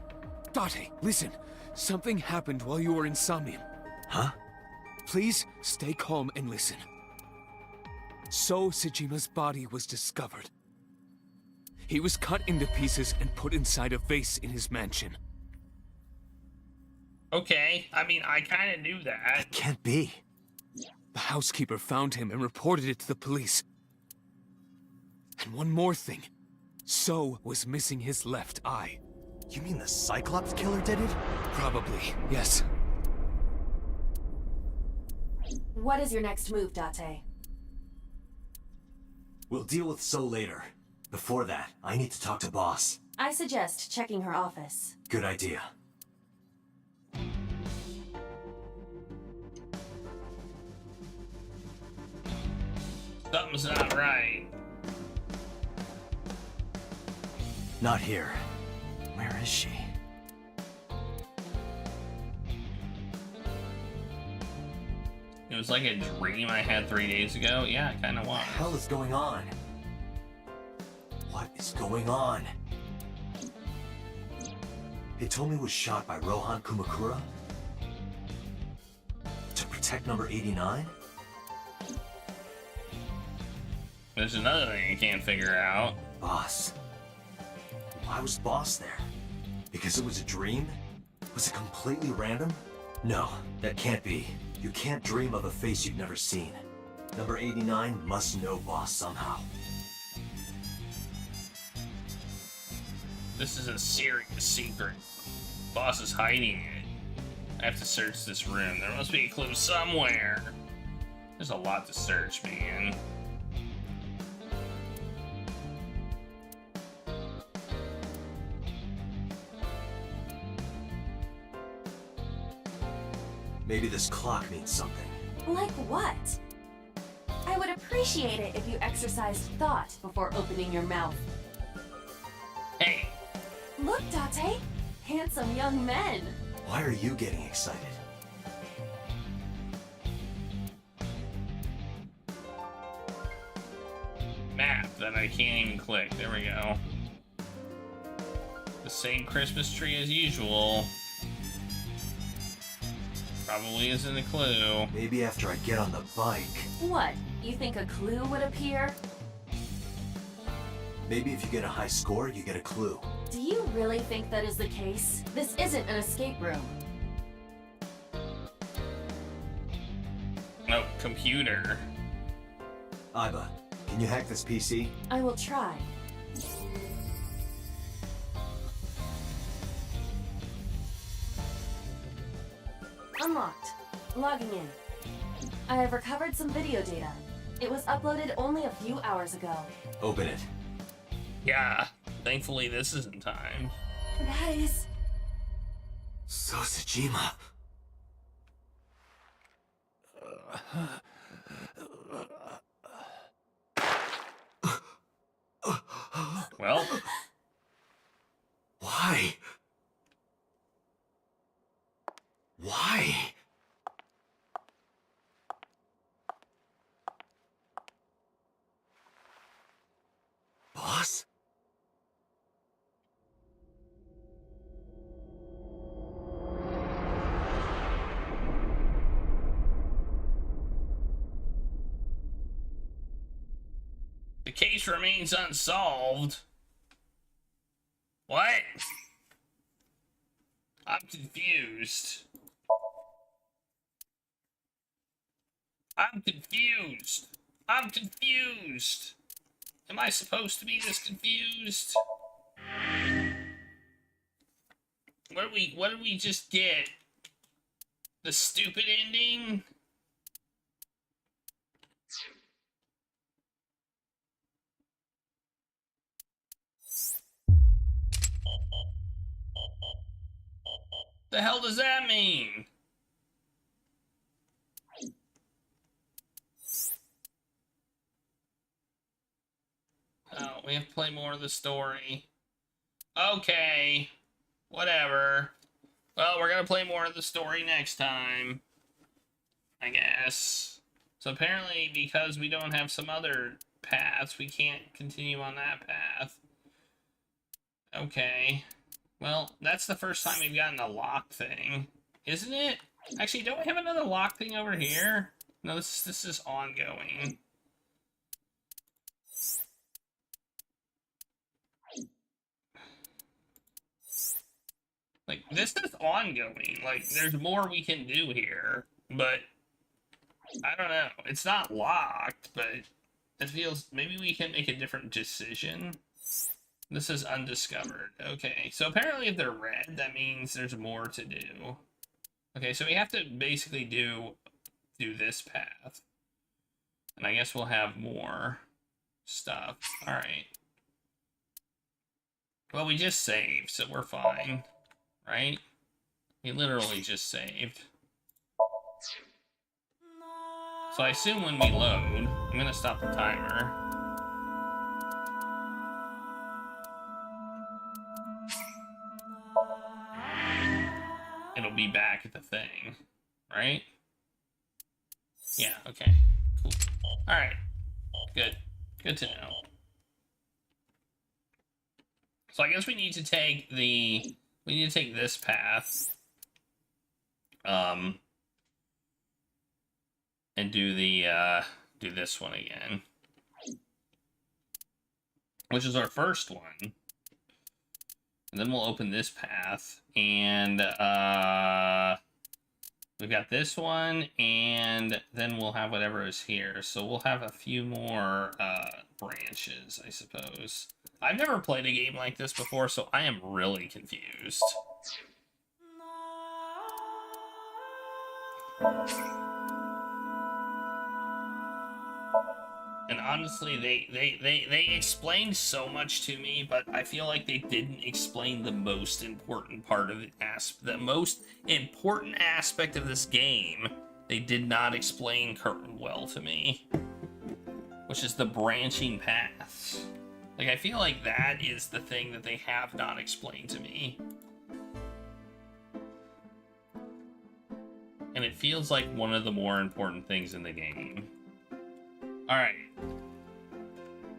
Date, listen. Something happened while you were in Somnium. Huh? Please stay calm and listen. So Sejima's body was discovered. He was cut into pieces and put inside a vase in his mansion. Okay, I mean, I kind of knew that. Can't be. The housekeeper found him and reported it to the police. And one more thing. So was missing his left eye. You mean the Cyclops killer did it? Probably, yes. What is your next move, Date? We'll deal with So later. Before that, I need to talk to Boss. I suggest checking her office. Good idea. Something's not right. Not here. Where is she? It was like a dream I had 3 days ago. Yeah, it kind of was. What the hell is going on? What is going on? They told me it was shot by Rohan Kumakura? To protect Tech number 89? There's another thing I can't figure out. Boss. Why was Boss there? Because it was a dream? Was it completely random? No, that can't be. You can't dream of a face you've never seen. Number 89 must know Boss somehow. This is a serious secret. Boss is hiding it. I have to search this room. There must be a clue somewhere. There's a lot to search, man. Maybe this clock means something. Like what? I would appreciate it if you exercised thought before opening your mouth. Hey! Look, Date! Handsome young men! Why are you getting excited? Map that I can't even click. There we go. The same Christmas tree as usual. Probably isn't a clue. Maybe after I get on the bike. What? You think a clue would appear? Maybe if you get a high score, you get a clue. Do you really think that is the case? This isn't an escape room. Oh, computer. Iba, can you hack this PC? I will try. Unlocked. Logging in. I have recovered some video data. It was uploaded only a few hours ago. Open it. Yeah, thankfully this is in time. That is... Sosajima. Well... Why? Why? Boss? The case remains unsolved. What? I'm confused. I'm confused. I'm confused. Am I supposed to be this confused? What did we just get? The stupid ending? The hell does that mean? Oh, we have to play more of the story. Okay. Whatever. Well, we're gonna play more of the story next time. I guess. So apparently, because we don't have some other paths, we can't continue on that path. Okay. Well, that's the first time we've gotten a lock thing. Isn't it? Actually, don't we have another lock thing over here? No, this is ongoing. Like, this is ongoing. Like, there's more we can do here. But, I don't know. It's not locked, but it feels... Maybe we can make a different decision. This is undiscovered. Okay, so apparently if they're red, that means there's more to do. Okay, so we have to basically do this path. And I guess we'll have more stuff. Alright. Well, we just saved, so we're fine. Right? We literally just saved. So I assume when we load, I'm gonna stop the timer. It'll be back at the thing, right? Yeah, okay, cool. Alright, good. Good to know. So I guess we need to take this path. and do do this one again, which is our first one. And then we'll open this path, and we've got this one, and then we'll have whatever is here. So we'll have a few more branches, I suppose. I've never played a game like this before, so I am really confused. And honestly, they explained so much to me, but I feel like they didn't explain the most important part of the most important aspect of this game. They did not explain well to me, which is the branching paths. Like, I feel like that is the thing that they have not explained to me. And it feels like one of the more important things in the game. Alright.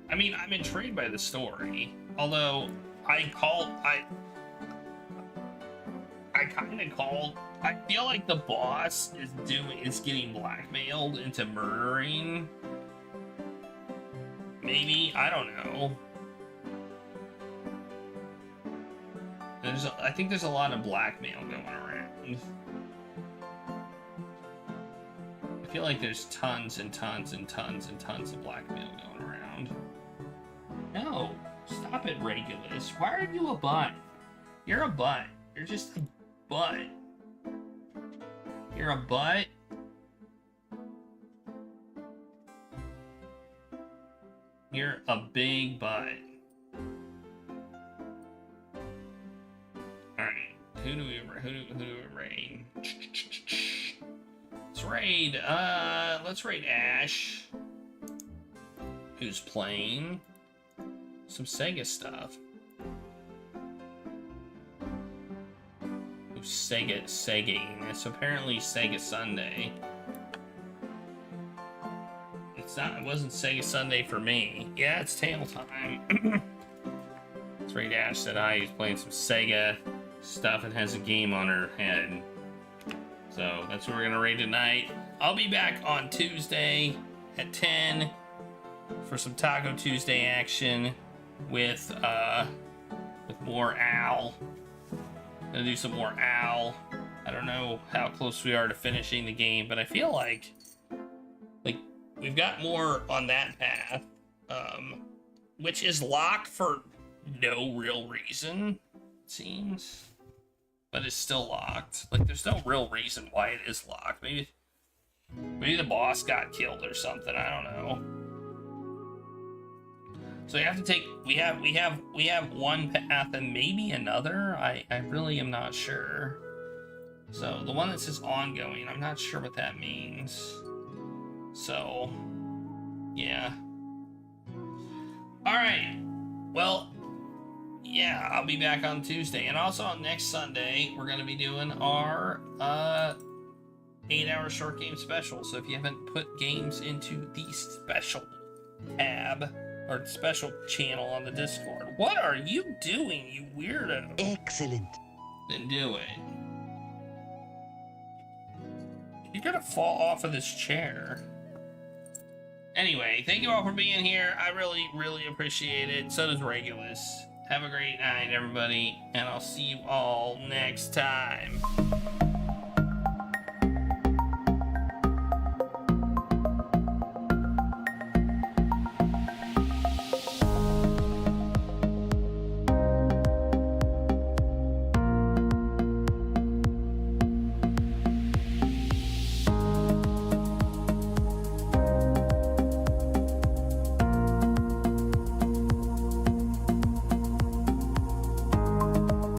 I mean, I'm intrigued by the story. Although, I feel like the boss is getting blackmailed into murdering. Maybe, I don't know. I think there's a lot of blackmail going around. I feel like there's tons and tons and tons and tons of blackmail going around. No, stop it, Regulus. Why are you a butt? You're a butt. You're just a butt. You're a butt. You're a big butt. Alright, who do we raid? Let's raid Ash, who's playing some Sega stuff. Segaing. It's apparently Sega Sunday. It wasn't Sega Sunday for me. Yeah, it's tail time. Let's raid Ash said he's playing some Sega stuff and has a game on her head. So that's what we're gonna raid tonight. I'll be back on Tuesday at 10 for some Taco Tuesday action with more Al. Gonna do some more Al. I don't know how close we are to finishing the game, but I feel like we've got more on that path, which is locked for no real reason, it seems. But it's still locked. Like, there's no real reason why it is locked. Maybe the boss got killed or something. I don't know. So we have to take. We have one path and maybe another. I really am not sure. So the one that says ongoing, I'm not sure what that means. So yeah. All right. Well. Yeah, I'll be back on Tuesday. And also on next Sunday, we're going to be doing our 8-hour short game special. So if you haven't put games into the special tab or special channel on the Discord, what are you doing, you weirdo? Excellent. Then do it. You're going to fall off of this chair. Anyway, thank you all for being here. I really, really appreciate it. So does Regulus. Have a great night, everybody, and I'll see you all next time.